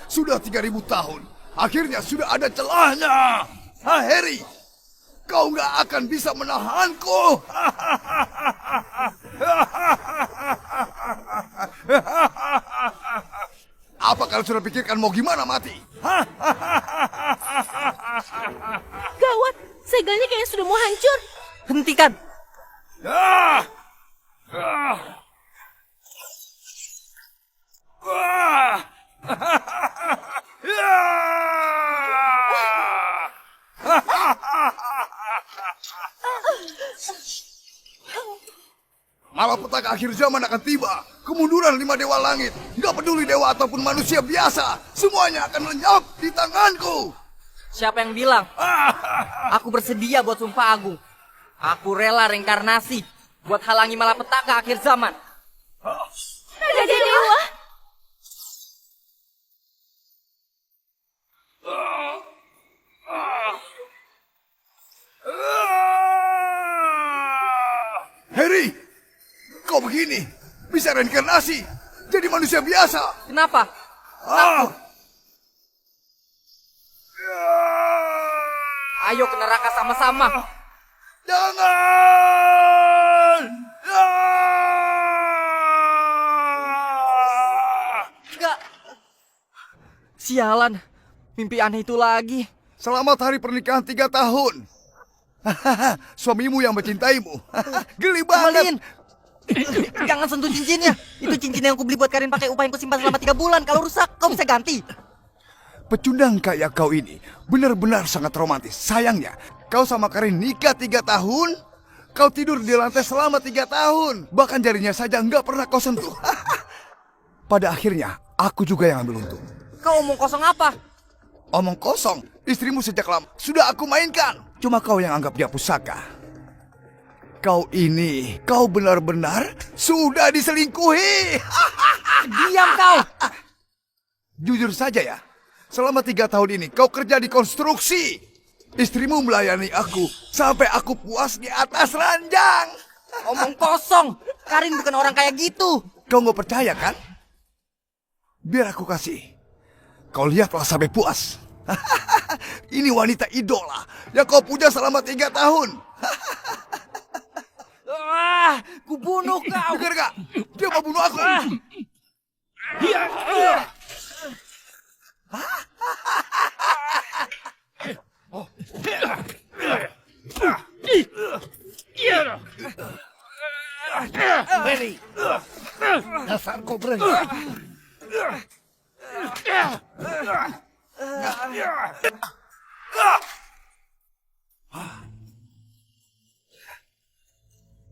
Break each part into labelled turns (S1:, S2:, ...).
S1: Sudah 3000 tahun. Akhirnya sudah ada celahnya. Harry, kau nggak akan bisa menahanku. Apa kalian sudah pikirkan mau gimana mati?
S2: Gawat, segalnya kayaknya sudah mau hancur.
S3: Hentikan!
S1: Ah! Ah! Ah! Malapetaka akhir zaman akan tiba. Kemunduran 5 dewa langit. Gak peduli dewa ataupun manusia biasa. Semuanya akan lenyap di tanganku.
S3: Siapa yang bilang? Aku bersedia buat sumpah agung. Aku rela reinkarnasi buat halangi malapetaka akhir zaman.
S2: Raja Dewa.
S1: Harry, kau begini bisa reinkarnasi jadi manusia biasa.
S3: Kenapa?
S1: Ah!
S3: Ayo ke neraka sama-sama.
S1: Jangan!
S3: Enggak. Sialan, mimpi aneh itu lagi.
S1: Selamat hari pernikahan 3 tahun. Suamimu yang mencintaimu. Geli banget.
S3: Kembaliin. Jangan sentuh cincinnya. Itu cincin yang aku beli buat Karin pakai upah yang kusimpan selama 3 bulan. Kalau rusak, kau bisa ganti.
S1: Pecundang kayak kau ini benar-benar sangat romantis. Sayangnya, kau sama Karin nikah 3 tahun, kau tidur di lantai selama 3 tahun. Bahkan jarinya saja nggak pernah kau sentuh. Pada akhirnya, aku juga yang ambil untung.
S3: Kau omong kosong apa?
S1: Omong kosong, istrimu sejak lama sudah aku mainkan. Cuma kau yang anggap dia pusaka. Kau benar-benar sudah diselingkuhi.
S3: Diam kau.
S1: Jujur saja ya, selama 3 tahun ini kau kerja di konstruksi. Istrimu melayani aku sampai aku puas di atas ranjang.
S3: Omong kosong. Karin bukan orang kayak gitu.
S1: Kau nggak percaya kan? Biar aku kasih. Kau lihatlah sampai puas. Ini wanita idola yang kau puja selama 3 tahun.
S3: Kubunuh kau.
S1: Dengar gak? Dia mau bunuh aku.
S4: Harry, dasar kau brengsek.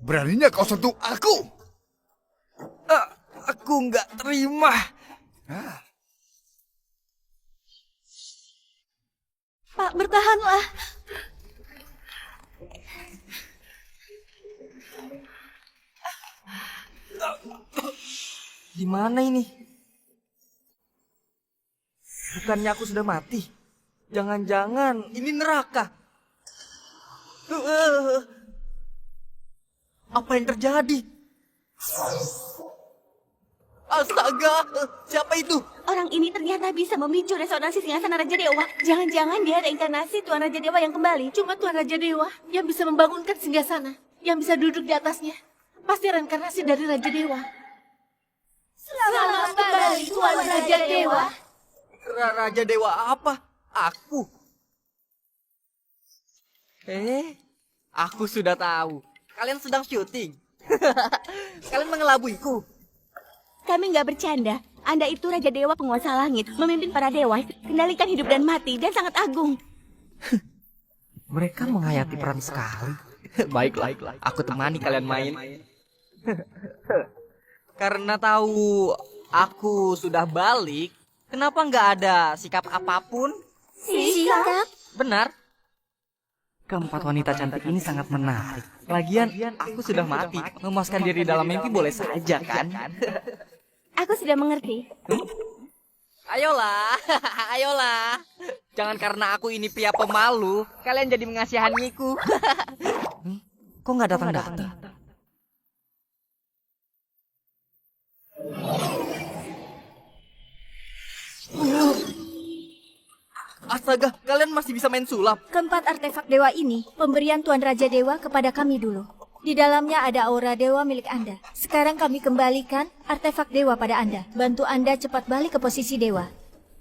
S1: Beraninya kau sentuh aku?
S3: Aku nggak terima.
S2: Pak, bertahanlah.
S3: Gimana ini? Bukannya aku sudah mati? Jangan-jangan ini neraka. Apa yang terjadi? Astaga, siapa itu?
S2: Orang ini ternyata bisa memicu resonansi singgasana Raja Dewa. Jangan-jangan dia reinkarnasi Tuan Raja Dewa yang kembali. Cuma Tuan Raja Dewa yang bisa membangunkan singgasana, yang bisa duduk di atasnya. Pasti reinkarnasi dari Raja Dewa. Selamat kembali Tuan Raja Dewa.
S3: Raja Dewa apa? Aku. Aku sudah tahu. Kalian sedang syuting. Kalian mengelabuiku.
S2: Kami nggak bercanda. Anda itu Raja Dewa penguasa langit, memimpin para dewa, kendalikan hidup dan mati, dan sangat agung.
S3: Mereka menghayati peran sekali. Baiklah, aku temani kalian main. Karena tahu aku sudah balik, kenapa nggak ada sikap apapun?
S2: Sikap?
S3: Benar. Keempat wanita cantik ini sangat menarik. Lagian, aku sudah mati. Memuaskan diri dalam mimpi boleh saja, kan?
S2: Aku sudah mengerti.
S3: Ayolah, ayolah. Jangan karena aku ini pria pemalu, kalian jadi mengasihaniku. Kok nggak datang-datang? Astaga, kalian masih bisa main sulap.
S5: Keempat artefak dewa ini pemberian Tuan Raja Dewa kepada kami dulu. Di dalamnya ada aura dewa milik Anda. Sekarang kami kembalikan artefak dewa pada Anda. Bantu Anda cepat balik ke posisi dewa.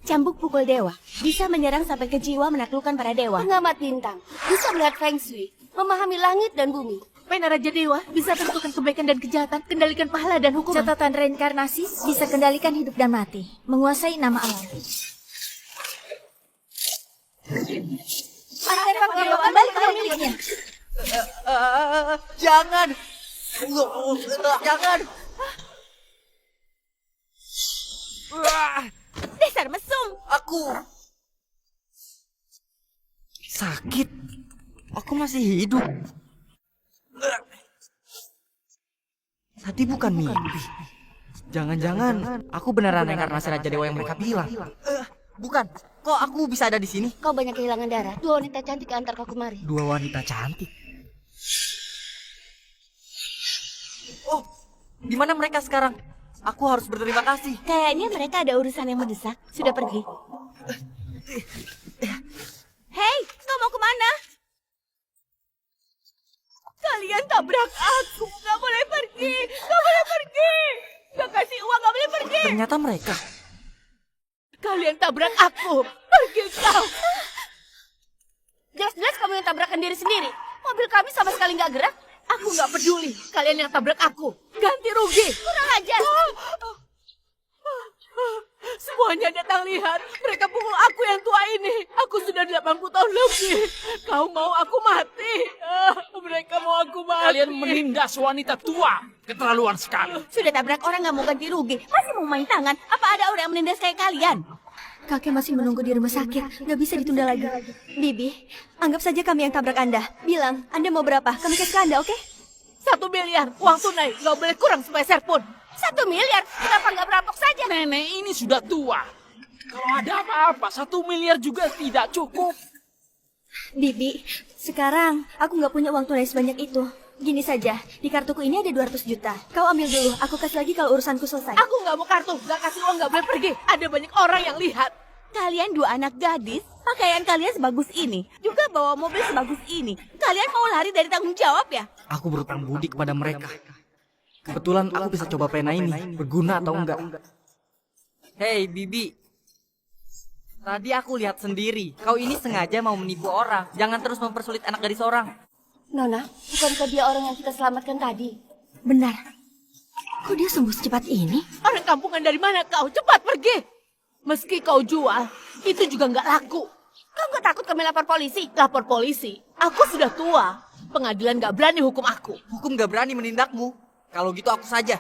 S2: Cambuk pukul dewa bisa menyerang sampai ke jiwa, menaklukkan para dewa.
S6: Pengamat bintang bisa melihat feng shui, memahami langit dan bumi.
S2: Pena Raja Dewa bisa tentukan kebaikan dan kejahatan, kendalikan pahala dan hukuman.
S5: Catatan reinkarnasi bisa kendalikan hidup dan mati. Menguasai nama alam.
S6: Artefak dewa kembali ke pemiliknya.
S3: Jangan. Jangan.
S2: Dasar mesum.
S3: Aku sakit. Aku masih hidup. Tadi bukan mimpi. Jangan-jangan aku beneran reinkarnasi Raja Dewa yang mereka bilang. Bukan. Kok aku bisa ada di sini?
S6: Kau banyak kehilangan darah. Dua wanita cantik antar kau kemari.
S3: Dua wanita cantik. Oh, di mana mereka sekarang? Aku harus berterima kasih.
S2: Kayaknya mereka ada urusan yang mendesak. Sudah pergi. Hei, kau mau kemana? Kalian tabrak aku. Gak boleh pergi. Gak boleh pergi. Gak kasih uang, gak boleh pergi.
S3: Ternyata mereka.
S2: Kalian tabrak aku. Pergi kau.
S6: Jelas-jelas kamu yang tabrakan diri sendiri. Mobil kami sama sekali nggak gerak.
S2: Aku gak peduli. Kalian yang tabrak aku. Ganti rugi.
S6: Kurang ajar.
S2: Semuanya datang lihat. Mereka pukul aku yang tua ini. Aku sudah 80 tahun lebih. Kau mau aku mati? Mereka mau aku mati.
S4: Kalian menindas wanita tua. Keterlaluan sekali.
S2: Sudah tabrak orang gak mau ganti rugi. Masih mau main tangan. Apa ada orang yang menindas kayak kalian?
S5: Kakek masih menunggu di rumah sakit. Nggak bisa ditunda lagi. Bibi, anggap saja kami yang tabrak Anda. Bilang, Anda mau berapa? Kami kasih ke Anda, oke?
S2: 1 miliar. Uang tunai. Gak boleh kurang sepeser pun.
S6: 1 miliar. Kenapa nggak perampok saja?
S4: Nenek ini sudah tua. Kalau ada apa-apa, 1 miliar juga tidak cukup.
S5: Bibi, sekarang aku nggak punya uang tunai sebanyak itu. Gini saja, di kartuku ini ada 200 juta. Kau ambil dulu, aku kasih lagi kalau urusanku selesai.
S2: Aku gak mau kartu. Gak kasih uang gak boleh pergi. Ada banyak orang yang lihat. Kalian 2 anak gadis. Pakaian kalian sebagus ini. Juga bawa mobil sebagus ini. Kalian mau lari dari tanggung jawab ya?
S3: Aku berutang budi kepada mereka. Kebetulan aku bisa coba pena ini. Berguna atau enggak. Hei, Bibi. Tadi aku lihat sendiri. Kau ini sengaja mau menipu orang. Jangan terus mempersulit anak gadis orang.
S6: Nona, bukankah dia orang yang kita selamatkan tadi?
S5: Benar. Kok dia sembuh secepat ini?
S2: Orang kampungan dari mana kau? Cepat pergi. Meski kau jual, itu juga gak laku.
S6: Kau nggak takut kami lapor polisi?
S2: Lapor polisi. Aku sudah tua. Pengadilan gak berani hukum aku.
S3: Hukum gak berani menindakmu. Kalau gitu aku saja.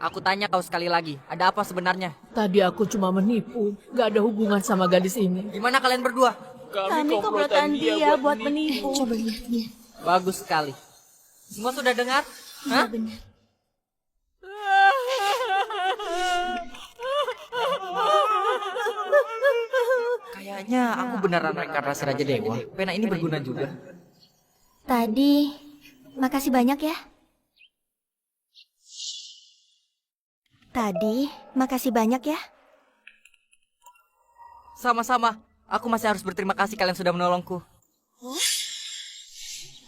S3: Aku tanya kau sekali lagi, ada apa sebenarnya?
S2: Tadi aku cuma menipu. Gak ada hubungan sama gadis ini.
S3: Gimana kalian berdua?
S2: Kami komplotan dia buat menipu.
S5: Coba lihat dia.
S3: Bagus sekali. Semua sudah dengar? Hah?
S5: Benar.
S3: Kayaknya aku beneran reinkarnasi Raja Dewa. Pena ini berguna juga.
S5: Tadi, makasih banyak ya. Tadi, makasih banyak ya.
S3: Sama-sama. Aku masih harus berterima kasih kalian sudah menolongku.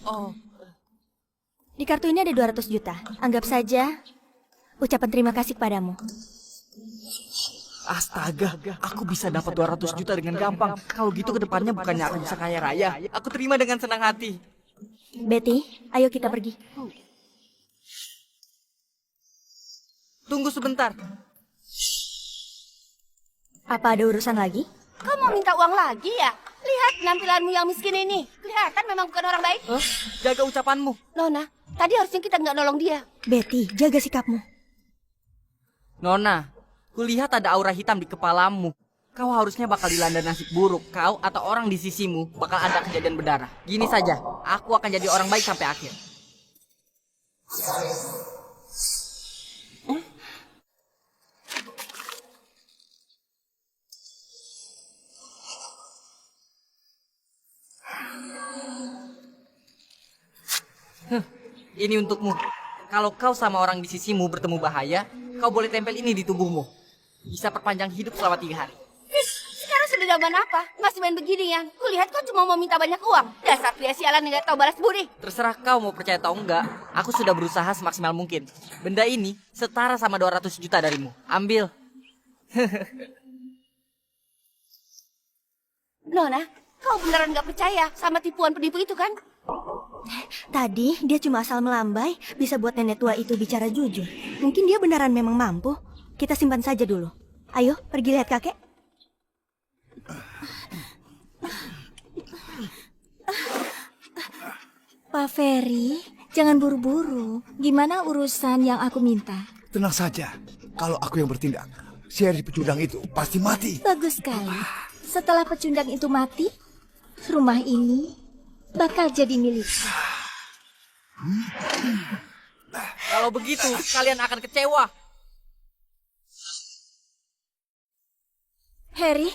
S3: Oh,
S5: Di kartu ini ada 200 juta. Anggap saja ucapan terima kasih kepadamu.
S3: astaga. Aku bisa dapat 200 juta dengan gampang. Kalau gitu kedepannya bukannya aku bisa kaya raya. Aku terima dengan senang hati.
S5: Betty, ayo kita pergi.
S3: Tunggu sebentar.
S5: Apa ada urusan lagi?
S6: Kau mau minta uang lagi ya? Lihat penampilanmu yang miskin ini. Kelihatan memang bukan orang baik.
S3: Jaga ucapanmu.
S6: Nona, tadi harusnya kita nggak nolong dia.
S5: Betty, jaga sikapmu.
S3: Nona, kulihat ada aura hitam di kepalamu. Kau harusnya bakal dilanda nasib buruk. Kau atau orang di sisimu bakal ada kejadian berdarah. Gini saja, aku akan jadi orang baik sampai akhir. Ini untukmu. Kalau kau sama orang di sisimu bertemu bahaya, kau boleh tempel ini di tubuhmu. Bisa perpanjang hidup selama 3 hari.
S6: Sekarang sudah zaman apa? Masih main beginian. Kulihat kau cuma mau minta banyak uang. Dasar pria sialan yang gak tahu balas budi.
S3: Terserah kau mau percaya atau enggak, aku sudah berusaha semaksimal mungkin. Benda ini setara sama 200 juta darimu. Ambil.
S6: Nona, kau beneran gak percaya sama tipuan penipu itu kan?
S5: Tadi dia cuma asal melambai, bisa buat nenek tua itu bicara jujur. Mungkin dia beneran memang mampu. Kita simpan saja dulu. Ayo, pergi lihat kakek. Pak Ferry, jangan buru-buru. Gimana urusan yang aku minta?
S1: Tenang saja, kalau aku yang bertindak, si Harry pecundang itu pasti mati.
S5: Bagus sekali. Setelah pecundang itu mati, rumah ini bakal jadi milikku.
S3: Kalau begitu, kalian akan kecewa.
S5: Harry,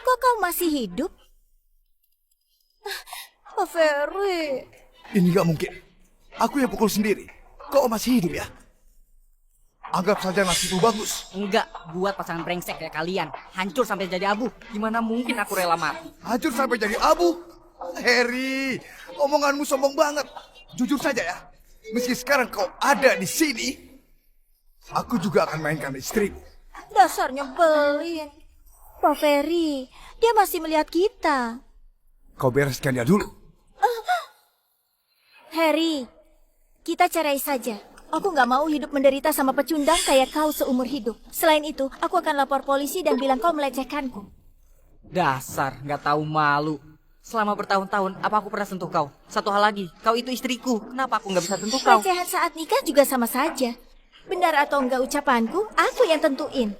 S5: kok kau masih hidup? Pak Ferry.
S1: Ini gak mungkin. Aku yang pukul sendiri. Kok masih hidup ya? Anggap saja nasibmu bagus.
S3: Enggak, buat pasangan brengsek kayak kalian. Hancur sampai jadi abu. Gimana mungkin aku rela mati?
S1: Hancur sampai jadi abu. Harry, omonganmu sombong banget. Jujur saja ya, meski sekarang kau ada di sini, aku juga akan mainkan istriku.
S5: Dasar nyebelin. Pak Ferry, dia masih melihat kita.
S1: Kau bereskan dia dulu.
S5: Harry, kita cerai saja. Aku nggak mau hidup menderita sama pecundang kayak kau seumur hidup. Selain itu, aku akan lapor polisi dan bilang kau melecehkanku.
S3: Dasar, nggak tahu malu. Selama bertahun-tahun, apa aku pernah sentuh kau? Satu hal lagi, kau itu istriku. Kenapa aku nggak bisa sentuh kau?
S5: Pelecehan saat nikah juga sama saja. Benar atau enggak ucapanku, aku yang tentuin.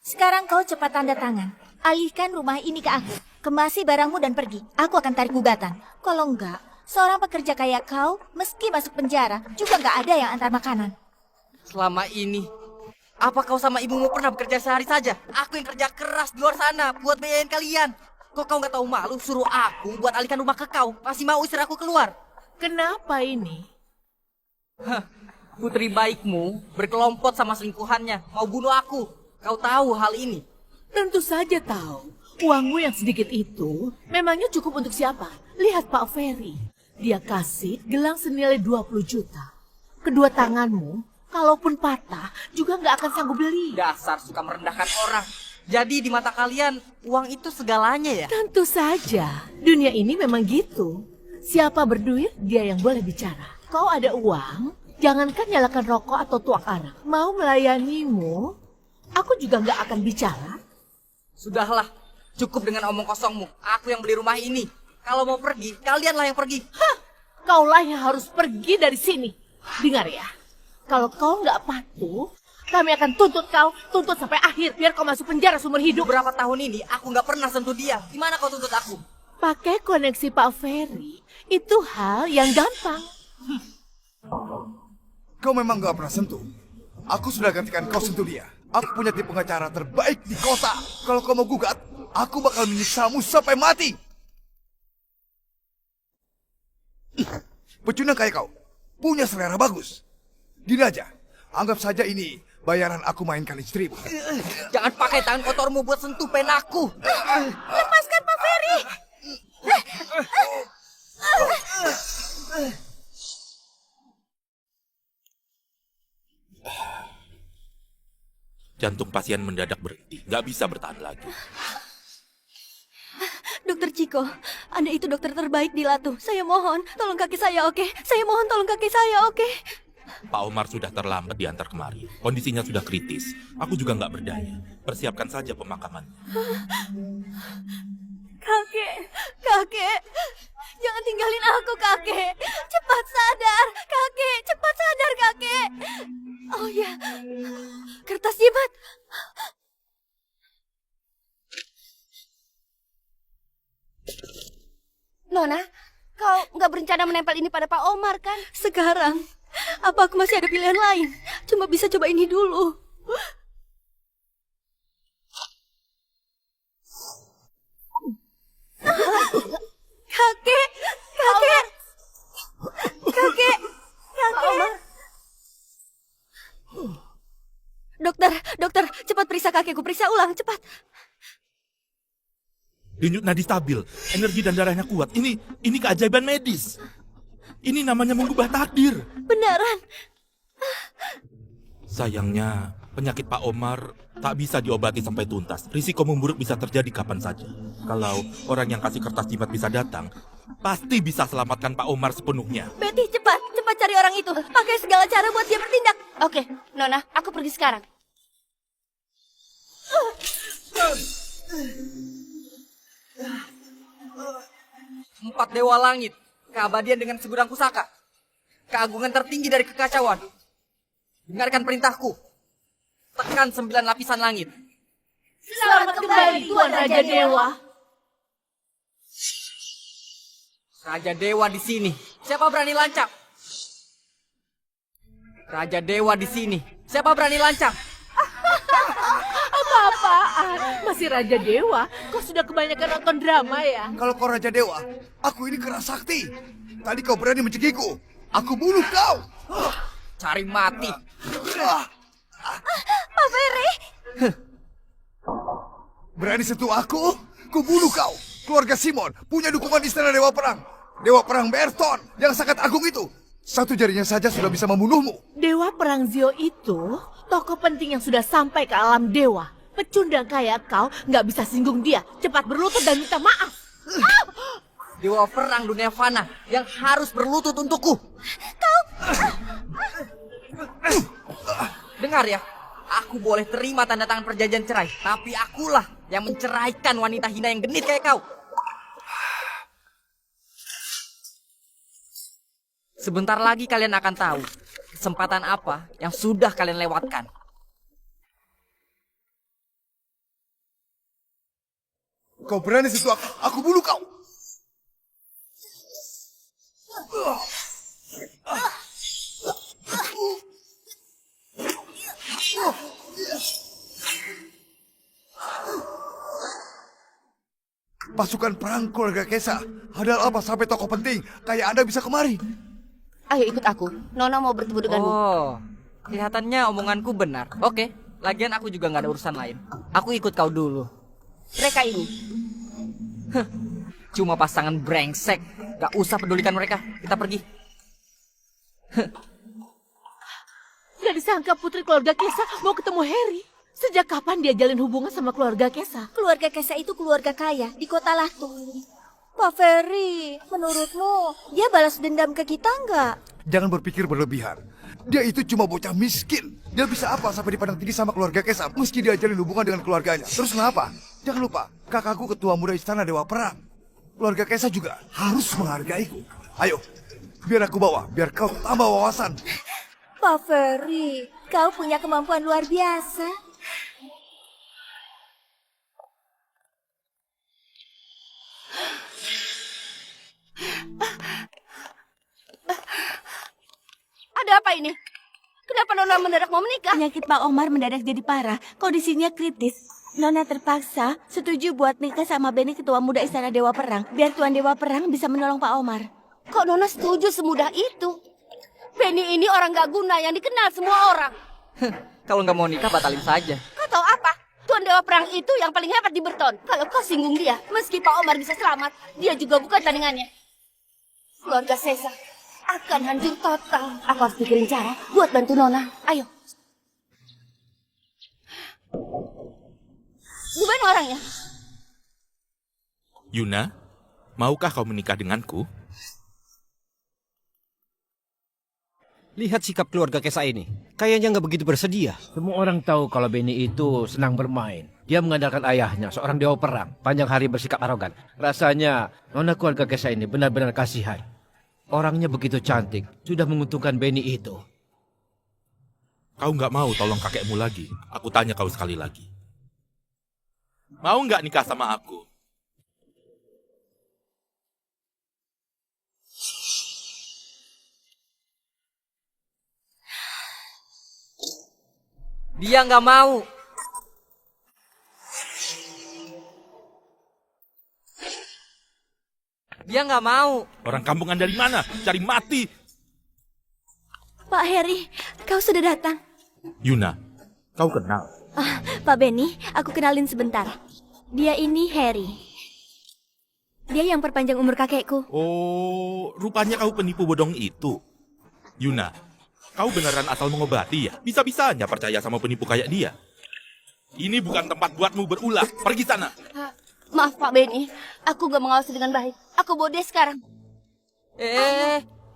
S5: Sekarang kau cepat tanda tangan. Alihkan rumah ini ke aku. Kemasi barangmu dan pergi. Aku akan tarik gugatan. Kalau enggak, seorang pekerja kayak kau, meski masuk penjara, juga enggak ada yang antar makanan.
S3: Selama ini, apa kau sama ibumu pernah bekerja sehari saja? Aku yang kerja keras di luar sana buat biayain kalian. Kok kau nggak tahu malu suruh aku buat alihkan rumah ke kau? Masih mau istri aku keluar?
S2: Kenapa ini?
S3: Hah, putri baikmu berkelompok sama selingkuhannya. Mau bunuh aku. Kau tahu hal ini?
S2: Tentu saja tahu. Uangmu yang sedikit itu memangnya cukup untuk siapa? Lihat Pak Ferry. Dia kasih gelang senilai 20 juta. Kedua tanganmu, kalaupun patah, juga nggak akan sanggup beli.
S3: Dasar suka merendahkan orang. Jadi di mata kalian, uang itu segalanya ya?
S2: Tentu saja. Dunia ini memang gitu. Siapa berduit, dia yang boleh bicara. Kau ada uang, jangankan nyalakan rokok atau tuak arak. Mau melayanimu, aku juga nggak akan bicara.
S3: Sudahlah, cukup dengan omong kosongmu. Aku yang beli rumah ini. Kalau mau pergi, kalianlah yang pergi.
S2: Hah, kaulah yang harus pergi dari sini. Dengar ya, kalau kau nggak patuh, kami akan tuntut sampai akhir, biar kau masuk penjara seumur hidup.
S3: Berapa tahun ini aku nggak pernah sentuh dia. Gimana kau tuntut aku?
S2: Pakai koneksi Pak Ferry, itu hal yang gampang.
S1: Kau memang gak pernah sentuh. Aku sudah gantikan kau sentuh dia. Aku punya tim pengacara terbaik di kota. Kalau kau mau gugat, aku bakal menyiksamu sampai mati. Pecundang kayak kau, punya selera bagus. Gini aja, anggap saja ini bayaran aku mainkan istrimu.
S3: Jangan pakai tangan kotormu buat sentuh penaku.
S6: Lepaskan Pak Ferry.
S7: Jantung pasien mendadak berhenti, nggak bisa bertahan lagi.
S5: Dokter Ciko, Anda itu dokter terbaik di Latu. Saya mohon, tolong kaki saya, oke? Saya mohon tolong kaki saya, oke?
S7: Pak Omar sudah terlambat diantar kemari. Kondisinya sudah kritis. Aku juga nggak berdaya. Persiapkan saja pemakamannya.
S5: Kakek, jangan tinggalin aku, kakek. Cepat sadar, kakek. Oh ya, kertas jimat.
S6: Nona, kau nggak berencana menempel ini pada Pak Omar kan?
S5: Sekarang, apa aku masih ada pilihan lain? Cuma bisa coba ini dulu.
S6: kakekku, periksa ulang, cepat.
S7: Denyut nadi stabil, energi dan darahnya kuat. Ini keajaiban medis. Ini namanya mengubah takdir.
S2: Beneran.
S7: Sayangnya, penyakit Pak Omar tak bisa diobati sampai tuntas. Risiko memburuk bisa terjadi kapan saja. Kalau orang yang kasih kertas jimat bisa datang, pasti bisa selamatkan Pak Omar sepenuhnya.
S6: Betty, cepat cari orang itu. Pakai segala cara buat dia bertindak. Oke, Nona, aku pergi sekarang.
S3: Empat dewa langit, keabadian dengan segudang pusaka, keagungan tertinggi dari kekacauan. Dengarkan perintahku. Tekan 9 lapisan langit.
S2: Selamat kembali Tuan Raja Dewa.
S3: Raja Dewa di sini. Siapa berani lancang? Raja Dewa di sini. Siapa berani lancang?
S2: Apa-apaan? Masih Raja Dewa? Kau sudah kebanyakan nonton drama ya?
S1: Kalau kau Raja Dewa, aku ini keras sakti. Tadi kau berani mencegiku. Aku bunuh kau.
S3: Cari mati.
S6: Pak Ferry.
S1: Berani sentuh aku? Ku bunuh kau. Keluarga Simon punya dukungan istana Dewa Perang. Dewa Perang Berton yang sangat agung itu. Satu jarinya saja sudah bisa membunuhmu.
S2: Dewa Perang Zio itu tokoh penting yang sudah sampai ke alam dewa. Pecundang kayak kau nggak bisa singgung dia. Cepat berlutut dan minta maaf.
S3: Dewa perang dunia fana yang harus berlutut untukku. Dengar ya, aku boleh terima tanda tangan perjanjian cerai, tapi akulah yang menceraikan wanita hina yang genit kayak kau. Sebentar lagi kalian akan tahu kesempatan apa yang sudah kalian lewatkan.
S1: Kau berani sentuh aku bunuh kau. Pasukan perang keluarga Kesa. Ada apa sampai tokoh penting kayak Anda bisa kemari?
S6: Ayo ikut aku. Nona mau bertemu denganmu.
S3: Oh, kelihatannya omonganku benar. Oke, lagian aku juga nggak ada urusan lain. Aku ikut kau dulu.
S6: Mereka ini.
S3: Cuma pasangan brengsek. Gak usah pedulikan mereka. Kita pergi.
S2: Gak disangka putri keluarga Kesa mau ketemu Harry. Sejak kapan dia jalin hubungan sama keluarga Kesa?
S5: Keluarga Kesa itu keluarga kaya di kota Latu. Pak Ferry, menurutmu dia balas dendam ke kita nggak?
S1: Jangan berpikir berlebihan. Dia itu cuma bocah miskin. Dia bisa apa sampai dipandang tinggi sama keluarga Kesa meski dia jalin hubungan dengan keluarganya. Terus kenapa? Jangan lupa, kakakku ketua muda istana Dewa Perang. Keluarga Kesa juga harus menghargaiku. Ayo, biar aku bawa, biar kau tambah wawasan.
S5: Pak Ferry, kau punya kemampuan luar biasa.
S6: Ada apa ini? Kenapa Nona mendadak mau menikah?
S2: Penyakit Pak Omar mendadak jadi parah. Kondisinya kritis. Nona terpaksa setuju buat nikah sama Benny ketua muda istana Dewa Perang. Biar Tuan Dewa Perang bisa menolong Pak Omar.
S6: Kok Nona setuju semudah itu? Benny ini orang gak guna yang dikenal semua orang.
S3: Kalau nggak mau nikah, batalin saja.
S6: Kau tahu apa? Tuan Dewa Perang itu yang paling hebat di Berton. Kalau kau singgung dia, meski Pak Omar bisa selamat, dia juga bukan tandingannya. Keluarga Sesa akan hancur total. Aku harus pikirin cara buat bantu Nona. Ayo. Di mana orangnya?
S7: Yuna, maukah kau menikah denganku?
S8: Lihat sikap keluarga Kesa ini. Kayaknya nggak begitu bersedia.
S9: Semua orang tahu kalau Benny itu senang bermain. Dia mengandalkan ayahnya, seorang dewa perang. Panjang hari bersikap arogan. Rasanya nona keluarga Kesa ini benar-benar kasihan. Orangnya begitu cantik, sudah menguntungkan Benny itu.
S7: Kau nggak mau tolong kakekmu lagi? Aku tanya kau sekali lagi. Mau nggak nikah sama aku?
S3: Dia nggak mau. Dia nggak mau.
S7: Orang kampungan dari mana? Cari mati.
S6: Pak Harry, kau sudah datang.
S7: Yuna, kau kenal?
S5: Pak Benny, aku kenalin sebentar. Dia ini Harry. Dia yang perpanjang umur kakekku.
S7: Oh, rupanya kau penipu bodong itu. Yuna, kau beneran asal mengobati ya? Bisa-bisanya percaya sama penipu kayak dia. Ini bukan tempat buatmu berulah. Pergi sana.
S6: Maaf Pak Benny, aku gak mengawasi dengan baik. Aku bawa dia sekarang.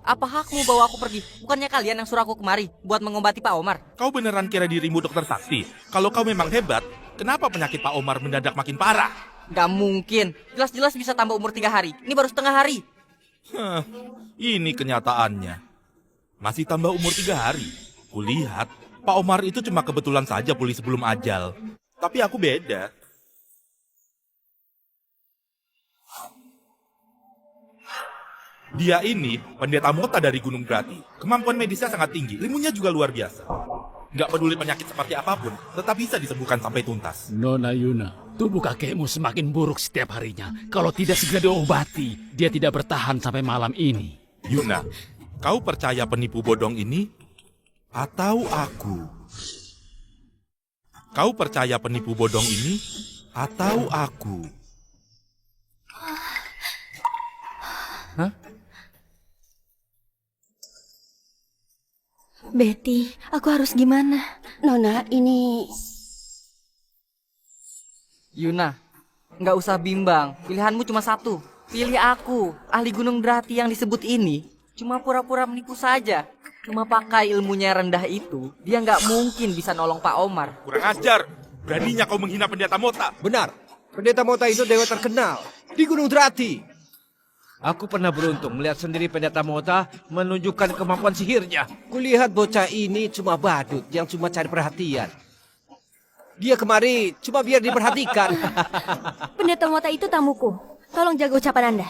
S3: Apa hakmu bawa aku pergi? Bukannya kalian yang suruh aku kemari buat mengobati Pak Omar?
S7: Kau beneran kira dirimu dokter sakti? Kalau kau memang hebat, kenapa penyakit Pak Omar mendadak makin parah?
S3: Gak mungkin. Jelas-jelas bisa tambah umur 3 hari. Ini baru setengah hari.
S7: Ini kenyataannya. Masih tambah umur 3 hari. Kulihat, Pak Omar itu cuma kebetulan saja pulih sebelum ajal. Tapi aku beda. Dia ini pendeta Mota dari Gunung Grati. Kemampuan medisnya sangat tinggi, ilmunya juga luar biasa. Nggak peduli penyakit seperti apapun, tetap bisa disembuhkan sampai tuntas.
S4: Nona Yuna, tubuh kakekmu semakin buruk setiap harinya. Kalau tidak segera diobati, dia tidak bertahan sampai malam ini.
S7: Yuna, kau percaya penipu bodong ini? Atau aku? Kau percaya penipu bodong ini? Atau aku?
S5: Betty, aku harus gimana?
S6: Nona, ini...
S3: Yuna, nggak usah bimbang. Pilihanmu cuma satu. Pilih aku, ahli Gunung Grati yang disebut ini. Cuma pura-pura menipu saja. Cuma pakai ilmunya yang rendah itu, dia nggak mungkin bisa nolong Pak Omar.
S7: Kurang ajar! Beraninya kau menghina pendeta Mota.
S8: Benar, pendeta Mota itu dewa terkenal di Gunung Drati.
S9: Aku pernah beruntung melihat sendiri pendeta Mota menunjukkan kemampuan sihirnya.
S8: Kulihat bocah ini cuma badut yang cuma cari perhatian. Dia kemari cuma biar diperhatikan.
S5: Pendeta Mota itu tamuku. Tolong jaga ucapan Anda.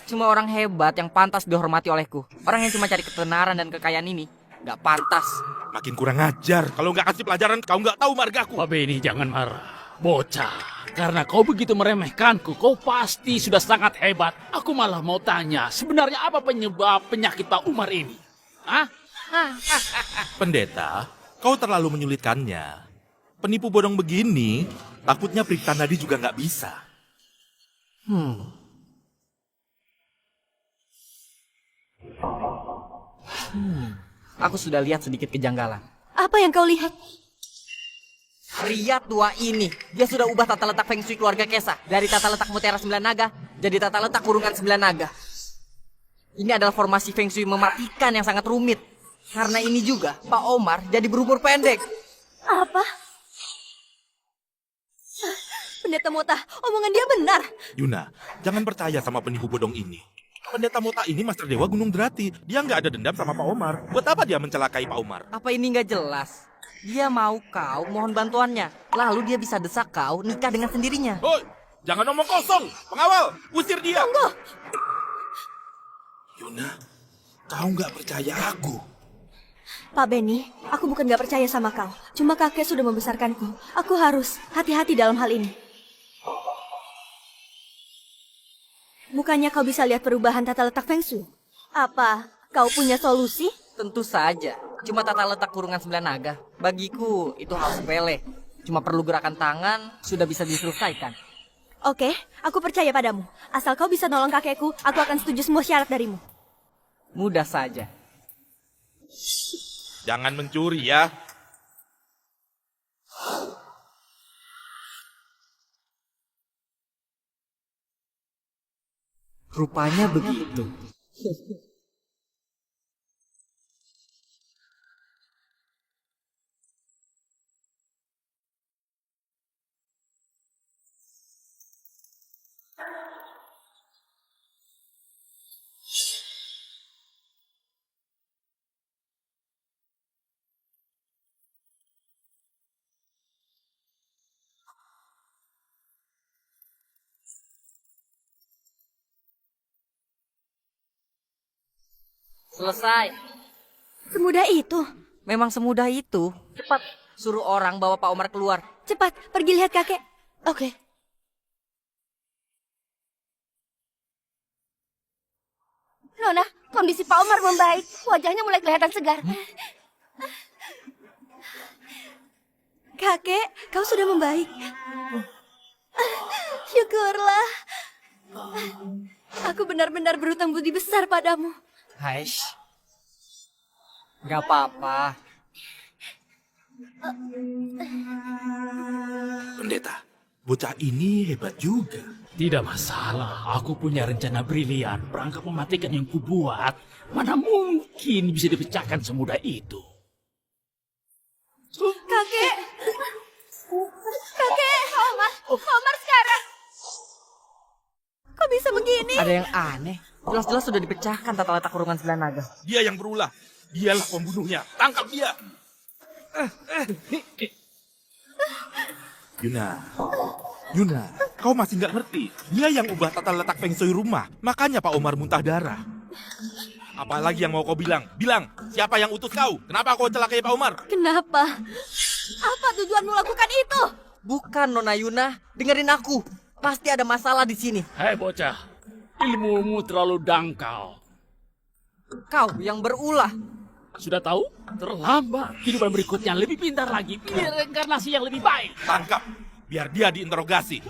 S3: Cuma orang hebat yang pantas dihormati olehku. Orang yang cuma cari ketenaran dan kekayaan ini nggak pantas.
S7: Makin kurang ajar. Kalau nggak kasih pelajaran, kau nggak tahu margaku.
S4: Pak Benny, jangan marah. Bocah, karena kau begitu meremehkanku, kau pasti sudah sangat hebat. Aku malah mau tanya, sebenarnya apa penyebab penyakit Pak Umar ini? Hah?
S7: Pendeta, kau terlalu menyulitkannya. Penipu bodong begini, takutnya periksa nadi juga nggak bisa.
S3: Aku sudah lihat sedikit kejanggalan.
S5: Apa yang kau lihat?
S3: Pria tua ini, dia sudah ubah tata letak Feng Shui keluarga Kesa. Dari tata letak Mutiara 9 Naga, jadi tata letak Kurungan 9 Naga. Ini adalah formasi Feng Shui mematikan yang sangat rumit. Karena ini juga, Pak Omar jadi berumur pendek.
S5: Apa? Pendeta Mota, omongan dia benar.
S7: Yuna, jangan percaya sama penipu bodong ini. Pendeta Mota ini Master Dewa Gunung Drati. Dia nggak ada dendam sama Pak Omar. Buat apa dia mencelakai Pak Omar?
S3: Apa ini nggak jelas? Dia mau kau mohon bantuannya. Lalu dia bisa desak kau nikah dengan sendirinya.
S7: Hoi, jangan ngomong kosong. Pengawal, usir dia.
S5: Tunggu.
S7: Yuna, kau nggak percaya aku.
S5: Pak Benny, aku bukan gak percaya sama kau. Cuma kakek sudah membesarkanku. Aku harus hati-hati dalam hal ini. Bukannya kau bisa lihat perubahan tata letak Feng Shui? Apa kau punya solusi?
S3: Tentu saja. Cuma tata letak Kurungan 9 Naga. Bagiku itu hal sepele. Cuma perlu gerakan tangan, sudah bisa diselesaikan.
S5: Oke, aku percaya padamu. Asal kau bisa nolong kakekku, aku akan setuju semua syarat darimu.
S3: Mudah saja.
S7: Jangan mencuri ya.
S3: Rupanya begitu. Selesai.
S5: Semudah itu.
S3: Memang semudah itu. Cepat, suruh orang bawa Pak Omar keluar.
S5: Cepat, pergi lihat kakek.
S6: Oke. Nona, kondisi Pak Omar membaik. Wajahnya mulai kelihatan segar.
S5: Kakek, kau sudah membaik. Syukurlah. Aku benar-benar berutang budi besar padamu.
S3: Haish. Gak apa-apa.
S7: Pendeta, bocah ini hebat juga.
S4: Tidak masalah, aku punya rencana brilian. Perangkap mematikan yang kubuat, mana mungkin bisa dipecahkan semudah itu.
S5: Kakek,
S6: Omar sekarang.
S5: kok bisa begini?
S3: Ada yang aneh. Jelas-jelas sudah dipecahkan tata letak kurungan sembilan naga.
S7: Dia yang berulah. Dialah pembunuhnya. Tangkap dia. Yuna, kau masih nggak ngerti. Dia yang ubah tata letak feng shui rumah. Makanya Pak Omar muntah darah. Apalagi yang mau kau bilang? Bilang, siapa yang utus kau? Kenapa kau celakai Pak Omar?
S5: Kenapa? Apa tujuanmu lakukan itu?
S3: Bukan, Nona Yuna. Dengerin aku. Pasti ada masalah di sini.
S4: Hei bocah, ilmumu terlalu dangkal.
S3: Kau yang berulah.
S4: Sudah tahu? Terlambat. Kehidupan berikutnya lebih pintar lagi. Pilih reinkarnasi yang lebih baik.
S7: Tangkap, biar dia diinterogasi.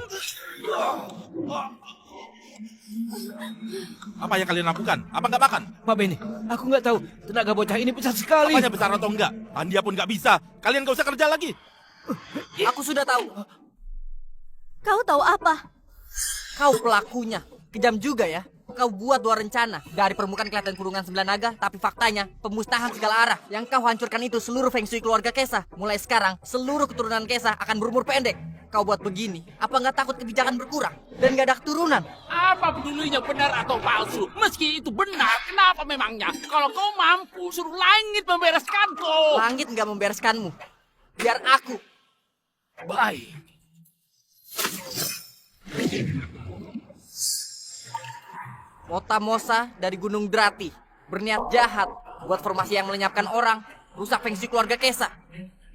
S7: Apa yang kalian lakukan? Apa nggak makan?
S9: Pak Beni, aku nggak tahu. Tenaga bocah ini besar sekali.
S7: Apanya besar atau enggak? Dia pun nggak bisa. Kalian nggak usah kerja lagi.
S3: Aku sudah tahu.
S5: Kau tahu apa?
S3: Kau pelakunya. Kejam juga ya. Kau buat dua rencana. Dari permukaan kelihatan kurungan sembilan naga, tapi faktanya pemusnahan segala arah. Yang kau hancurkan itu seluruh feng shui keluarga Kesa. Mulai sekarang, seluruh keturunan Kesa akan berumur pendek. Kau buat begini, apa nggak takut kebijakan berkurang? Dan nggak ada keturunan?
S4: Apa pedulinya benar atau palsu? Meski itu benar, kenapa memangnya? Kalau kau mampu, suruh langit membereskanku.
S3: Langit nggak membereskanmu. Biar aku.
S4: Baik.
S3: Mota Mosa dari Gunung Drati berniat jahat buat formasi yang melenyapkan orang, rusak feng shui keluarga Kesa,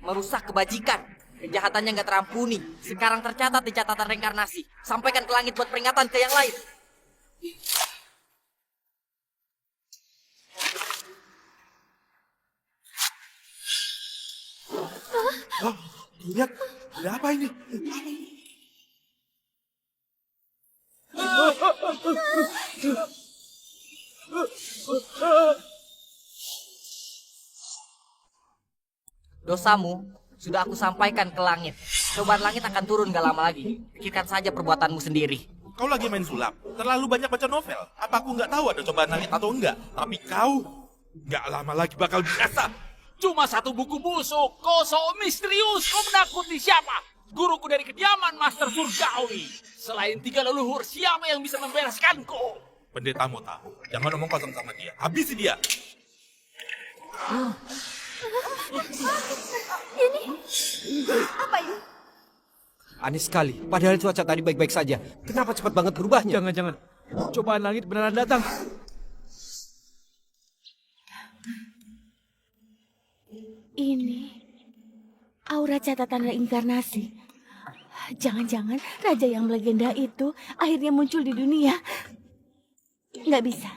S3: merusak kebajikan. Kejahatannya nggak terampuni. Sekarang tercatat di catatan reinkarnasi. Sampaikan ke langit buat peringatan ke yang lain.
S7: Lihat, ada apa ini?
S3: Dosamu sudah aku sampaikan ke langit. Cobaan langit akan turun gak lama lagi. Pikirkan saja perbuatanmu sendiri.
S7: Kau lagi main sulap. Terlalu banyak baca novel. Apa aku nggak tahu ada cobaan langit atau enggak? Tapi kau nggak lama lagi bakal biasa.
S4: Cuma satu buku busuk, kosong misterius. Kau menakuti siapa? Guruku dari kediaman Master Surgawi. Selain 3 leluhur, siapa yang bisa membereskanku?
S7: Pendeta mau tahu. Jangan ngomong kosong sama dia. Habisi dia.
S5: Apa ini?
S8: Aneh sekali. Padahal cuaca tadi baik-baik saja. Kenapa cepat banget berubahnya?
S9: Jangan-jangan cobaan langit beneran datang.
S2: Ini aura catatan reinkarnasi. Jangan-jangan raja yang melegenda itu akhirnya muncul di dunia. Nggak bisa.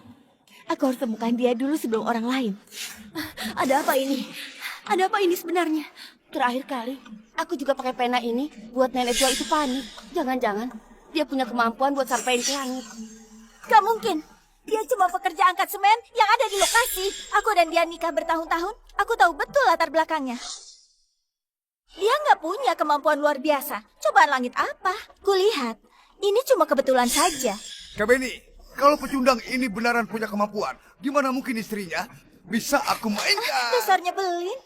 S2: Aku harus temukan dia dulu sebelum orang lain.
S5: Ada apa ini? Ada apa ini sebenarnya?
S6: Terakhir kali, aku juga pakai pena ini buat nenek tua itu panik. Jangan-jangan dia punya kemampuan buat sampein ke langit.
S5: Gak mungkin. Dia cuma pekerja angkat semen yang ada di lokasi. Aku dan dia nikah bertahun-tahun. Aku tahu betul latar belakangnya. Dia nggak punya kemampuan luar biasa. Cobaan langit apa? Kulihat, ini cuma kebetulan saja.
S1: Kak Beni, kalau pecundang ini beneran punya kemampuan, gimana mungkin istrinya bisa aku mainkan?
S5: Dasarnya belin.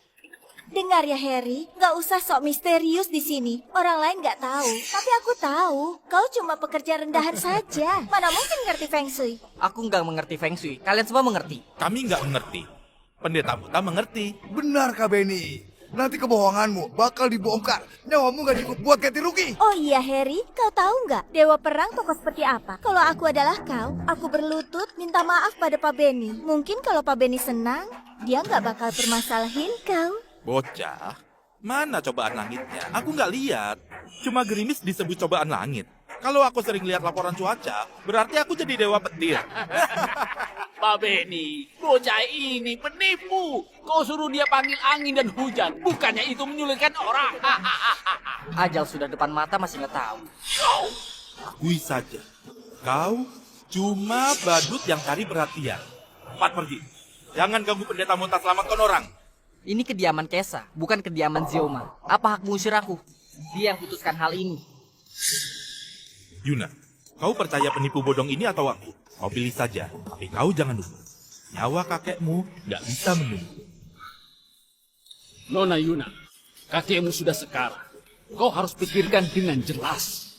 S5: Dengar ya Harry, nggak usah sok misterius di sini. Orang lain nggak tahu, tapi aku tahu. Kau cuma pekerja rendahan saja. Mana mungkin ngerti feng shui?
S3: Aku nggak mengerti feng shui. Kalian semua mengerti.
S7: Kami nggak mengerti. Pendeta Muta mengerti.
S1: Benar Kak Beni. Nanti kebohonganmu bakal dibongkar. Nyawamu gak cukup buat ganti rugi.
S5: Oh iya Harry, kau tahu nggak Dewa Perang tokoh seperti apa? Kalau aku adalah kau, aku berlutut minta maaf pada Pak Benny. Mungkin kalau Pak Benny senang, dia nggak bakal permasalahin kau.
S7: Bocah, mana cobaan langitnya? Aku nggak lihat. Cuma gerimis disebut cobaan langit. Kalau aku sering lihat laporan cuaca, berarti aku jadi dewa petir.
S4: Pak Benny, bocah ini penipu. Kau suruh dia panggil angin dan hujan. Bukannya itu menyulitkan orang.
S3: Ajal sudah depan mata masih nggak tahu.
S7: Akui saja, kau cuma badut yang cari perhatian. Cepat pergi. Jangan ganggu pendeta Monta selamatkan orang.
S3: Ini kediaman Kesa, bukan kediaman Zioma. Apa hakmu usir aku? Dia yang putuskan hal ini.
S7: Yuna, kau percaya penipu bodong ini atau aku? Kau pilih saja, tapi kau jangan lupa. Nyawa kakekmu nggak bisa menunggu.
S4: Nona Yuna, kakekmu sudah sekarat. Kau harus pikirkan dengan jelas.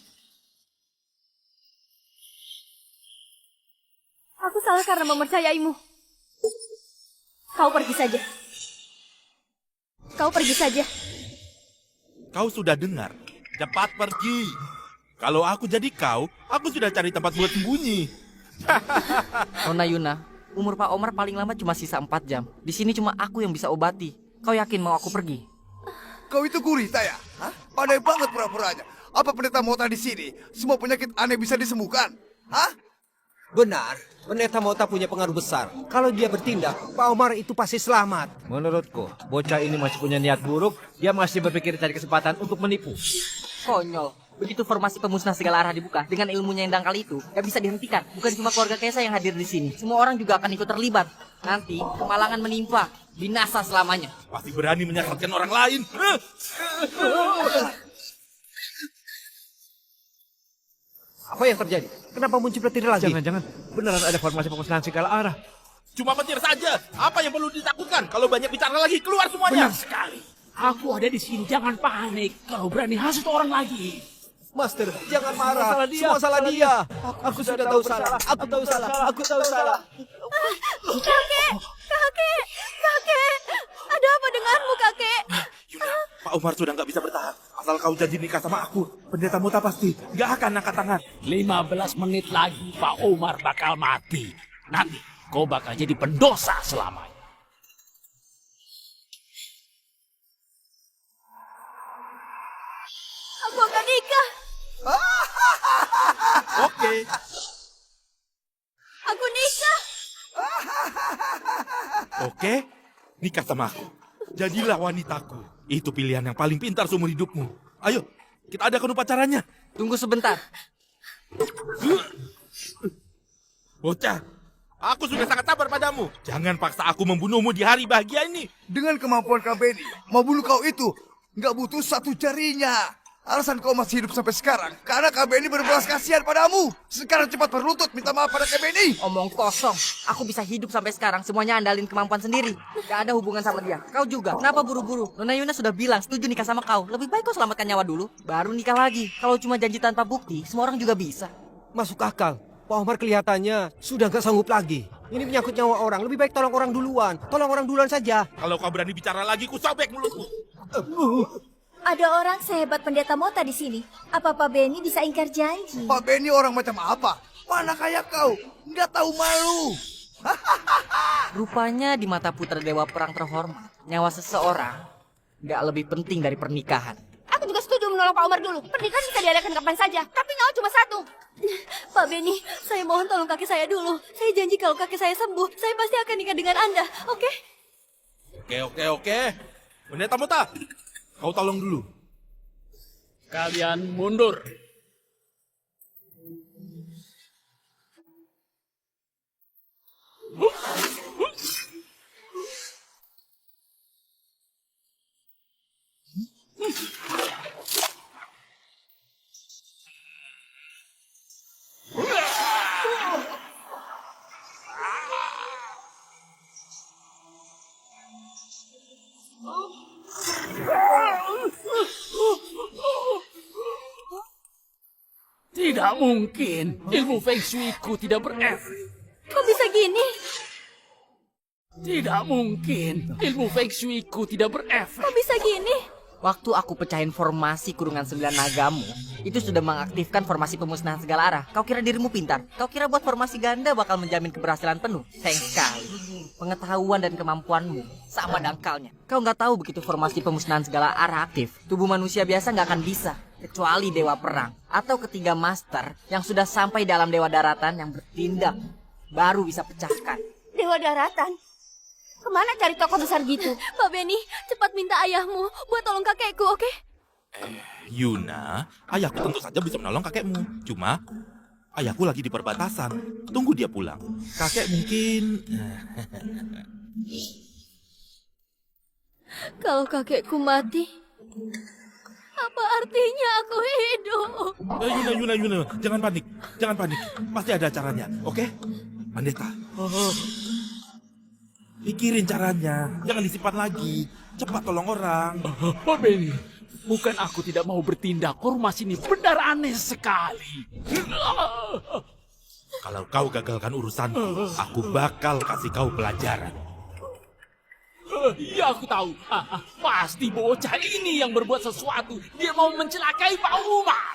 S5: Aku salah karena mempercayaimu. Kau pergi saja. Kau pergi saja.
S7: Kau sudah dengar, cepat pergi. Kalau aku jadi kau, aku sudah cari tempat buat sembunyi.
S3: Nona Yuna, umur Pak Omar paling lama cuma sisa 4 jam. Di sini cuma aku yang bisa obati. Kau yakin mau aku pergi?
S1: Kau itu gurita ya? Hah? Pandai banget pura-puranya. Apa pendeta Mota di sini? Semua penyakit aneh bisa disembuhkan? Hah?
S8: Benar, pendeta Mota punya pengaruh besar. Kalau dia bertindak, Pak Omar itu pasti selamat.
S9: Menurutku, bocah ini masih punya niat buruk. Dia masih berpikir cari kesempatan untuk menipu.
S3: Konyol. Begitu formasi pemusnah segala arah dibuka, dengan ilmunya yang dangkal itu, gak bisa dihentikan. Bukan cuma keluarga Kesa yang hadir di sini. Semua orang juga akan ikut terlibat. Nanti, kemalangan menimpa. Binasa selamanya.
S7: Pasti berani menyesatkan orang lain.
S8: Apa yang terjadi? Kenapa muncul petir lagi?
S9: Jangan-jangan beneran ada formasi pemusnahan segala arah.
S7: Cuma petir saja. Apa yang perlu ditakutkan? Kalau banyak bicara lagi, keluar semuanya.
S4: Benar sekali. Aku ada di sini, jangan panik. Kau berani hasut orang lagi.
S8: Master, jangan marah. Semua salah dia. Aku sudah tahu salah. Aku tahu salah. Aku tahu salah.
S5: Kakek! Kakek! Kakek! Ada apa denganmu, kakek?
S7: Yuna, Pak Umar sudah nggak bisa bertahan. Asal kau janji nikah sama aku, pendeta Mota pasti nggak akan angkat tangan.
S4: 15 menit lagi Pak Omar bakal mati. Nanti kau bakal jadi pendosa selamanya.
S5: Aku akan nikah.
S7: Oke.
S5: Aku nikah.
S7: Oke, nikah sama aku. Jadilah wanitaku. Itu pilihan yang paling pintar seumur hidupmu. Ayo, kita adakan upacaranya.
S3: Tunggu sebentar.
S7: Bocah, aku sudah sangat sabar padamu. Jangan paksa aku membunuhmu di hari bahagia ini.
S1: Dengan kemampuan Kak Benny, mau bunuh kau itu nggak butuh satu jarinya. Alasan kau masih hidup sampai sekarang karena Kak Benny berbelas kasihan padamu. Sekarang cepat berlutut minta maaf pada Kak Benny.
S3: Omong kosong. Aku bisa hidup sampai sekarang, semuanya andalin kemampuan sendiri. Gak ada hubungan sama dia. Kau juga. Kenapa buru-buru? Nona Yuna sudah bilang setuju nikah sama kau. Lebih baik kau selamatkan nyawa dulu, baru nikah lagi. Kalau cuma janji tanpa bukti, semua orang juga bisa.
S8: Masuk akal. Pak Omar kelihatannya sudah gak sanggup lagi. Ini menyangkut nyawa orang. Lebih baik tolong orang duluan. Tolong orang duluan saja.
S7: Kalau kau berani bicara lagi, ku sobek mulutmu.
S5: Ada orang sehebat pendeta Mota di sini. Apa Pak Benny bisa ingkar janji?
S1: Pak Benny orang macam apa? Mana kayak kau? Nggak tahu malu.
S3: Rupanya di mata putra dewa perang terhormat, nyawa seseorang gak lebih penting dari pernikahan.
S6: Aku juga setuju menolong Pak Umar dulu. Pernikahan bisa diadakan kapan saja, tapi nyawa cuma satu.
S5: Pak Benny, saya mohon tolong kaki saya dulu. Saya janji kalau kaki saya sembuh, saya pasti akan nikah dengan Anda, oke?
S7: Oke. Pendeta Mota, kau tolong dulu.
S4: Kalian mundur. Tidak mungkin. Ilmu Feng Shui-ku tidak berefek.
S5: Kok bisa gini?
S4: Tidak mungkin. Ilmu Feng Shui-ku tidak berefek.
S5: Kok bisa gini?
S3: Waktu aku pecahin formasi kurungan 9 nagamu, itu sudah mengaktifkan formasi pemusnahan segala arah. Kau kira dirimu pintar? Kau kira buat formasi ganda bakal menjamin keberhasilan penuh? Sayang sekali. Pengetahuan dan kemampuanmu sama dangkalnya. Kau nggak tahu begitu formasi pemusnahan segala arah aktif, tubuh manusia biasa nggak akan bisa. Kecuali dewa perang atau ketiga master yang sudah sampai dalam dewa daratan yang bertindak, baru bisa pecahkan.
S6: Dewa daratan. Kemana cari tokoh besar gitu?
S5: Pak Benny, cepat minta ayahmu buat tolong kakekku, oke?
S7: Yuna, ayahku tentu saja bisa menolong kakekmu. Cuma, ayahku lagi di perbatasan. Tunggu dia pulang. Kakek mungkin...
S5: Kalau kakekku mati, apa artinya aku hidup?
S7: Yuna, jangan panik. Jangan panik. Pasti ada caranya, oke? Pendeta. Pikirin caranya. Jangan disimpan lagi. Cepat tolong orang.
S4: Pak Benny, bukan aku tidak mau bertindak. Formasi ini benar aneh sekali.
S7: Kalau kau gagalkan urusanku, aku bakal kasih kau pelajaran.
S4: Ya aku tahu. Pasti bocah ini yang berbuat sesuatu. Dia mau mencelakai Pak Umar.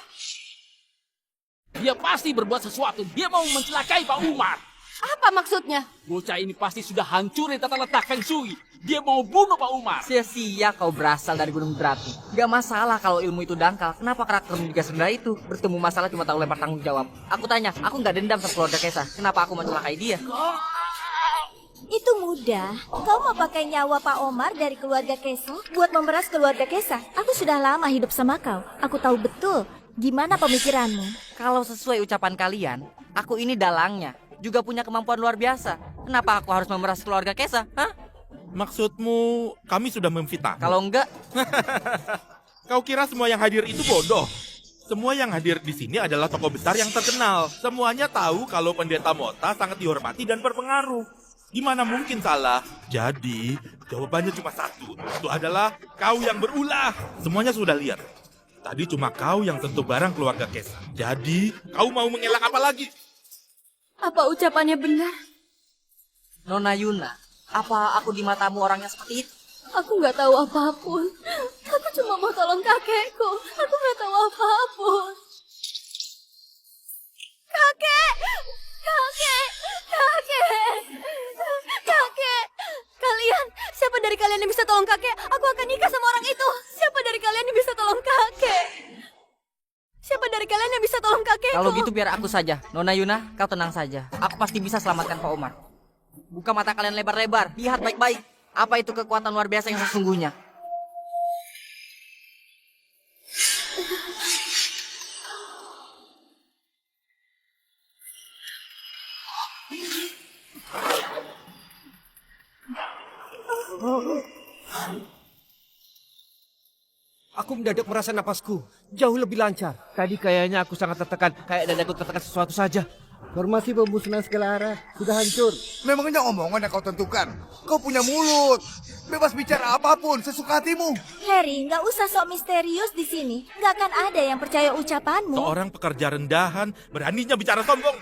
S4: Dia pasti berbuat sesuatu. Dia mau mencelakai Pak Umar.
S6: Apa maksudnya?
S4: Bocah ini pasti sudah hancurin tata letak Feng Shui. Dia mau bunuh Pak Umar.
S3: Sia-sia kau berasal dari Gunung Berapi. Gak masalah kalau ilmu itu dangkal. Kenapa karaktermu juga serendah itu? Bertemu masalah cuma tahu lempar tanggung jawab. Aku tanya, aku gak dendam sama keluarga Kesa. Kenapa aku mencelakai dia?
S5: Itu mudah. Kau mau pakai nyawa Pak Omar dari keluarga Kesa buat memeras keluarga Kesa. Aku sudah lama hidup sama kau. Aku tahu betul gimana pemikiranmu.
S3: Kalau sesuai ucapan kalian, aku ini dalangnya. Juga punya kemampuan luar biasa. Kenapa aku harus memeras keluarga Kesa? Hah?
S7: Maksudmu, kami sudah memfitnah?
S3: Kalau enggak,
S7: Kau kira semua yang hadir itu bodoh? Semua yang hadir di sini adalah tokoh besar yang terkenal. Semuanya tahu kalau Pendeta Mota sangat dihormati dan berpengaruh. Gimana mungkin salah? Jadi, jawabannya cuma satu. Itu adalah kau yang berulah. Semuanya sudah lihat. Tadi cuma kau yang sentuh barang keluarga Kesa. Jadi, kau mau mengelak apa lagi?
S5: Apa ucapannya benar?
S3: Nona Yuna, apa aku di matamu orangnya seperti itu?
S5: Aku nggak tahu apapun. Aku cuma mau tolong kakekku. Aku nggak tahu apapun. Kakek! Kakek! Kakek! Kakek! Kalian, siapa dari kalian yang bisa tolong kakek? Aku akan nikah sama orang itu. Siapa dari kalian yang bisa tolong kakek? Siapa dari kalian yang bisa tolong kakekku?
S3: Kalau gitu biar aku saja. Nona Yuna, kau tenang saja. Aku pasti bisa selamatkan Pak Umar. Buka mata kalian lebar-lebar. Lihat baik-baik. Apa itu kekuatan luar biasa yang sesungguhnya?
S8: Aku mendadak merasa napasku jauh lebih lancar.
S9: Tadi kayaknya aku sangat tertekan, kayak dadaku tertekan sesuatu saja.
S10: Formasi pemusnahan segala arah sudah hancur.
S1: Memangnya omongan yang kau tentukan. Kau punya mulut. Bebas bicara apapun, sesuka hatimu.
S5: Harry, nggak usah sok misterius di sini. Nggak akan ada yang percaya ucapanmu.
S7: Seorang pekerja rendahan, beraninya bicara sombong.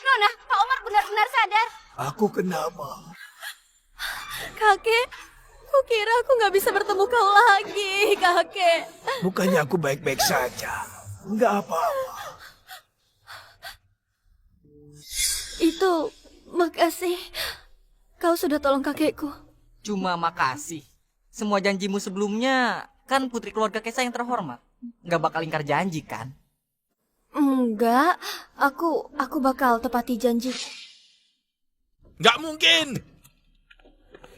S6: Nona, Pak Omar benar-benar sadar.
S1: Aku kenapa?
S5: Kakek, kukira aku nggak bisa bertemu kau lagi, kakek.
S1: Bukannya aku baik-baik saja. Enggak apa-apa.
S5: Itu, makasih. Kau sudah tolong kakekku.
S3: Cuma makasih. Semua janjimu sebelumnya kan putri keluarga Kesa yang terhormat. Nggak bakal ingkar janji kan?
S5: Enggak, aku bakal tepati janji.
S7: Nggak mungkin!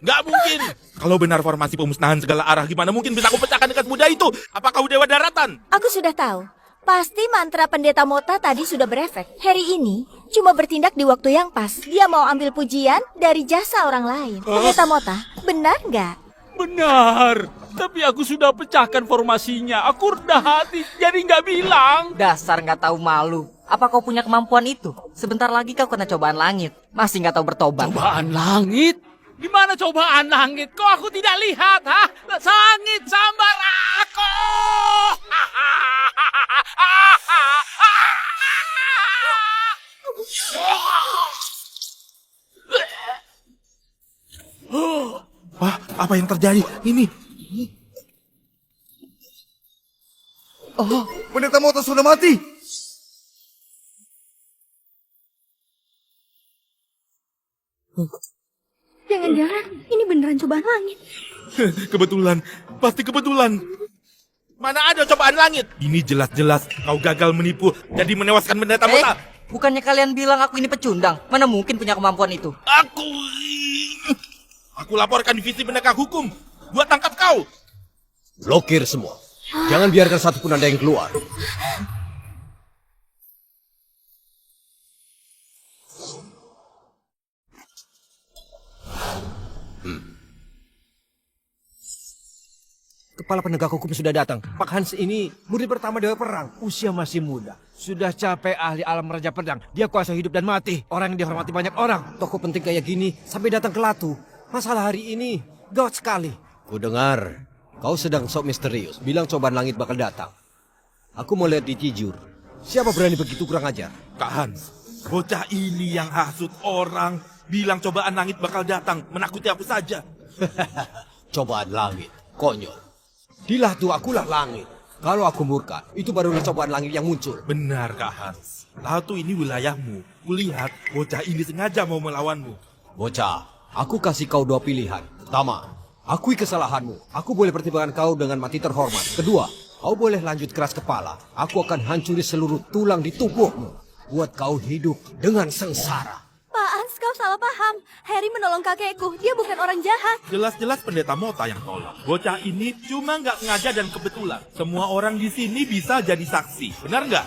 S7: Nggak mungkin! Kalau benar formasi pemusnahan segala arah, gimana mungkin bisa aku pecahkan dengan mudah itu? Apakah Dewa Daratan?
S5: Aku sudah tahu. Pasti mantra pendeta Mota tadi sudah berefek. Harry ini cuma bertindak di waktu yang pas. Dia mau ambil pujian dari jasa orang lain. Pendeta Mota, benar nggak?
S4: Benar. Tapi aku sudah pecahkan formasinya. Aku rendah hati, jadi nggak bilang.
S3: Dasar nggak tahu malu. Apa kau punya kemampuan itu? Sebentar lagi kau kena cobaan langit. Masih nggak tahu bertobat.
S4: Cobaan langit? Di mana cobaan langit? Kok aku tidak lihat, ha? Sangit sambar aku!
S7: Wah, apa yang terjadi? Ini.
S1: Oh, pendeta Mota sudah mati.
S5: Jangan-jangan ini beneran cobaan langit.
S7: Kebetulan, pasti kebetulan. Mana ada cobaan langit? Ini jelas-jelas kau gagal menipu, jadi menewaskan pendeta Mota.
S3: Bukannya kalian bilang aku ini pecundang? Mana mungkin punya kemampuan itu?
S7: Aku laporkan divisi penegak hukum. Buat tangkap kau.
S8: Blokir semua. Jangan biarkan satupun ada yang keluar. Kepala penegak hukum sudah datang. Pak Hans ini murid pertama Dewa Perang.
S9: Usia masih muda. Sudah capek ahli alam Raja Pedang. Dia kuasa hidup dan mati. Orang yang dihormati banyak orang.
S8: Tokoh penting kayak gini sampai datang ke Latu. Masalah hari ini gawat sekali. Ku dengar kau sedang sok misterius. Bilang cobaan langit bakal datang. Aku mau lihat di Cijur. Siapa berani begitu kurang ajar?
S7: Kak Hans, bocah ini yang hasut orang. Bilang cobaan langit bakal datang. Menakuti aku saja.
S8: Cobaan langit. Konyol. Di Latu akulah langit. Kalau aku murka, itu barulah cobaan langit yang muncul.
S7: Benar Kak Hans. Latu ini wilayahmu. Kulihat bocah ini sengaja mau melawanmu.
S8: Bocah, aku kasih kau dua pilihan. Pertama, akui kesalahanmu. Aku boleh pertimbangkan kau dengan mati terhormat. Kedua, kau boleh lanjut keras kepala. Aku akan hancuri seluruh tulang di tubuhmu. Buat kau hidup dengan sengsara.
S5: Pak Hans, kau salah paham. Harry menolong kakekku. Dia bukan orang jahat.
S7: Jelas-jelas pendeta Mota yang tolong. Bocah ini cuma nggak sengaja dan kebetulan. Semua orang di sini bisa jadi saksi. Benar nggak?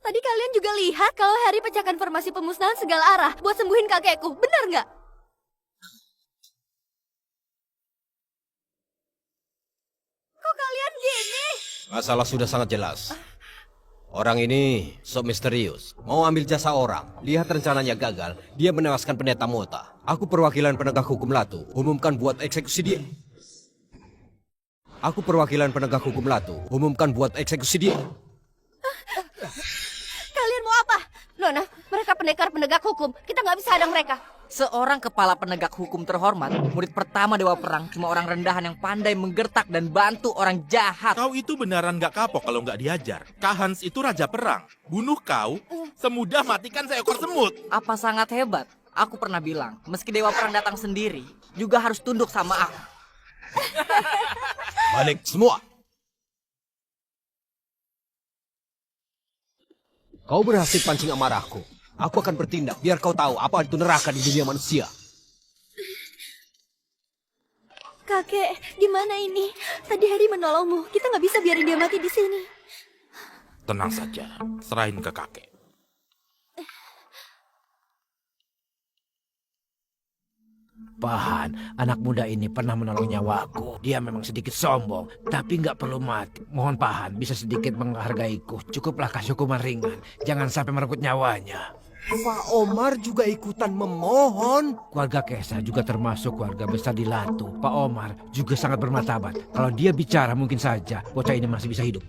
S5: Tadi kalian juga lihat kalau Harry pecahkan formasi pemusnahan segala arah buat sembuhin kakekku. Benar nggak? Kok kalian gini?
S8: Masalah sudah sangat jelas. Orang ini sok misterius. Mau ambil jasa orang. Lihat rencananya gagal. Dia menewaskan pendeta Mota. Aku perwakilan penegak hukum Latu. Umumkan buat eksekusi dia. Aku perwakilan penegak hukum Latu. Umumkan buat eksekusi dia.
S5: Kalian mau apa?
S6: Nona, mereka pendekar penegak hukum. Kita nggak bisa hadang mereka.
S3: Seorang kepala penegak hukum terhormat, murid pertama Dewa Perang, cuma orang rendahan yang pandai menggertak dan bantu orang jahat.
S7: Kau itu beneran nggak kapok kalau nggak diajar. Kak Hans itu raja perang. Bunuh kau semudah matikan seekor semut.
S3: Apa sangat hebat? Aku pernah bilang, meski Dewa Perang datang sendiri, juga harus tunduk sama aku.
S8: Balik semua. Kau berhasil pancing amarahku. Aku akan bertindak biar kau tahu apa itu neraka di dunia manusia.
S5: Kakek, gimana ini? Tadi Harry menolongmu. Kita nggak bisa biarin dia mati di sini.
S7: Tenang saja, serahin ke kakek.
S9: Pahan, anak muda ini pernah menolong nyawaku. Dia memang sedikit sombong, tapi nggak perlu mati. Mohon Pahan bisa sedikit menghargaiku. Cukuplah kasih hukuman ringan. Jangan sampai merenggut nyawanya.
S8: Pak Omar juga ikutan memohon.
S9: Keluarga Kesa juga termasuk keluarga besar di Latu. Pak Omar juga sangat bermartabat. Kalau dia bicara mungkin saja bocah ini masih bisa hidup.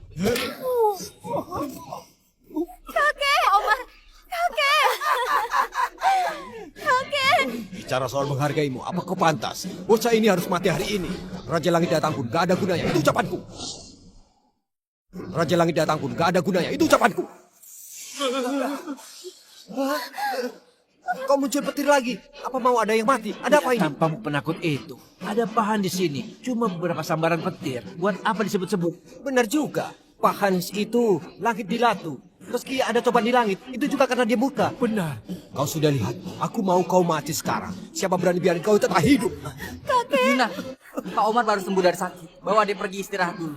S5: Kakek, Omar. Kakek. Kakek.
S8: Bicara soal menghargaimu, apa kau pantas? Bocah ini harus mati hari ini. Raja Langit datang pun gak ada gunanya, itu ucapanku. Raja Langit datang pun gak ada gunanya, itu ucapanku. Kau muncul petir lagi. Apa mau ada yang mati? Ada apa ini?
S9: Tampang penakut itu. Ada Pahan di sini. Cuma beberapa sambaran petir. Buat apa disebut-sebut?
S8: Benar juga. Pak Hans itu langit di Latu. Meski ada cobaan di langit, itu juga karena dia murka.
S9: Benar.
S8: Kau sudah lihat, aku mau kau mati sekarang. Siapa berani biarin kau tetap hidup?
S3: Yuna, Pak Omar baru sembuh dari sakit. Bawa dia pergi istirahat dulu.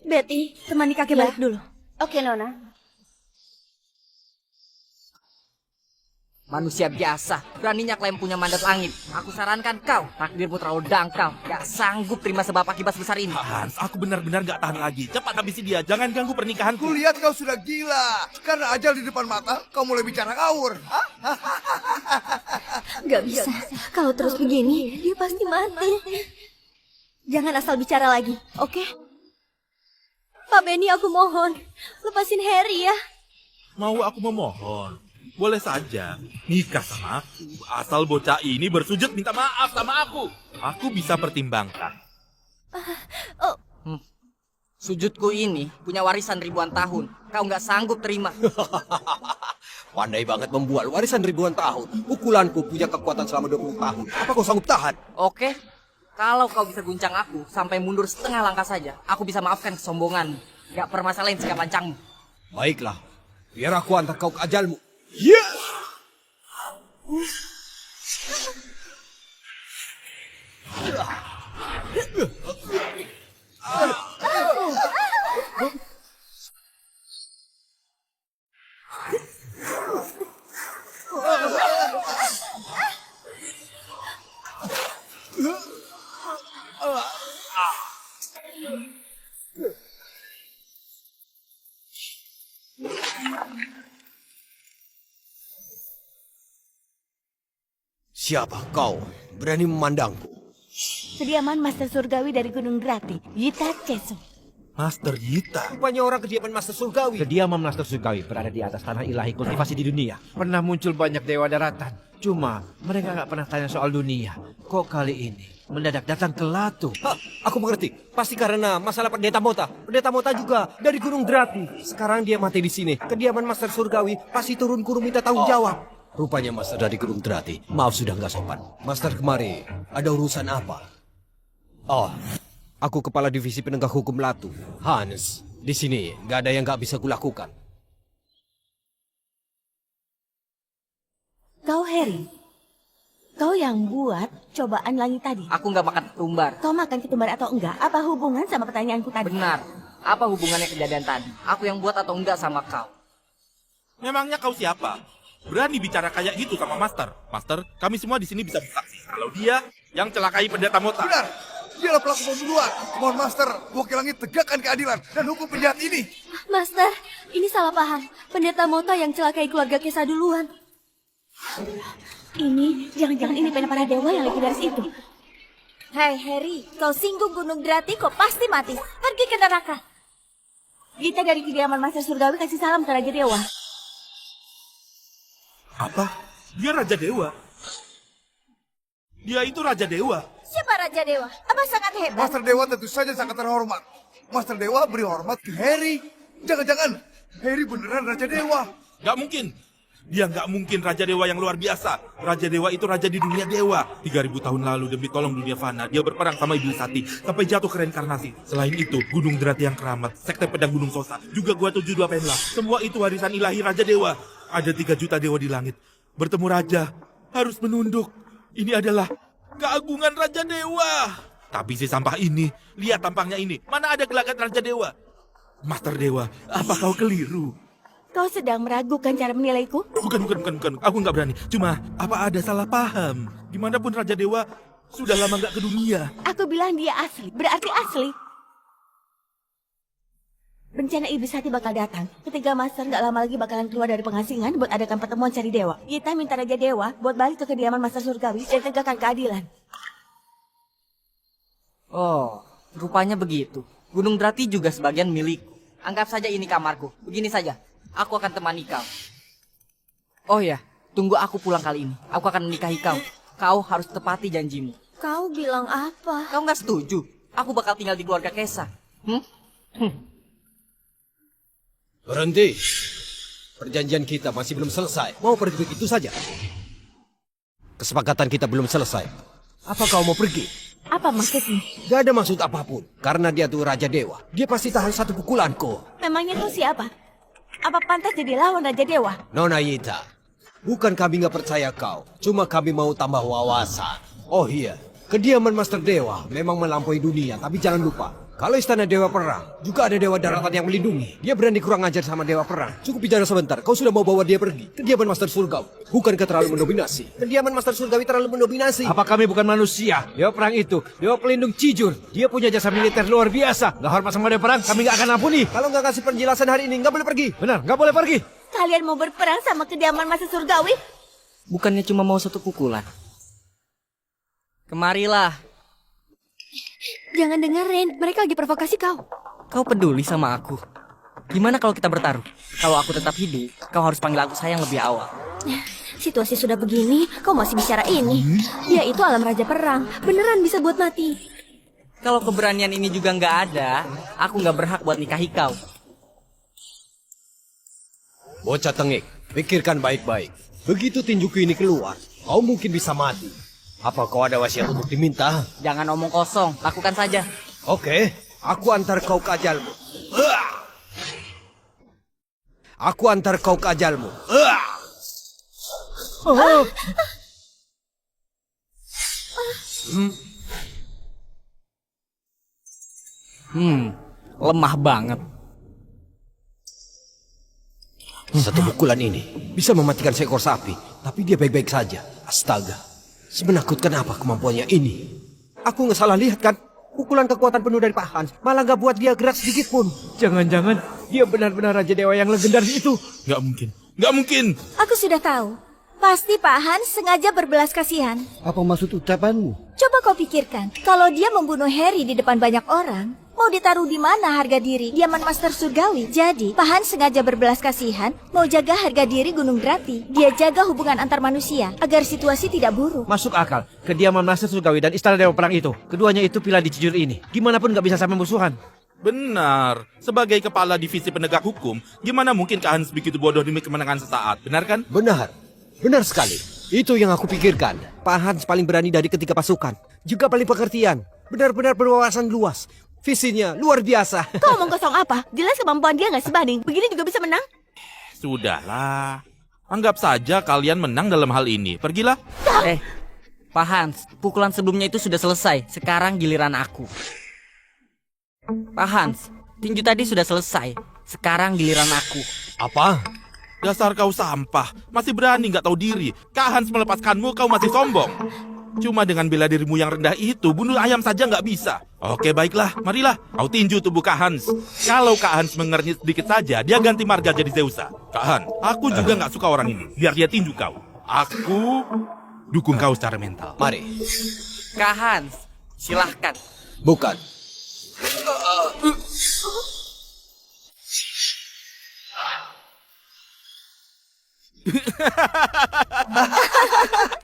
S5: Betty, temani kakek balik dulu.
S6: Oke, Nona.
S3: Manusia biasa, beraninya klaim punya mandat langit. Aku sarankan kau, takdirmu terlalu dangkal. Gak sanggup terima sebab akibat sebesar ini.
S7: Hans, aku benar-benar gak tahan lagi. Cepat habisi dia, jangan ganggu pernikahanku.
S1: Kulihat kau sudah gila. Karena ajal di depan mata, kau mulai bicara ngawur. Hah?
S5: Gak bisa. Kalau terus begini, dia pasti mati. Jangan asal bicara lagi, oke? Pak Benny, aku mohon. Lepasin Harry ya.
S7: Mau aku memohon? Boleh saja. Nikah sama aku. Asal bocah ini bersujud minta maaf sama aku. Aku bisa pertimbangkan.
S3: Sujudku ini punya warisan ribuan tahun. Kau nggak sanggup terima.
S8: Pandai banget membuat warisan ribuan tahun. Pukulanku punya kekuatan selama 20 tahun. Apa kau sanggup tahan?
S3: Oke, kalau kau bisa guncang aku sampai mundur setengah langkah saja, aku bisa maafkan kesombonganmu. Gak permasalahin sikap lancangmu.
S8: Baiklah, biar aku antar kau ke ajalmu. Siapa kau berani memandangku?
S2: Kediaman Master Surgawi dari Gunung Grati, Yita Ceso.
S7: Master Yita.
S8: Rupanya orang kediaman Master Surgawi.
S9: Kediaman Master Surgawi berada di atas tanah ilahi kultivasi di dunia. Pernah muncul banyak dewa daratan. Cuma mereka nggak pernah tanya soal dunia. Kok kali ini mendadak datang ke Latu?
S8: Aku mengerti. Pasti karena masalah Pendeta Mota. Pendeta Mota juga dari Gunung Drati. Sekarang dia mati di sini. Kediaman Master Surgawi pasti turun kurung minta tanggung jawab. Rupanya Master dari Gunung Drati. Maaf sudah nggak sopan. Master kemari, ada urusan apa? Oh, aku kepala divisi penegak hukum Latu. Hans, di sini nggak ada yang nggak bisa kulakukan.
S2: Kau Harry, kau yang buat cobaan langit tadi.
S3: Aku nggak makan ketumbar.
S2: Kau makan ketumbar atau enggak? Apa hubungan sama pertanyaanku tadi?
S3: Benar. Apa hubungannya kejadian tadi? Aku yang buat atau enggak sama kau?
S7: Memangnya kau siapa? Berani bicara kayak gitu sama Master. Master, kami semua di sini bisa bersaksi kalau dia yang celakai Pendeta Mota.
S1: Benar, dialah pelaku pembunuhan. Mohon Master, Wakil Langit tegakkan keadilan dan hukum penjahat ini.
S6: Master, ini salah paham. Pendeta Mota yang celakai keluarga Kesa duluan.
S2: Jangan-jangan ini pena para dewa yang legendaris itu.
S5: Hai Harry, kau singgung Gunung Drati, kau pasti mati. Pergi ke neraka.
S2: Kita dari kediaman Master Surgawi kasih salam ke Raja Dewa.
S7: Apa? Dia Raja Dewa? Dia itu Raja Dewa?
S5: Siapa Raja Dewa? Apa sangat hebat?
S1: Master Dewa tentu saja sangat terhormat. Master Dewa beri hormat ke Harry. Jangan-jangan Harry beneran Raja Dewa.
S7: Gak mungkin. Dia nggak mungkin Raja Dewa yang luar biasa. Raja Dewa itu raja di dunia dewa. 3000 tahun lalu demi tolong dunia fana, dia berperang sama Iblis Sati sampai jatuh ke reinkarnasi. Selain itu, Gunung Drati yang keramat, sekte pedang Gunung Sosa, juga Gua 72 Penla. Semua itu warisan ilahi Raja Dewa. Ada 3 juta dewa di langit. Bertemu raja, harus menunduk. Ini adalah keagungan Raja Dewa. Tapi si sampah ini, lihat tampangnya ini. Mana ada gelagat Raja Dewa? Master Dewa, apa kau keliru?
S2: Kau sedang meragukan cara menilaiku?
S7: Bukan. Aku nggak berani. Cuma, apa ada salah paham? Gimanapun Raja Dewa sudah lama nggak ke dunia.
S2: Aku bilang dia asli, berarti asli. Bencana Iblis Hati bakal datang. Ketiga Master nggak lama lagi bakalan keluar dari pengasingan buat adakan pertemuan cari dewa. Kita minta Raja Dewa buat balik ke kediaman Master Surgawi dan tegakkan keadilan.
S3: Oh, rupanya begitu. Gunung Drati juga sebagian milikku. Anggap saja ini kamarku. Begini saja, aku akan temani kau. Oh ya, tunggu aku pulang kali ini. Aku akan menikahi kau. Kau harus tepati janjimu.
S6: Kau bilang apa?
S3: Kau nggak setuju? Aku bakal tinggal di keluarga Kesa.
S8: Berhenti. Perjanjian kita masih belum selesai. Mau pergi begitu saja? Kesepakatan kita belum selesai. Apa kau mau pergi?
S2: Apa maksudnya?
S8: Gak ada maksud apapun. Karena dia tuh Raja Dewa. Dia pasti tahan satu pukulanku.
S2: Memangnya kau siapa? Apa pantas jadi lawan Raja Dewa?
S8: Nona Yita, bukan kami gak percaya kau. Cuma kami mau tambah wawasan. Oh iya, kediaman Master Dewa memang melampaui dunia. Tapi jangan lupa, kalau istana Dewa Perang, juga ada Dewa Daratan yang melindungi. Dia berani kurang ajar sama Dewa Perang. Cukup bicara sebentar, kau sudah mau bawa dia pergi. Kediaman Master Surgawi, bukankah terlalu mendominasi? Kediaman Master Surgawi terlalu mendominasi.
S9: Apa kami bukan manusia? Dewa Perang itu, Dewa Pelindung Cijur. Dia punya jasa militer luar biasa. Gak hormat sama Dewa Perang, kami gak akan ampuni.
S8: Kalau nggak kasih penjelasan hari ini, nggak boleh pergi.
S9: Benar, gak boleh pergi.
S2: Kalian mau berperang sama kediaman Master Surgawi?
S3: Bukannya cuma mau satu pukulan. Kemarilah.
S6: Jangan dengerin, mereka lagi provokasi kau.
S3: Kau peduli sama aku. Gimana kalau kita bertaruh? Kalau aku tetap hidup, kau harus panggil aku sayang lebih awal.
S6: Situasi sudah begini, kau masih bicara ini. Dia itu alam raja perang, beneran bisa buat mati.
S3: Kalau keberanian ini juga nggak ada, aku nggak berhak buat nikahi kau.
S8: Bocah tengik, pikirkan baik-baik. Begitu tinjuku ini keluar, kau mungkin bisa mati. Apa kau ada wasiat untuk diminta?
S3: Jangan omong kosong, lakukan saja.
S8: Oke, aku antar kau ke ajalmu. Aku antar kau ke ajalmu.
S3: Lemah banget.
S8: Satu pukulan ini bisa mematikan seekor sapi, tapi dia baik-baik saja. Astaga, semenakutkan apa kemampuannya ini? Aku nggak salah lihat kan? Pukulan kekuatan penuh dari Pak Hans malah nggak buat dia gerak sedikit pun.
S9: Jangan-jangan dia benar-benar Raja Dewa yang legendaris itu.
S7: Nggak mungkin. Nggak mungkin.
S5: Aku sudah tahu. Pasti Pak Hans sengaja berbelas kasihan.
S10: Apa maksud ucapanmu?
S5: Coba kau pikirkan, kalau dia membunuh Harry di depan banyak orang, mau ditaruh di mana harga diri Diamond Master Surgawi? Jadi, Pak Hans sengaja berbelas kasihan, mau jaga harga diri Gunung Grati. Dia jaga hubungan antar manusia, agar situasi tidak buruk.
S9: Masuk akal. Kediaman Master Surgawi dan Istana Dewa Perang itu. Keduanya itu pilihan di Cianjur ini. Gimana pun nggak bisa sampai musuhan.
S7: Benar. Sebagai kepala divisi penegak hukum, gimana mungkin Kak Hans begitu bodoh demi kemenangan sesaat? Benar kan?
S8: Benar, benar sekali. Itu yang aku pikirkan. Pak Hans paling berani dari ketiga pasukan, juga paling pengertian. Benar-benar berwawasan luas. Visinya luar biasa.
S2: Kau omong kosong apa? Jelas kemampuan dia nggak sebanding. Begini juga bisa menang?
S7: Sudahlah. Anggap saja kalian menang dalam hal ini. Pergilah.
S3: Pak Hans, pukulan sebelumnya itu sudah selesai. Sekarang giliran aku. Pak Hans, tinju tadi sudah selesai. Sekarang giliran aku.
S7: Apa? Dasar kau sampah. Masih berani nggak tahu diri. Kak Hans melepaskanmu, kau masih sombong. Cuma dengan bela dirimu yang rendah itu, bunuh ayam saja nggak bisa. Oke, baiklah. Marilah, kau tinju tubuh Kak Hans. Kalau Kak Hans mengernyit sedikit saja, dia ganti marga jadi Zeusa. Kak Hans, aku juga nggak suka orang ini. Biar dia tinju kau. Aku dukung kau secara mental.
S8: Mari.
S3: Kak Hans, silahkan.
S8: Bukan.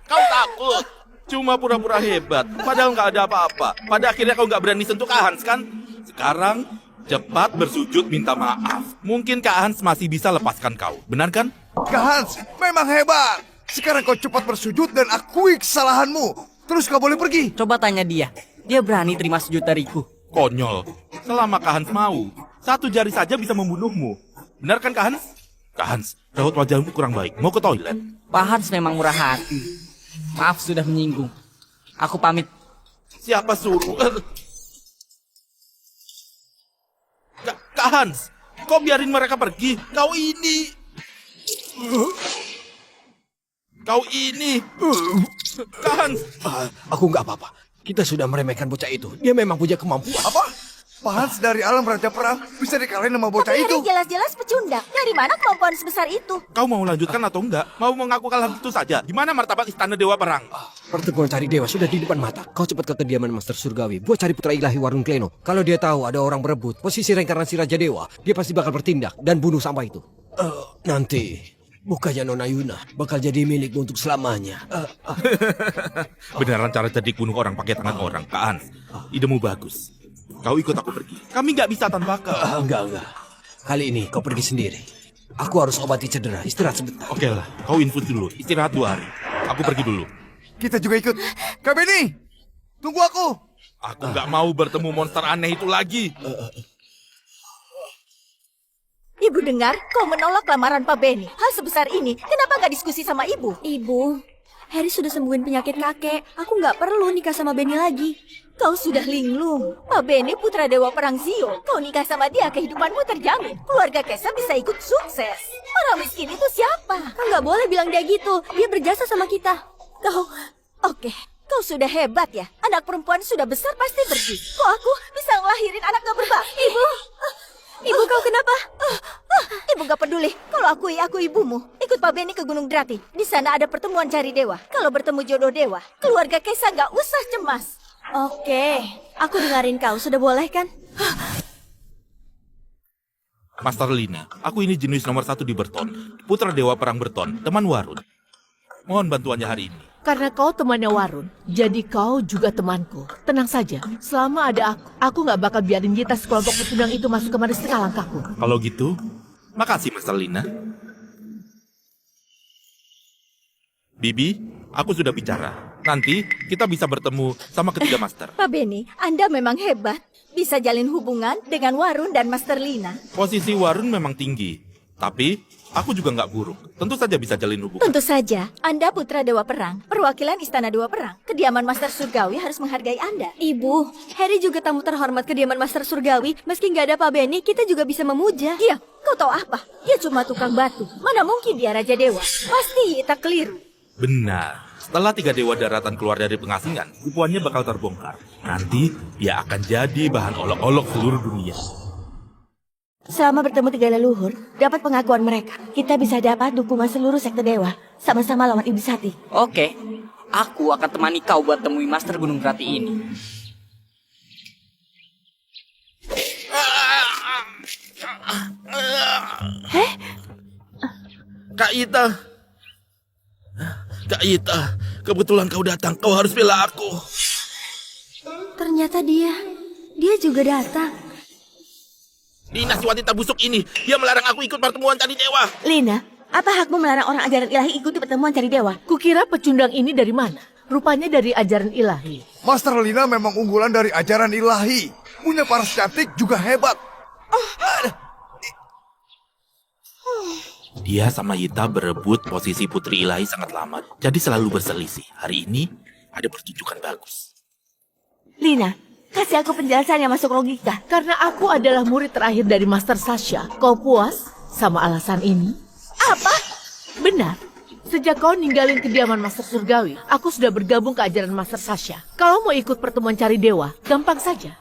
S7: Kau takut. Cuma pura-pura hebat. Padahal nggak ada apa-apa. Pada akhirnya kau nggak berani sentuh Kak Hans kan? Sekarang cepat bersujud minta maaf. Mungkin Kak Hans masih bisa lepaskan kau. Benar kan?
S1: Kak Hans, memang hebat. Sekarang kau cepat bersujud dan akui kesalahanmu. Terus kau boleh pergi.
S3: Coba tanya dia. Dia berani terima sujud dariku.
S7: Konyol. Selama Kak Hans mau, satu jari saja bisa membunuhmu. Benar kan Kak Hans? Kak Hans, raut wajahmu kurang baik. Mau ke toilet?
S3: Pak Hans memang murah hati. Maaf sudah menyinggung. Aku pamit.
S7: Siapa suruh? Kak Hans, kau biarin mereka pergi. Kau ini. Kak Hans.
S8: Aku nggak apa-apa. Kita sudah meremehkan bocah itu. Dia memang punya kemampuan.
S1: Apa? Pak Hans dari alam Raja Perang bisa dikalahin sama bocah
S5: Tapi
S1: itu.
S5: Harry jelas-jelas pecundang. Dari mana kemampuan sebesar itu?
S7: Kau mau lanjutkan atau enggak? Mau mengaku kalah gitu saja? Di mana martabat Istana Dewa Perang?
S8: Pertemuan cari dewa sudah di depan mata. Kau cepat ke kediaman Master Surgawi. Buat cari putra ilahi Warung Kleno. Kalau dia tahu ada orang berebut posisi reinkarnasi Raja Dewa, dia pasti bakal bertindak dan bunuh sampah itu. Nanti mukanya Nona Yuna bakal jadi milikmu untuk selamanya.
S7: Beneran cara cerdik bunuh orang pakai tangan orang, Kak Hans. Idemu bagus. Kau ikut aku pergi. Kami nggak bisa tanpa kau.
S8: Enggak. Kali ini kau pergi sendiri. Aku harus obati cedera. Istirahat sebentar.
S7: Oke lah, kau infus dulu. Istirahat 2 hari. Aku pergi dulu.
S1: Kita juga ikut. Kak Benny, tunggu aku.
S7: Aku nggak mau bertemu monster aneh itu lagi.
S5: Ibu dengar, kau menolak lamaran Pak Benny. Hal sebesar ini, kenapa nggak diskusi sama ibu?
S6: Ibu, Harry sudah sembuhin penyakit kakek. Aku nggak perlu nikah sama Benny lagi.
S5: Kau sudah linglung. Pak Benny putra Dewa Perang Zio. Kau nikah sama dia, kehidupanmu terjamin. Keluarga Kesa bisa ikut sukses. Orang miskin itu siapa?
S6: Kau nggak boleh bilang dia gitu. Dia berjasa sama kita.
S5: Oke. Kau sudah hebat ya. Anak perempuan sudah besar pasti pergi. Kok aku bisa ngelahirin anak gak berbakti?
S6: Ibu, kau kenapa?
S5: Ibu gak peduli. Kalau aku ibumu. Ikut Pak Benny ke Gunung Drati. Di sana ada pertemuan cari dewa. Kalau bertemu jodoh dewa, keluarga Kesa gak usah cemas.
S6: Oke, aku dengerin kau. Sudah boleh kan?
S7: Master Lina, aku ini jenius nomor 1 di Berton. Putra Dewa Perang Berton, teman Warun. Mohon bantuannya hari ini.
S2: Karena kau temannya Warun, jadi kau juga temanku. Tenang saja, selama ada aku nggak bakal biarin Yita sekelompok pecundang itu masuk kemari setengah langkahku.
S7: Kalau gitu, makasih Master Lina. Bibi, aku sudah bicara. Nanti kita bisa bertemu sama ketiga master.
S5: Pak Benny, Anda memang hebat. Bisa jalin hubungan dengan Warun dan Master Lina.
S7: Posisi Warun memang tinggi. Tapi, aku juga nggak buruk. Tentu saja bisa jalin hubungan.
S5: Tentu saja, Anda putra Dewa Perang, perwakilan Istana Dewa Perang. Kediaman Master Surgawi harus menghargai Anda.
S6: Ibu, Harry juga tamu terhormat kediaman Master Surgawi. Meski nggak ada Pak Benny, kita juga bisa memuja.
S5: Diam, kau tahu apa? Dia cuma tukang batu. Mana mungkin dia Raja Dewa? Pasti tak keliru.
S7: Benar. Setelah 3 dewa daratan keluar dari pengasingan, tipuannya bakal terbongkar. Nanti, dia akan jadi bahan olok-olok seluruh dunia.
S5: Selama bertemu 3 leluhur, dapat pengakuan mereka. Kita bisa dapat dukungan seluruh sekte dewa. Sama-sama lawan Iblis Hati.
S3: Oke, aku akan temani kau buat temui Master Gunung Grati ini.
S7: Kak Ita. Kak Ita, kebetulan kau datang. Kau harus bela aku.
S5: Ternyata dia juga datang.
S7: Lina, si wanita busuk ini, dia melarang aku ikut pertemuan cari dewa.
S5: Lina, apa hakmu melarang orang ajaran ilahi ikuti pertemuan cari dewa?
S2: Kukira pecundang ini dari mana? Rupanya dari ajaran ilahi.
S1: Master Lina memang unggulan dari ajaran ilahi. Punya paras cantik juga hebat.
S7: Dia sama Yita berebut posisi putri ilahi sangat lama, jadi selalu berselisih. Hari ini ada pertunjukan bagus.
S5: Lina, kasih aku penjelasan yang masuk logika.
S2: Karena aku adalah murid terakhir dari Master Sasha. Kau puas sama alasan ini?
S5: Apa?
S2: Benar. Sejak kau ninggalin kediaman Master Surgawi, aku sudah bergabung ke ajaran Master Sasha. Kalau mau ikut pertemuan cari dewa, gampang saja.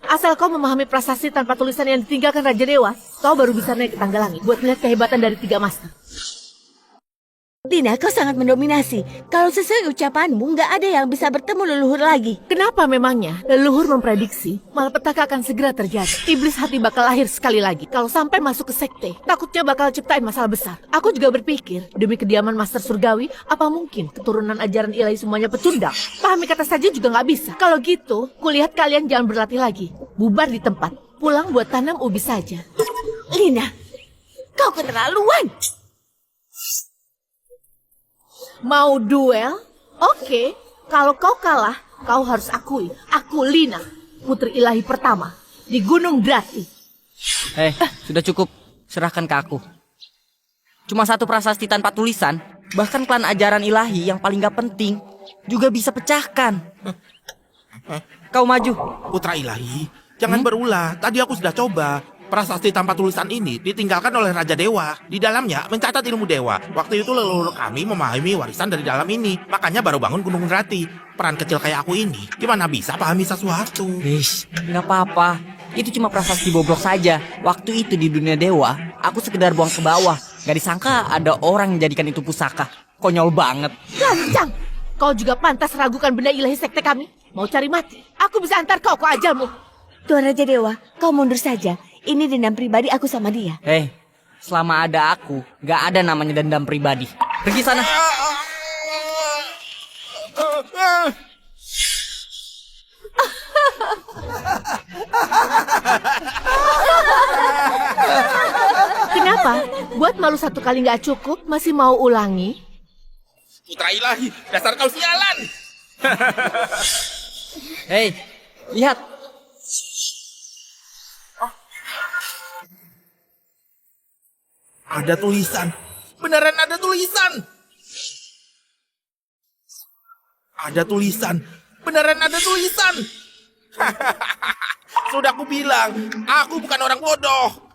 S2: Asal kau memahami prasasti tanpa tulisan yang ditinggalkan Raja Dewa, kau baru bisa naik ke tangga langit buat melihat kehebatan dari 3 master.
S5: Lina, kau sangat mendominasi. Kalau sesuai ucapanmu, nggak ada yang bisa bertemu leluhur lagi.
S2: Kenapa memangnya? Leluhur memprediksi malapetaka akan segera terjadi. Iblis Hati bakal lahir sekali lagi. Kalau sampai masuk ke sekte, takutnya bakal ciptain masalah besar. Aku juga berpikir, demi kediaman Master Surgawi, apa mungkin keturunan ajaran ilahi semuanya pecundang? Pahami kata saja juga nggak bisa. Kalau gitu, kulihat kalian jangan berlatih lagi. Bubar di tempat. Pulang buat tanam ubi saja.
S5: Lina, kau keterlaluan.
S2: Mau duel? Oke. Kalau kau kalah, kau harus akui. Aku Lina, putri ilahi pertama di Gunung Grati.
S3: Sudah cukup. Serahkan ke aku. Cuma 1 prasasti tanpa tulisan, bahkan klan ajaran ilahi yang paling gak penting, juga bisa pecahkan. Kau maju.
S7: Putra ilahi, jangan berulah. Tadi aku sudah coba. Prasasti tanpa tulisan ini ditinggalkan oleh Raja Dewa. Di dalamnya mencatat ilmu dewa. Waktu itu leluhur kami memahami warisan dari dalam ini. Makanya baru bangun Gunung Grati. Peran kecil kayak aku ini, gimana bisa pahami sesuatu?
S3: Nggak apa-apa. Itu cuma prasasti bobrok saja. Waktu itu di dunia dewa, aku sekedar buang ke bawah. Gak disangka ada orang yang jadikan itu pusaka. Konyol banget.
S2: Lancang! Kau juga pantas ragukan benda ilahi sekte kami. Mau cari mati? Aku bisa antar kau ke ajalmu.
S5: Tuan Raja Dewa, kau mundur saja. Ini dendam pribadi aku sama dia.
S3: Selama ada aku, gak ada namanya dendam pribadi. Pergi sana.
S2: Kenapa? Buat malu 1 kali gak cukup, masih mau ulangi?
S7: Putra ilahi, dasar kau sialan!
S3: Lihat.
S7: Ada tulisan. Beneran ada tulisan. Ada tulisan. Beneran ada tulisan. Sudah aku bilang, aku bukan orang bodoh.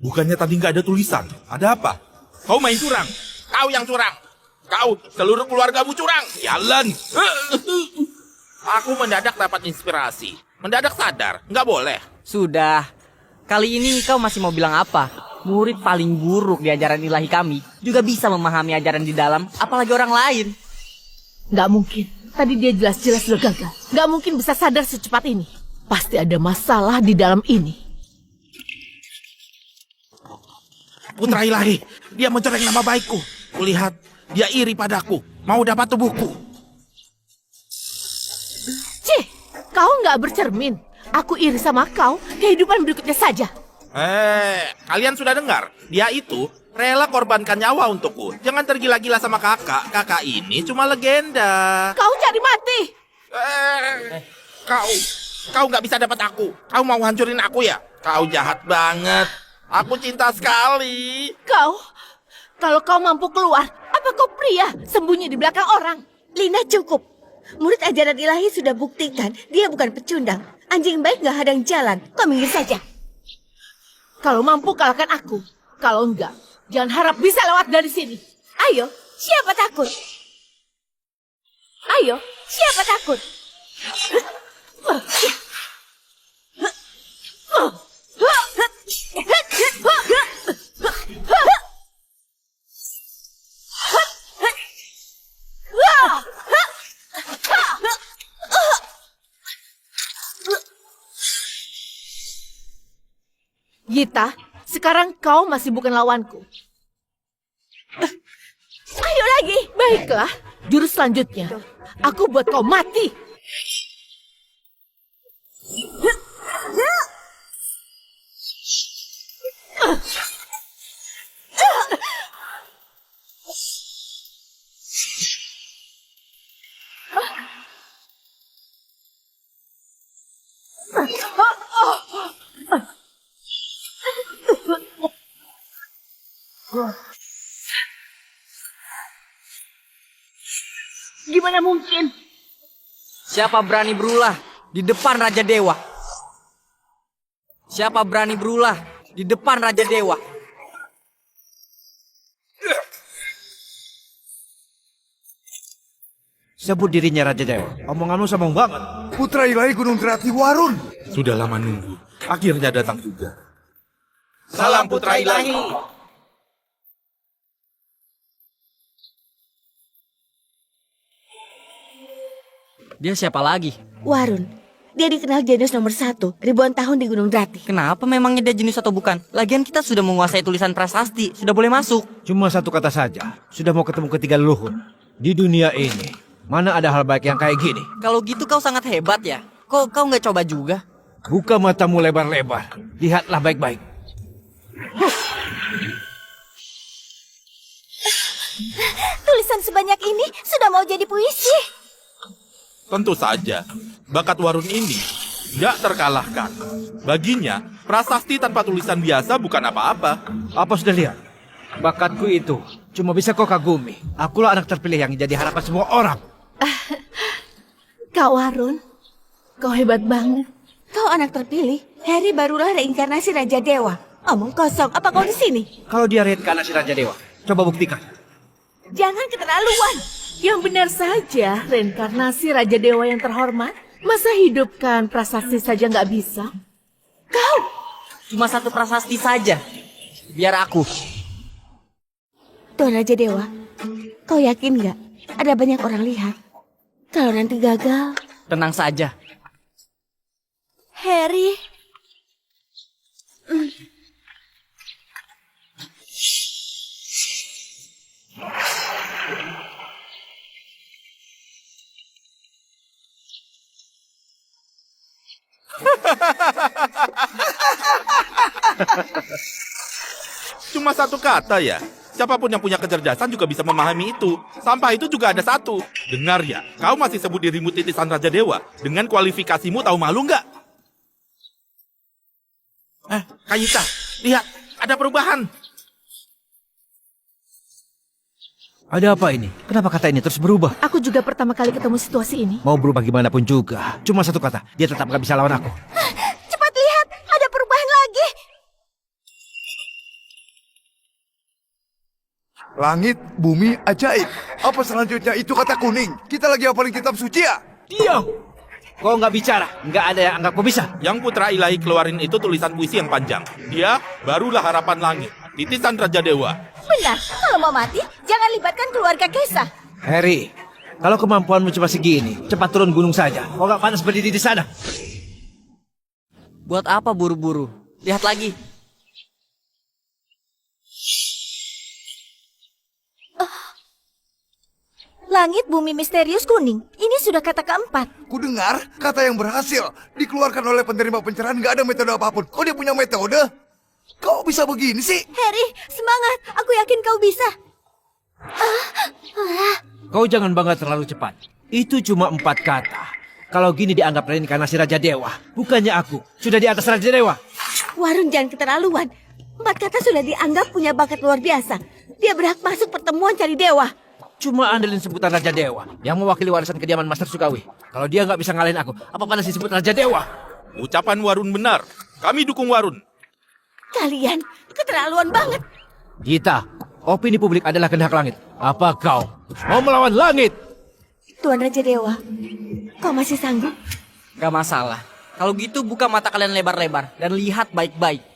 S7: Bukannya tadi nggak ada tulisan. Ada apa? Kau main curang. Kau yang curang. Kau, seluruh keluargamu curang. Sialan. Aku mendadak dapat inspirasi. Mendadak sadar. Nggak boleh.
S3: Sudah. Kali ini kau masih mau bilang apa? Murid paling buruk di ajaran ilahi kami juga bisa memahami ajaran di dalam, apalagi orang lain.
S2: Gak mungkin. Tadi dia jelas-jelas sudah gagal. Gak mungkin bisa sadar secepat ini. Pasti ada masalah di dalam ini.
S7: Putra ilahi, dia mencoreng nama baikku. Kulihat, dia iri padaku. Mau dapat tubuhku.
S2: Cih, kau gak bercermin. Aku iri sama kau, kehidupan berikutnya saja.
S7: Kalian sudah dengar? Dia itu rela korbankan nyawa untukku. Jangan tergila-gila sama kakak. Kakak ini cuma legenda.
S2: Kau cari mati.
S7: Kau nggak bisa dapat aku. Kau mau hancurin aku ya? Kau jahat banget. Aku cinta sekali.
S2: Kalau kau mampu keluar, apa kau pria sembunyi di belakang orang?
S5: Lina, cukup. Murid ajaran ilahi sudah buktikan dia bukan pecundang. Anjing baik gak hadang jalan. Kau minggir saja.
S2: Kalau mampu kalahkan aku. Kalau enggak, jangan harap bisa lewat dari sini.
S5: Ayo, siapa takut? Ayo, siapa takut?
S2: Gita, sekarang kau masih bukan lawanku.
S5: Ayo lagi.
S2: Baiklah, jurus selanjutnya. Aku buat kau mati. Gimana mungkin?
S3: Siapa berani berulah di depan Raja Dewa? Siapa berani berulah di depan Raja Dewa?
S9: Sebut dirinya Raja Dewa. Omonganmu sombong banget.
S1: Putra ilahi Gunung Gerati Warun.
S7: Sudah lama nunggu. Akhirnya datang juga. Salam Putra Ilahi.
S3: Dia siapa lagi?
S5: Warun. Dia dikenal jenius nomor 1 ribuan tahun di Gunung Grati.
S3: Kenapa memangnya dia jenius atau bukan? Lagian kita sudah menguasai tulisan prasasti, sudah boleh masuk.
S9: Cuma satu kata saja. Sudah mau ketemu ketiga leluhur. Di dunia ini, mana ada hal baik yang kayak gini?
S3: Kalau gitu kau sangat hebat ya. Kok kau nggak coba juga?
S9: Buka matamu lebar-lebar. Lihatlah baik-baik.
S5: Tulisan sebanyak ini sudah mau jadi puisi.
S7: Tentu saja, bakat Warun ini tidak terkalahkan. Baginya, prasasti tanpa tulisan biasa bukan apa-apa.
S9: Apa sudah lihat? Bakatku itu cuma bisa kau kagumi. Akulah anak terpilih yang jadi harapan semua orang.
S2: Kak Warun, kau hebat banget.
S5: Kau anak terpilih. Harry barulah reinkarnasi Raja Dewa. Omong kosong, apa kau di sini?
S9: Kalau dia reinkarnasi Raja Dewa, coba buktikan.
S5: Jangan keterlaluan.
S2: Yang benar saja, reinkarnasi Raja Dewa yang terhormat. Masa hidupkan prasasti saja nggak bisa?
S3: Kau cuma satu prasasti saja. Biar aku.
S5: Tuan Raja Dewa, kau yakin nggak ada banyak orang lihat? Kalau nanti gagal,
S3: Tenang saja.
S5: Harry.
S7: Cuma satu kata ya. Siapapun yang punya kecerdasan juga bisa memahami itu. Sampah itu juga ada satu. Dengar ya, kau masih sebut dirimu titisan Raja Dewa. Dengan kualifikasimu tahu malu nggak? Kayita, lihat, ada perubahan.
S9: Ada apa ini? Kenapa kata ini terus berubah?
S2: Aku juga pertama kali ketemu situasi ini.
S9: Mau berubah gimana pun juga. Cuma satu kata, dia tetap gak bisa lawan aku.
S5: Cepat lihat, ada perubahan lagi.
S1: Langit, bumi, ajaib. Apa selanjutnya itu kata kuning? Kita lagi hafalin kitab suci ya?
S9: Diam! Kau nggak bicara, nggak ada yang anggap kau bisa.
S7: Yang Putra Ilahi keluarin itu tulisan puisi yang panjang. Dia barulah harapan langit. Titisan Raja Dewa.
S5: Benar, kalau mau mati, jangan libatkan keluarga Kesa.
S9: Harry, kalau kemampuanmu cuma segini, cepat turun gunung saja. Kau nggak panas berdiri di sana.
S3: Buat apa buru-buru? Lihat lagi.
S5: Langit, bumi misterius kuning. Ini sudah kata keempat.
S1: Ku dengar kata yang berhasil dikeluarkan oleh penerima pencerahan gak ada metode apapun. Kok dia punya metode? Kok bisa begini sih?
S5: Harry, semangat. Aku yakin kau bisa.
S9: Kau jangan bangga terlalu cepat. Itu cuma 4 kata. Kalau gini dianggap reinkarnasi Raja Dewa. Bukannya aku, sudah di atas Raja Dewa.
S5: Warung, jangan keterlaluan.
S2: Empat Kata sudah dianggap punya bakat luar biasa. Dia berhak masuk pertemuan cari dewa.
S9: Cuma andelin sebutan Raja Dewa yang mewakili warisan kediaman Master Sukawi. Kalau dia nggak bisa ngalahin aku, apa panas disebut Raja Dewa?
S7: Ucapan Warun benar. Kami dukung Warun.
S2: Kalian keterlaluan banget.
S9: Gita, opini publik adalah kehendak langit. Apa kau mau melawan langit?
S2: Tuan Raja Dewa, kau masih sanggup?
S3: Gak masalah. Kalau gitu buka mata kalian lebar-lebar dan lihat baik-baik.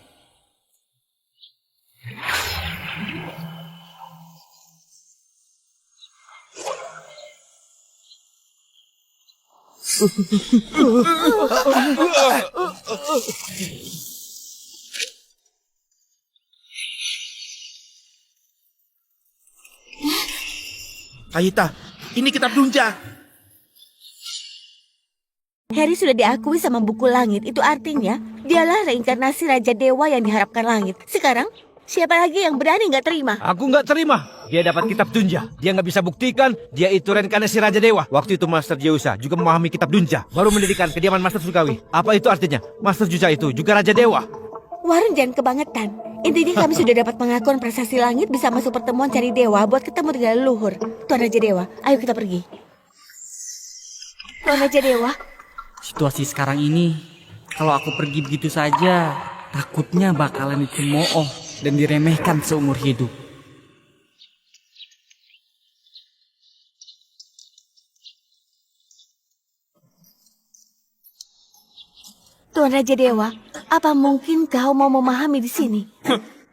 S7: Kaita, ini kitab Dunja.
S2: Harry sudah diakui sama buku langit. Itu artinya dialah reinkarnasi Raja Dewa yang diharapkan langit. Sekarang, siapa lagi yang berani nggak terima?
S9: Aku nggak terima. Dia dapat kitab Dunja. Dia nggak bisa buktikan dia itu reinkarnasi Raja Dewa. Waktu itu Master Jeusa juga memahami kitab Dunja, baru mendirikan kediaman Master Sukawi. Apa itu artinya? Master Jusa itu juga Raja Dewa.
S2: Warren jangan kebangetan. Intinya kami sudah dapat pengakuan prestasi langit bisa masuk pertemuan cari dewa buat ketemu dengan leluhur. Tuan Raja Dewa, ayo kita pergi. Tuan Raja Dewa.
S3: Situasi sekarang ini, kalau aku pergi begitu saja, takutnya bakalan dicemooh dan diremehkan seumur hidup.
S2: Tuan Raja Dewa, apa mungkin kau mau memahami di sini?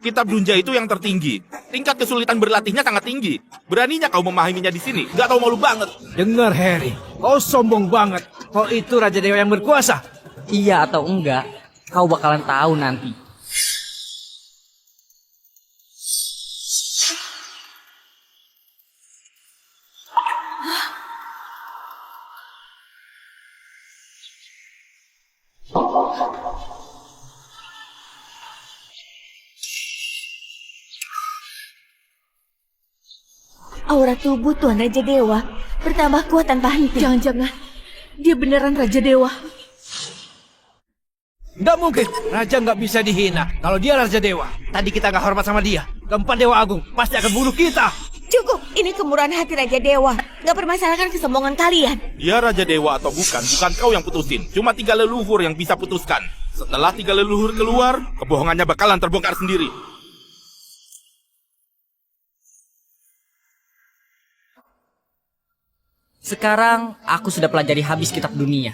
S7: Kitab Dunja itu yang tertinggi. Tingkat kesulitan berlatihnya sangat tinggi. Beraninya kau memahaminya di sini. Gak tahu malu banget.
S9: Dengar Harry, kau sombong banget. Kau itu Raja Dewa yang berkuasa.
S3: Iya atau enggak, kau bakalan tahu nanti.
S2: Aura tubuh Tuan Raja Dewa bertambah kuat tanpa henti. Jangan-jangan dia beneran Raja Dewa.
S9: Nggak mungkin, Raja nggak bisa dihina. Kalau dia Raja Dewa, tadi kita nggak hormat sama dia. Keempat Dewa Agung pasti akan bunuh kita.
S2: Cukup, ini kemurahan hati Raja Dewa. Nggak permasalahkan kesombongan kalian.
S7: Dia Raja Dewa atau bukan kau yang putusin. Cuma 3 leluhur yang bisa putuskan. Setelah 3 leluhur keluar, kebohongannya bakalan terbongkar sendiri.
S3: Sekarang aku sudah pelajari habis kitab dunia.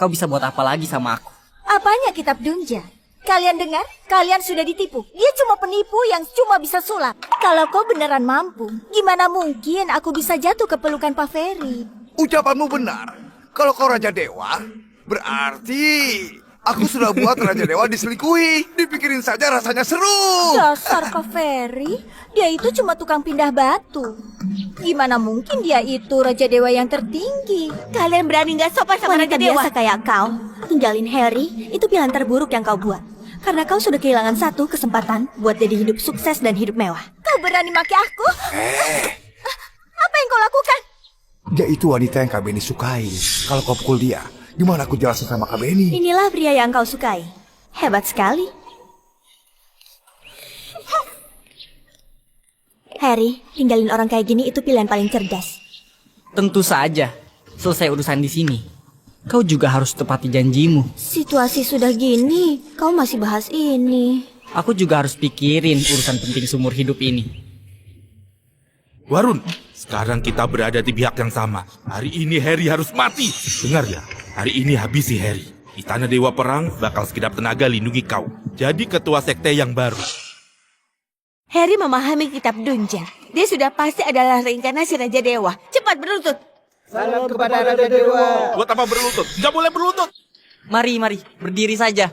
S3: Kau bisa buat apa lagi sama aku?
S5: Apanya kitab Dunja? Kalian dengar? Kalian sudah ditipu. Dia cuma penipu yang cuma bisa sulap. Kalau kau beneran mampu, gimana mungkin aku bisa jatuh ke pelukan Pak Ferry?
S1: Ucapanmu benar. Kalau kau Raja Dewa, berarti aku sudah buat Raja Dewa diselingkuhi. Dipikirin saja rasanya seru.
S5: Dasar Pak Ferry, dia itu cuma tukang pindah batu. Gimana mungkin dia itu Raja Dewa yang tertinggi?
S2: Kalian berani nggak sopan sama
S5: Wanita
S2: Raja Dewa?
S5: biasa kayak kau, tinggalin Harry, itu pilihan terburuk yang kau buat. Karena kau sudah kehilangan satu kesempatan buat jadi hidup sukses dan hidup mewah. Kau berani maki aku? Apa yang kau lakukan?
S1: Dia itu wanita yang Kak Benny sukai. Kalau kau pukul dia, gimana aku jelasin sama Kak Benny?
S5: Inilah pria yang kau sukai. Hebat sekali. Harry, tinggalin orang kayak gini itu pilihan paling cerdas.
S3: Tentu saja. Selesai urusan di sini, kau juga harus tepati janjimu.
S5: Situasi sudah gini, kau masih bahas ini.
S3: Aku juga harus pikirin urusan penting seumur hidup ini.
S7: Warun, sekarang kita berada di pihak yang sama. Hari ini Harry harus mati. Dengar ya, hari ini habisi Harry. Istana Dewa Perang bakal sekedap tenaga lindungi kau. Jadi ketua sekte yang baru.
S2: Harry memahami kitab Dunja. Dia sudah pasti adalah reinkarnasi Raja Dewa. Cepat berlutut.
S10: Salam kepada Raja Dewa.
S7: Buat apa berlutut? Nggak boleh berlutut.
S3: Mari, berdiri saja.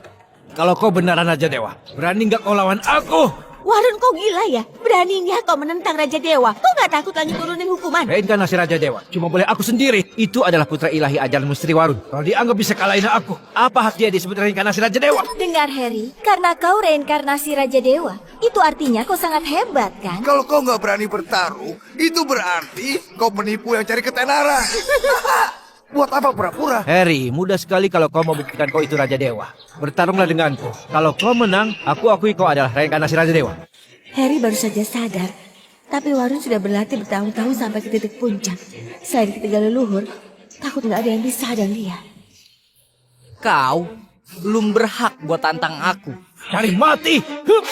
S9: Kalau kau beneran Raja Dewa, berani nggak kau lawan aku?
S2: Warren, kau gila ya? Beraninya kau menentang Raja Dewa. Kau nggak takut lagi turunin hukuman?
S9: Reinkarnasi Raja Dewa cuma boleh aku sendiri. Itu adalah putra ilahi ajaran Misteri Warun. Kalau dianggap bisa kalahin aku, apa hak dia disebut reinkarnasi Raja Dewa?
S5: Dengar Harry, karena kau reinkarnasi Raja Dewa, itu artinya kau sangat hebat kan?
S1: Kalau kau nggak berani bertaruh, itu berarti kau penipu yang cari ketenaran. Buat apa pura-pura?
S9: Harry, mudah sekali kalau kau mau buktikan kau itu Raja Dewa. Bertarunglah denganku. Kalau kau menang, aku akui kau adalah reinkarnasi Raja Dewa.
S2: Harry baru saja sadar, tapi Warun sudah berlatih bertahun-tahun sampai ke titik puncak. Selain ketiga leluhur, takut nggak ada yang bisa hadang dia.
S3: Kau belum berhak buat tantang aku.
S9: Cari mati! Hup!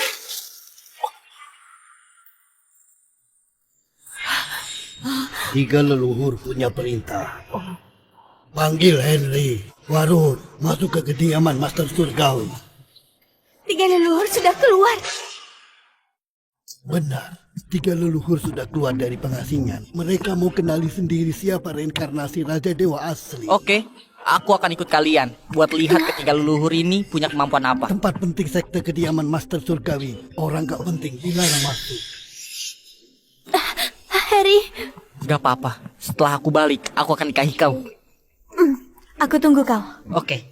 S10: Tiga leluhur punya perintah. Panggil Henry, Warun, masuk ke kediaman Master Surgawi.
S2: Tiga leluhur sudah keluar.
S10: Benar, tiga leluhur sudah keluar dari pengasingan. Mereka mau kenali sendiri siapa reinkarnasi Raja Dewa asli.
S3: Oke, aku akan ikut kalian buat lihat ketiga leluhur ini punya kemampuan apa.
S10: Tempat penting sekte kediaman Master Surgawi. Orang gak penting dilarang masuk.
S2: Harry,
S3: Gak apa-apa, setelah aku balik, aku akan nikahi kau.
S2: aku tunggu kau.
S3: Oke.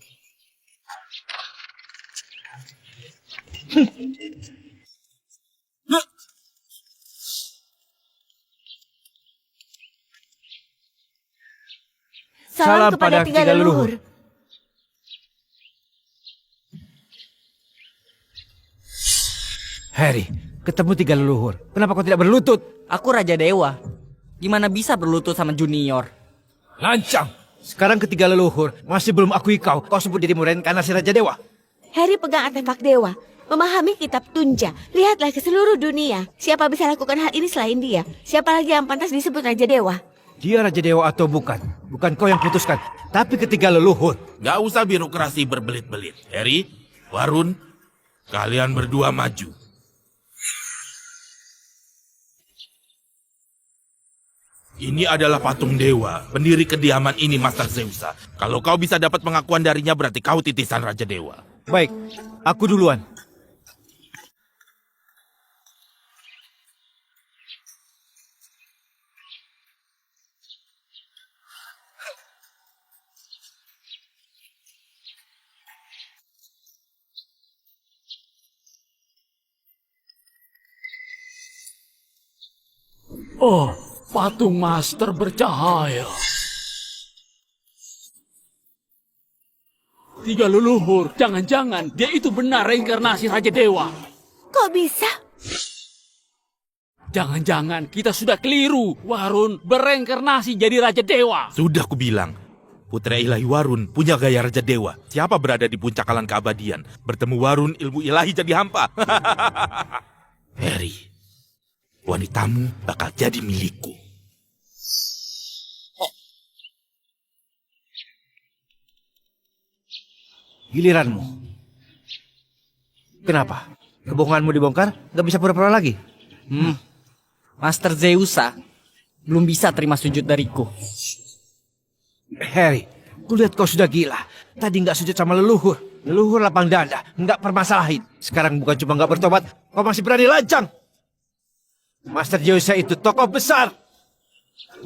S2: Salam kepada tiga leluhur.
S9: Harry, ketemu tiga leluhur. Kenapa kau tidak berlutut?
S3: Aku Raja Dewa. Gimana bisa berlutut sama junior?
S9: Lancang! Sekarang ketiga leluhur masih belum akui kau. Kau sebut dirimu reinkarnasi Raja Dewa.
S2: Harry pegang artefak dewa, memahami kitab Tunja. Lihatlah ke seluruh dunia. Siapa bisa lakukan hal ini selain dia? Siapa lagi yang pantas disebut Raja Dewa?
S9: Dia Raja Dewa atau bukan? Bukan kau yang putuskan, tapi ketiga leluhur.
S7: Gak usah birokrasi berbelit-belit. Harry, Warun, kalian berdua maju. Ini adalah patung dewa, pendiri kediaman ini Master Zeusa. Kalau kau bisa dapat pengakuan darinya berarti kau titisan Raja Dewa.
S9: Baik, aku duluan.
S4: Oh, patung master bercahaya. Tiga leluhur, jangan-jangan dia itu benar reinkarnasi Raja Dewa.
S2: Kok bisa?
S4: Jangan-jangan kita sudah keliru. Warun bereinkarnasi jadi Raja Dewa.
S7: Sudah kubilang, Putra Ilahi Warun punya gaya Raja Dewa. Siapa berada di puncak alam keabadian, bertemu Warun ilmu ilahi jadi hampa. Harry, wanitamu bakal jadi milikku.
S9: Giliranmu. Kenapa? Kebohonganmu dibongkar? Gak bisa pura-pura lagi?
S3: Master Zeusa belum bisa terima sujud dariku.
S9: Harry, kulihat kau sudah gila. Tadi gak sujud sama leluhur. Leluhur lapang dada, gak permasalahin. Sekarang bukan cuma gak bertobat, kau masih berani lancang. Master Zeusa itu tokoh besar.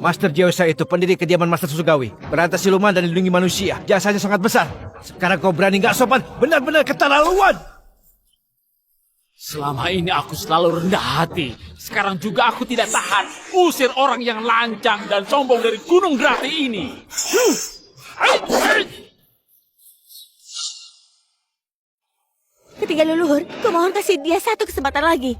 S9: Master Zeusa itu pendiri kediaman Master Surgawi. Berantas siluman dan lindungi manusia. Jasanya sangat besar. Sekarang kau berani gak sopan, benar-benar keterlaluan.
S4: Selama ini aku selalu rendah hati. Sekarang juga aku tidak tahan. Usir orang yang lancang dan sombong dari Gunung Grati ini.
S2: Ketiga leluhur, kumohon kasih dia satu kesempatan lagi.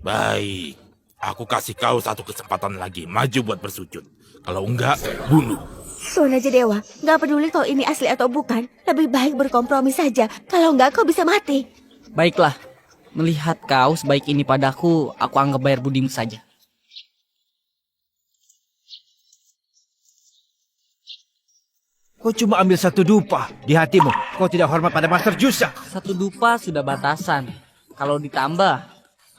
S7: Baik, aku kasih kau satu kesempatan lagi. Maju buat bersujud. Kalau enggak, bunuh.
S2: Tuan Raja Dewa, nggak peduli kau ini asli atau bukan. Lebih baik berkompromi saja. Kalau nggak, kau bisa mati.
S3: Baiklah, melihat kau sebaik ini padaku, aku anggap bayar budimu saja.
S9: Kau cuma ambil satu dupa di hatimu. Kau tidak hormat pada Master Zeusa.
S3: Satu dupa sudah batasan. Kalau ditambah,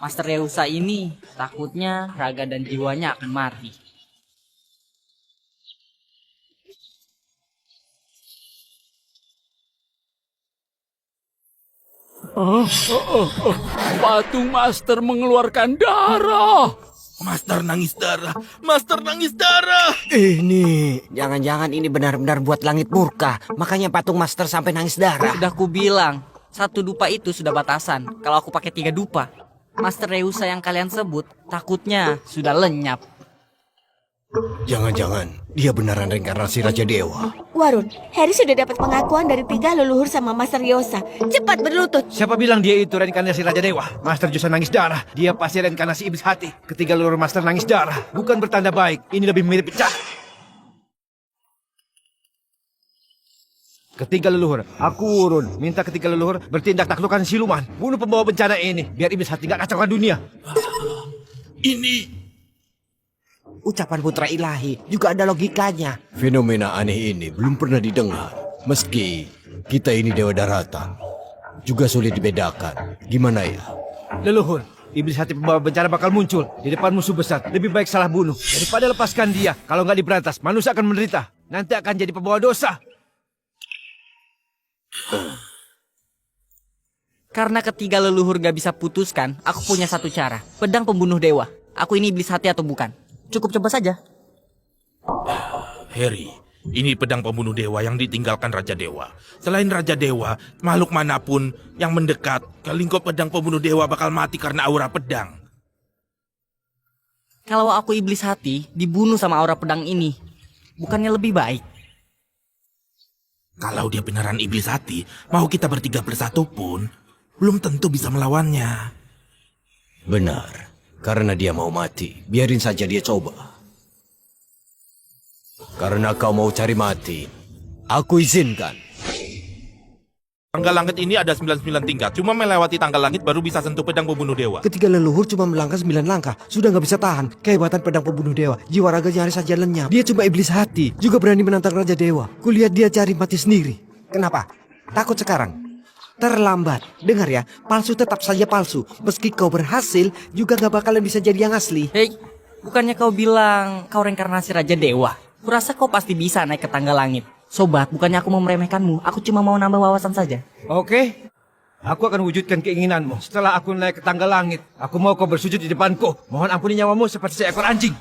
S3: Master Zeusa ini takutnya raga dan jiwanya akan mati.
S4: Patung master mengeluarkan darah.
S7: Master nangis darah. Master nangis darah.
S10: Ini
S11: Jangan-jangan ini benar-benar buat langit murka. Makanya patung master sampai nangis darah.
S3: Sudah kubilang, satu dupa itu sudah batasan. Kalau aku pakai 3 dupa, Master Zeusa yang kalian sebut takutnya sudah lenyap.
S8: Jangan-jangan dia beneran reinkarnasi Raja Dewa.
S2: Warun, Harry sudah dapat pengakuan dari 3 leluhur sama Master Yosa. Cepat berlutut.
S9: Siapa bilang dia itu reinkarnasi Raja Dewa? Master Yosa nangis darah. Dia pasti reinkarnasi iblis hati. Ketiga leluhur Master nangis darah. Bukan bertanda baik. Ini lebih mirip pecah. Ketiga leluhur, aku urun. Minta ketiga leluhur bertindak taklukkan siluman. Bunuh pembawa bencana ini. Biar iblis hati gak kacaukan dunia.
S7: Ini
S11: Ucapan putra ilahi juga ada logikanya.
S8: Fenomena aneh ini belum pernah didengar. Meski kita ini Dewa Daratan, juga sulit dibedakan. Gimana ya?
S9: Leluhur, iblis hati pembawa bencana bakal muncul di depan musuh besar. Lebih baik salah bunuh daripada lepaskan dia. Kalau nggak diberantas, manusia akan menderita. Nanti akan jadi pembawa dosa.
S3: Karena ketiga leluhur gak bisa putuskan, aku punya satu cara. Pedang pembunuh dewa. Aku ini iblis hati atau bukan? Cukup coba saja.
S7: Harry, ini pedang pembunuh dewa yang ditinggalkan Raja Dewa. Selain Raja Dewa, makhluk manapun yang mendekat ke lingkup pedang pembunuh dewa bakal mati karena aura pedang.
S3: Kalau aku iblis hati, dibunuh sama aura pedang ini. Bukannya lebih baik?
S7: Kalau dia beneran iblis hati, mau kita bertiga bersatu pun, belum tentu bisa melawannya.
S8: Benar, karena dia mau mati. Biarin saja dia coba. Karena kau mau cari mati, aku izinkan.
S7: Tangga langit ini ada 99 tingkat. Cuma melewati tangga langit baru bisa sentuh pedang pembunuh dewa.
S11: Ketiga leluhur cuma melangkah 9 langkah, sudah nggak bisa tahan. Kehebatan pedang pembunuh dewa, jiwa raga nyaris saja lenyap. Dia cuma iblis hati, juga berani menantang Raja Dewa. Kulihat dia cari mati sendiri. Kenapa? Takut sekarang? Terlambat. Dengar ya, palsu tetap saja palsu. Meski kau berhasil, juga nggak bakalan bisa jadi yang asli.
S3: Hei, bukannya kau bilang kau reinkarnasi Raja Dewa? Kurasa kau pasti bisa naik ke tangga langit. Sobat, bukannya aku mau meremehkanmu. Aku cuma mau nambah wawasan saja.
S9: Oke, aku akan wujudkan keinginanmu. Setelah aku naik ke tangga langit, aku mau kau bersujud di depanku. Mohon ampuni nyawamu seperti seekor anjing.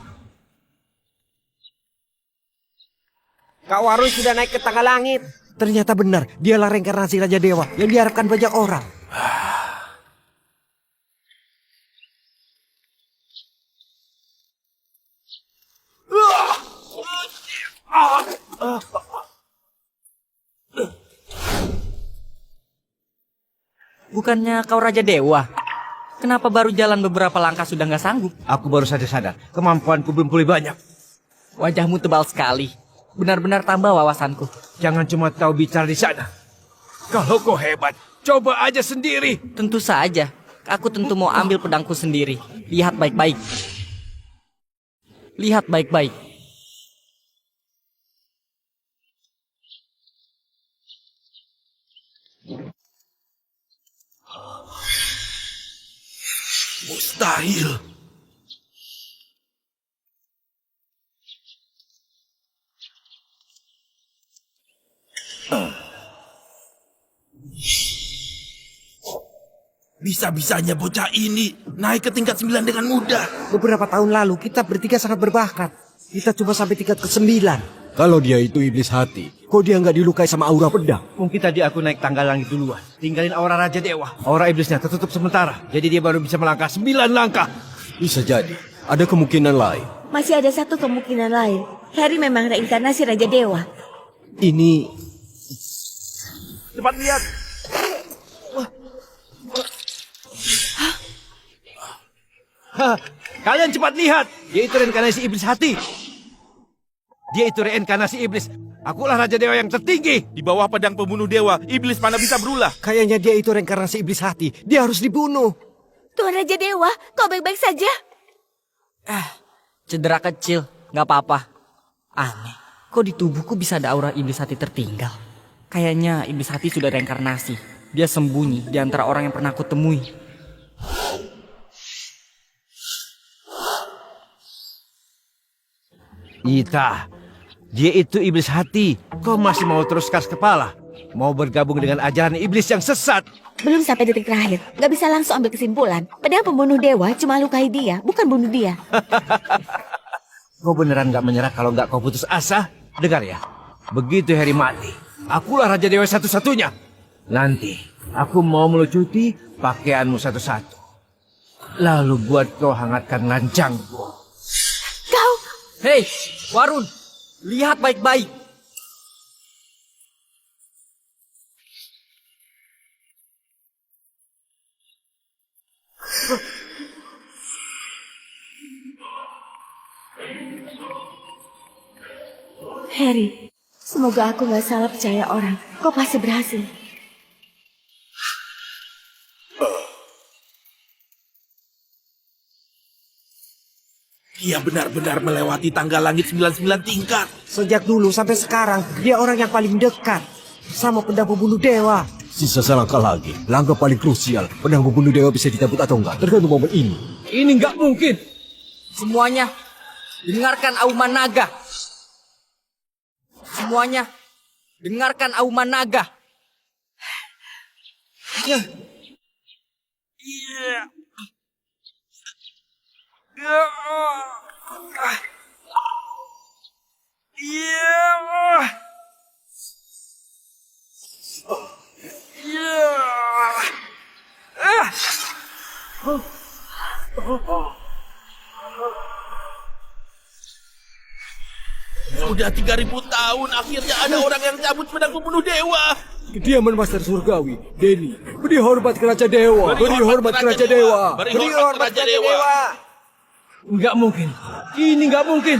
S11: Kak Warun sudah naik ke tangga langit. Ternyata benar, dialah reinkarnasi Raja Dewa yang diharapkan banyak orang.
S3: Bukannya kau Raja Dewa? Kenapa baru jalan beberapa langkah sudah nggak sanggup?
S9: Aku baru saja sadar, kemampuanku belum pulih banyak.
S3: Wajahmu tebal sekali. Benar-benar tambah wawasanku.
S9: Jangan cuma tahu bicara di sana. Kalau kau hebat, coba aja sendiri.
S3: Tentu saja. Aku tentu mau ambil pedangku sendiri. Lihat baik-baik. Lihat baik-baik.
S7: Mustahil. Bisa-bisanya bocah ini naik ke tingkat 9 dengan mudah.
S11: Beberapa tahun lalu kita bertiga sangat berbakat. Kita cuma sampai tingkat ke-9.
S8: Kalau dia itu iblis hati, kok dia nggak dilukai sama aura pedang?
S9: Mungkin tadi aku naik tangga langit duluan. Tinggalin aura Raja Dewa. Aura iblisnya tertutup sementara. Jadi dia baru bisa melangkah 9 langkah.
S8: Bisa jadi. Ada kemungkinan lain.
S2: Masih ada satu kemungkinan lain. Harry memang reinkarnasi Raja Dewa.
S11: Ini
S9: Cepat lihat. Hah, kalian cepat lihat. Dia itu reinkarnasi iblis hati. Dia itu reinkarnasi iblis. Akulah Raja Dewa yang tertinggi.
S7: Di bawah pedang pembunuh dewa, iblis mana bisa berulah.
S11: kayaknya dia itu reinkarnasi iblis hati. Dia harus dibunuh.
S2: Tuan Raja Dewa, kau baik-baik saja?
S3: Cedera kecil, nggak apa-apa. Aneh, kok di tubuhku bisa ada aura iblis hati tertinggal? Kayaknya iblis hati sudah reinkarnasi. Dia sembunyi di antara orang yang pernah aku temui.
S9: Ita, dia itu iblis hati. Kau masih mau terus keras kepala? Mau bergabung dengan ajaran iblis yang sesat?
S2: Belum sampai detik terakhir. Gak bisa langsung ambil kesimpulan. Pedang pembunuh dewa cuma lukai dia, bukan bunuh dia.
S9: Kau beneran gak menyerah kalau gak kau putus asa? Dengar ya, begitu Harry mati, akulah Raja Dewa satu-satunya. Nanti, aku mau melucuti pakaianmu satu-satu. Lalu buat kau hangatkan lancangku.
S2: Kau,
S3: Hei, Warun, lihat baik-baik.
S2: Harry, semoga aku gak salah percaya orang. Kau pasti berhasil.
S7: Dia benar-benar melewati tangga langit 99 tingkat.
S11: Sejak dulu sampai sekarang, dia orang yang paling dekat sama pedang pembunuh dewa.
S8: Sisa selangkah lagi. Langkah paling krusial. Pedang pembunuh dewa bisa dicabut atau enggak. Tergantung momen ini.
S3: Ini nggak mungkin. Semuanya, dengarkan auman naga. Semuanya, dengarkan auman naga.
S7: Sudah 3000 tahun akhirnya ada orang yang cabut pedang pembunuh dewa.
S8: Kediaman Master Surgawi, Denny. Beri hormat ke Raja Dewa. Beri hormat ke Raja Dewa.
S7: Beri hormat ke Raja Dewa.
S9: Nggak mungkin. Ini nggak mungkin.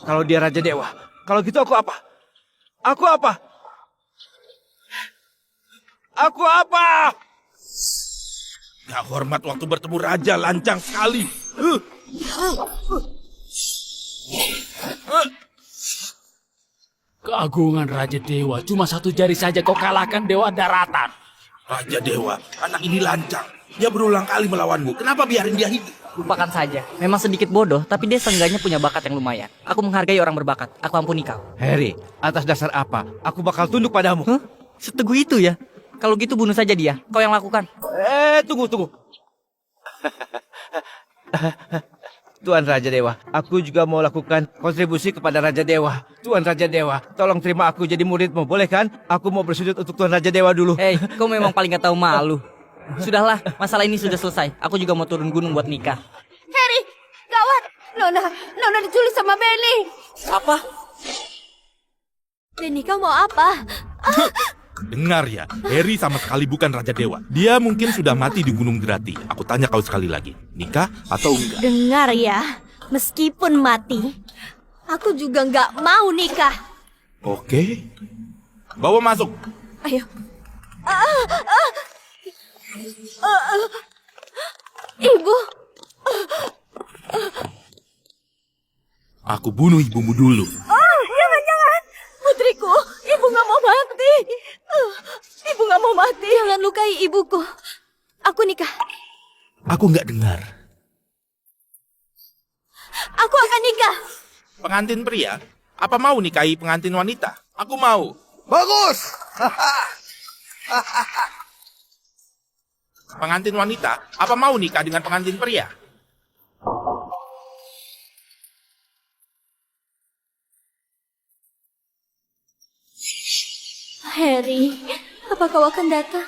S9: Kalau dia Raja Dewa, kalau gitu aku apa? Aku apa? Aku apa?
S7: Gak hormat waktu bertemu raja, lancang sekali.
S4: Keagungan Raja Dewa, cuma satu jari saja kau kalahkan Dewa Daratan.
S7: Raja Dewa, anak ini lancang. Dia berulang kali melawanmu. Kenapa biarin dia hidup?
S3: Lupakan saja. Memang sedikit bodoh, tapi dia seenggaknya punya bakat yang lumayan. Aku menghargai orang berbakat. Aku ampuni kau.
S9: Harry, atas dasar apa? Aku bakal tunduk padamu.
S3: Hah? Seteguh itu ya? Kalau gitu bunuh saja dia. Kau yang lakukan.
S9: Tunggu. Tuan Raja Dewa, aku juga mau lakukan kontribusi kepada Raja Dewa. Tuan Raja Dewa, tolong terima aku jadi muridmu, boleh kan? Aku mau bersujud untuk Tuan Raja Dewa dulu.
S3: Hei, kau memang paling gak tahu malu. Sudahlah, masalah ini sudah selesai. Aku juga mau turun gunung buat nikah.
S6: Harry, gawat. Nona diculik sama Benny.
S3: Apa?
S5: Benny, kau mau apa?
S7: Dengar ya, Harry sama sekali bukan Raja Dewa. Dia mungkin sudah mati di Gunung Gerati. Aku tanya kau sekali lagi, nikah atau enggak?
S5: Dengar ya, meskipun mati, aku juga nggak mau nikah.
S7: Oke. Bawa masuk.
S5: Ayo. Ibu.
S7: Aku bunuh ibumu dulu.
S5: Jangan. Putriku, ibu nggak mau mati. Ibu nggak mau mati. Jangan lukai ibuku. Aku nikah.
S7: Aku nggak dengar.
S5: Aku akan nikah.
S7: Pengantin pria? Apa mau nikahi pengantin wanita? Aku mau.
S1: Bagus.
S7: Pengantin wanita? Apa mau nikah dengan pengantin pria?
S5: Harry, apa kau akan datang?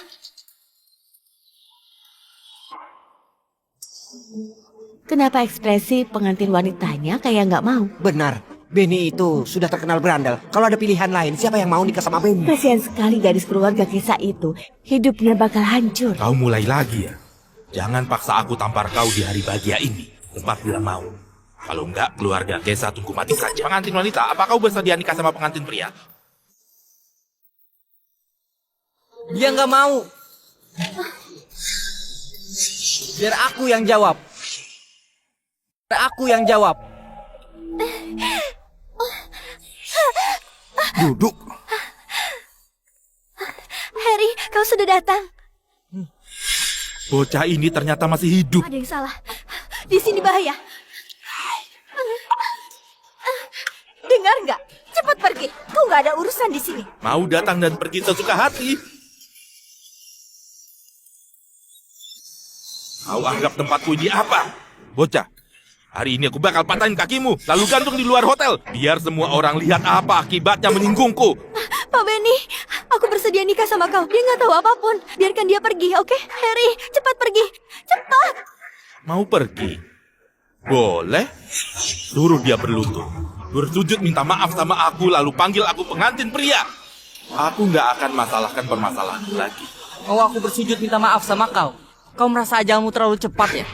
S2: Kenapa ekspresi pengantin wanitanya kayak nggak mau?
S11: Benar, Benny itu sudah terkenal berandal. Kalau ada pilihan lain, siapa yang mau nikah sama Benny?
S2: Kasihan sekali gadis keluarga Kesa itu. Hidupnya bakal hancur.
S7: Kau mulai lagi ya? Jangan paksa aku tampar kau di hari bahagia ini. Tempat bila mau. Kalau enggak, keluarga Kesa tunggu mati saja. Pengantin wanita, apa kau bersedia nikah sama pengantin pria?
S3: Dia nggak mau. Biar aku yang jawab.
S1: Duduk.
S5: Harry, kau sudah datang.
S7: Bocah ini ternyata masih hidup.
S5: Ada yang salah. Di sini bahaya. Dengar nggak? Cepat pergi. Kau nggak ada urusan di sini.
S7: Mau datang dan pergi sesuka hati. Kau anggap tempatku ini apa? Bocah, hari ini aku bakal patahin kakimu, lalu gantung di luar hotel. Biar semua orang lihat apa akibatnya menyinggungku.
S5: Pak Benny, aku bersedia nikah sama kau. Dia nggak tahu apapun. Biarkan dia pergi, oke? Harry, cepat pergi. Cepat.
S7: Mau pergi? Boleh. Suruh dia berlutut. Bersujud minta maaf sama aku lalu panggil aku pengantin pria. Aku nggak akan masalahkan permasalahan lagi.
S3: Oh, aku bersujud minta maaf sama kau. Kau merasa ajalmu terlalu cepat ya?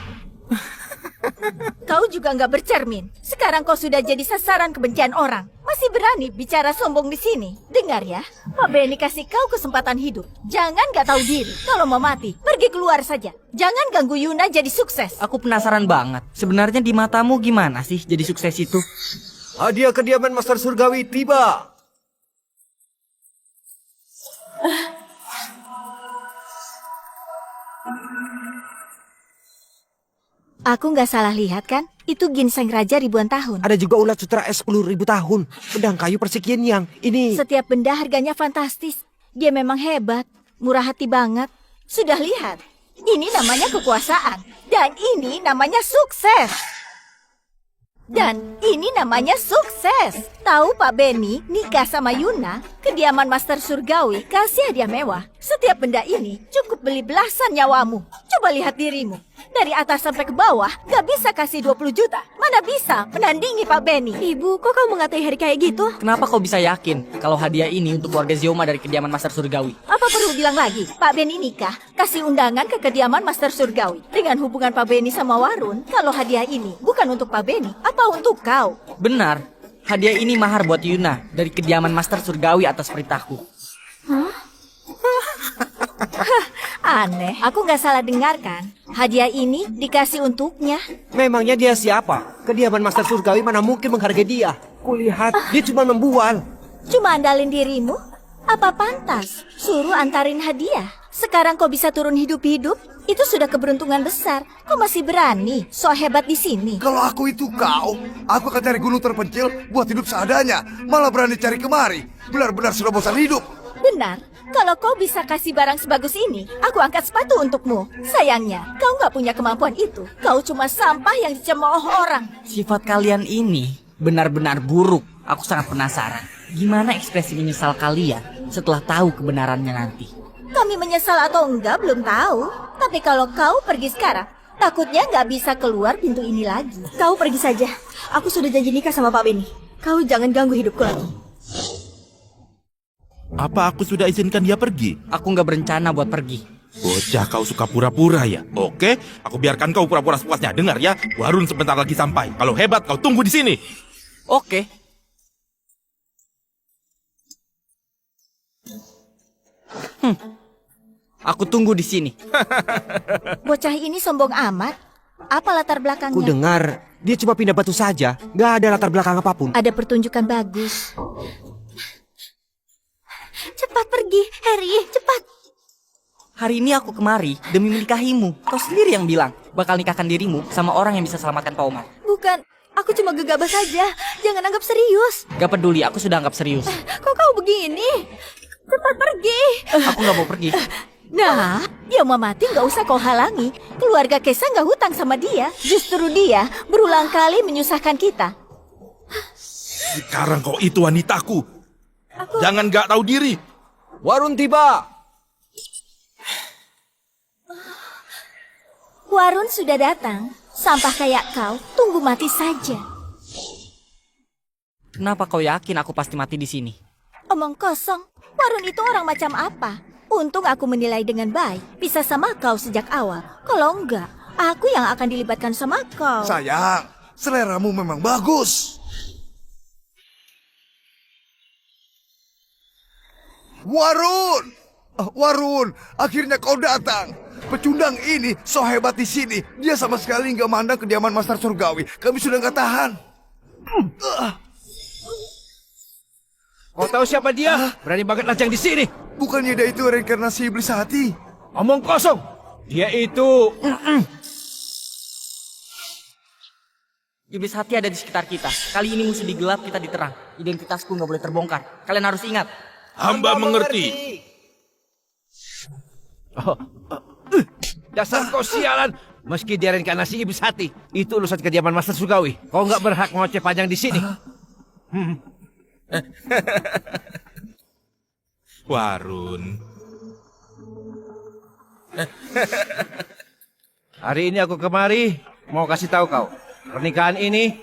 S5: Kau juga nggak bercermin. Sekarang kau sudah jadi sasaran kebencian orang. Masih berani bicara sombong di sini. Dengar ya, Pak Benny kasih kau kesempatan hidup. Jangan nggak tahu diri. Kalau mau mati, pergi keluar saja. Jangan ganggu Yuna jadi sukses.
S3: Aku penasaran banget. Sebenarnya di matamu gimana sih jadi sukses itu?
S8: Hadiah kediaman Master Surgawi tiba.
S5: Aku nggak salah lihat kan? Itu ginseng raja ribuan tahun.
S11: Ada juga ulat sutra es 10.000 tahun. Pedang kayu persekian yang ini.
S5: Setiap benda harganya fantastis. Dia memang hebat, murah hati banget. Sudah lihat, ini namanya kekuasaan. Dan ini namanya sukses. Dan ini namanya sukses. Tahu Pak Benny nikah sama Yuna, kediaman Master Surgawi kasih hadiah mewah. Setiap benda ini cukup beli belasan nyawamu. Coba lihat dirimu. Dari atas sampai ke bawah, gak bisa kasih 20 juta. Mana bisa menandingi Pak Benny.
S2: Ibu, kok kamu ngatai Harry kayak gitu?
S3: Kenapa kau bisa yakin kalau hadiah ini untuk keluarga Zioma dari kediaman Master Surgawi?
S5: Apa perlu bilang lagi? Pak Benny nikah, kasih undangan ke kediaman Master Surgawi. Dengan hubungan Pak Benny sama Warun, kalau hadiah ini bukan untuk Pak Benny, apa untuk kau?
S3: Benar, hadiah ini mahar buat Yuna dari kediaman Master Surgawi atas perintahku.
S5: Aneh, aku nggak salah dengar kan? Hadiah ini dikasih untuknya.
S11: Memangnya dia siapa? Kediaman Master Surgawi mana mungkin menghargai dia? Kulihat, dia cuma membual.
S5: Cuma andalin dirimu? Apa pantas? Suruh antarin hadiah. Sekarang kau bisa turun hidup-hidup? Itu sudah keberuntungan besar. Kau masih berani, so hebat di sini.
S1: Kalau aku itu kau, aku akan cari gunung terpencil buat hidup seadanya. Malah berani cari kemari. Benar-benar sudah bosan hidup.
S5: Benar, kalau kau bisa kasih barang sebagus ini, aku angkat sepatu untukmu. Sayangnya, kau nggak punya kemampuan itu. Kau cuma sampah yang dicemooh orang.
S3: Sifat kalian ini benar-benar buruk. Aku sangat penasaran. Gimana ekspresi menyesal kalian setelah tahu kebenarannya nanti?
S5: Kami menyesal atau enggak belum tahu. Tapi kalau kau pergi sekarang, takutnya nggak bisa keluar pintu ini lagi.
S2: Kau pergi saja. Aku sudah janji nikah sama Pak Benny. Kau jangan ganggu hidupku lagi.
S7: Apa aku sudah izinkan dia pergi?
S3: Aku nggak berencana buat pergi.
S7: Bocah, kau suka pura-pura ya? Oke, aku biarkan kau pura-pura sepuasnya. Dengar ya, Warun sebentar lagi sampai. Kalau hebat, kau tunggu di sini.
S3: Oke. Aku tunggu di sini.
S5: Bocah ini sombong amat. Apa latar belakangnya?
S11: Ku dengar, dia cuma pindah batu saja. Gak ada latar belakang apapun.
S5: Ada pertunjukan bagus. Cepat pergi, Harry, cepat.
S3: Hari ini aku kemari demi menikahimu. Kau sendiri yang bilang bakal nikahkan dirimu sama orang yang bisa selamatkan Pak Omar.
S2: Bukan, aku cuma gegabah saja. Jangan anggap serius.
S3: Gak peduli, aku sudah anggap serius.
S2: Kok kau begini? Cepat pergi.
S3: Aku gak mau pergi.
S5: Nah, dia mau mati nggak usah kau halangi. Keluarga Kesa nggak hutang sama dia. Justru dia berulang kali menyusahkan kita.
S7: Sekarang kau itu wanitaku. Jangan gak tahu diri.
S8: Warun tiba.
S5: Warun sudah datang. Sampah kayak kau, tunggu mati saja.
S3: Kenapa kau yakin aku pasti mati di sini?
S5: Omong kosong. Warun itu orang macam apa? Untung aku menilai dengan baik. Bisa sama kau sejak awal. Kalau enggak, aku yang akan dilibatkan sama kau.
S1: Sayang, seleramu memang bagus. Warun! Warun, akhirnya kau datang. Pecundang ini so hebat di sini. Dia sama sekali nggak mandang kediaman Master Surgawi. Kami sudah nggak tahan.
S9: Kau tahu siapa dia? Berani banget lajang di sini.
S1: Bukannya dia itu reinkarnasi iblis hati?
S9: Omong kosong. Dia itu...
S3: Iblis hati ada di sekitar kita. Kali ini musuh digelap, kita diterang. Identitasku nggak boleh terbongkar. Kalian harus ingat.
S7: Hamba mengerti.
S9: Dasar kau sialan. Meski dia reinkarnasi iblis hati, itu urusan kediaman Master Surgawi. Kau nggak berhak ngoceh panjang di sini.
S7: Warun.
S9: Hari ini aku kemari mau kasih tahu kau. Pernikahan ini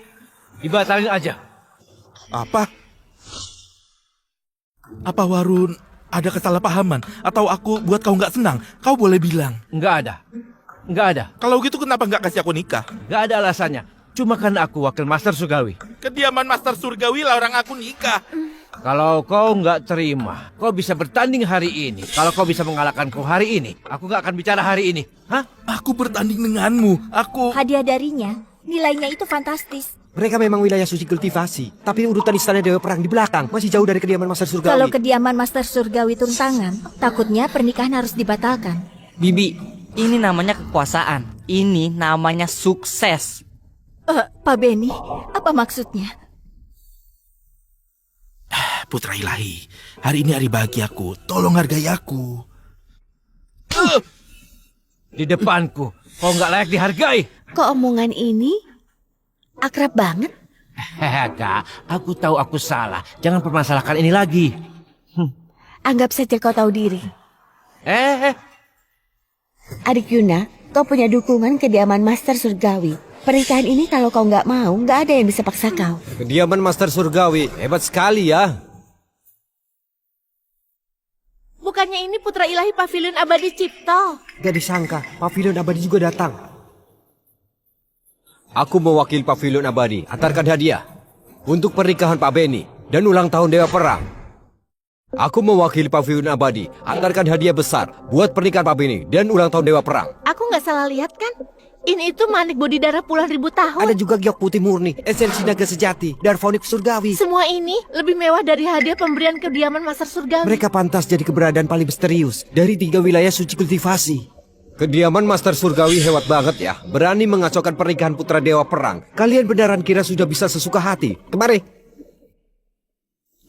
S9: dibatalin aja.
S7: Apa? Apa Warun ada kesalahpahaman? Atau aku buat kau nggak senang? Kau boleh bilang.
S9: Nggak ada. Nggak ada.
S7: Kalau gitu kenapa nggak kasih aku nikah?
S9: Nggak ada alasannya. Cuma karena aku wakil Master Surgawi.
S7: Kediaman Master Surgawi larang aku nikah.
S9: Kalau kau nggak terima, kau bisa bertanding hari ini. Kalau kau bisa mengalahkanku hari ini, aku nggak akan bicara hari ini. Hah?
S7: Aku bertanding denganmu.
S5: Hadiah darinya, nilainya itu fantastis.
S11: Mereka memang wilayah suci kultivasi, tapi urutan istana Dewa Perang di belakang, masih jauh dari kediaman Master Surgawi.
S5: Kalau kediaman Master Surgawi turun tangan, takutnya pernikahan harus dibatalkan.
S3: Bibi, ini namanya kekuasaan. Ini namanya sukses.
S5: Pak Beni, apa maksudnya?
S7: Putra ilahi, hari ini hari bahagiaku. Tolong hargai aku.
S9: Di depanku, kau nggak layak dihargai.
S2: Kok omongan ini akrab banget?
S9: Hehe, Kak, aku tahu aku salah. Jangan permasalahkan ini lagi.
S2: Anggap saja kau tahu diri.
S9: Eh,
S2: Adik Yuna, kau punya dukungan kediaman Master Surgawi. Pernikahan ini kalau kau nggak mau, nggak ada yang bisa paksa kau.
S11: Kediaman Master Surgawi, hebat sekali ya.
S2: Bukannya ini putra ilahi Pavilion Abadi Cipto?
S11: Gak disangka, Pavilion Abadi juga datang. Aku mewakili Pavilion Abadi, antarkan hadiah untuk pernikahan Pak Beni dan ulang tahun Dewa Perang. Aku mewakili Pavilion Abadi, antarkan hadiah besar buat pernikahan Pak Beni dan ulang tahun Dewa Perang.
S2: Aku nggak salah lihat kan? Ini itu manik bodhidara puluhan ribu tahun.
S11: Ada juga giok putih murni, esensi naga sejati, Darfonik Surgawi.
S2: Semua ini lebih mewah dari hadiah pemberian kediaman Master Surgawi.
S11: Mereka pantas jadi keberadaan paling misterius dari 3 wilayah suci kultivasi. Kediaman Master Surgawi hebat banget ya. Berani mengacaukan pernikahan putra Dewa Perang. Kalian beneran kira sudah bisa sesuka hati? Kemari.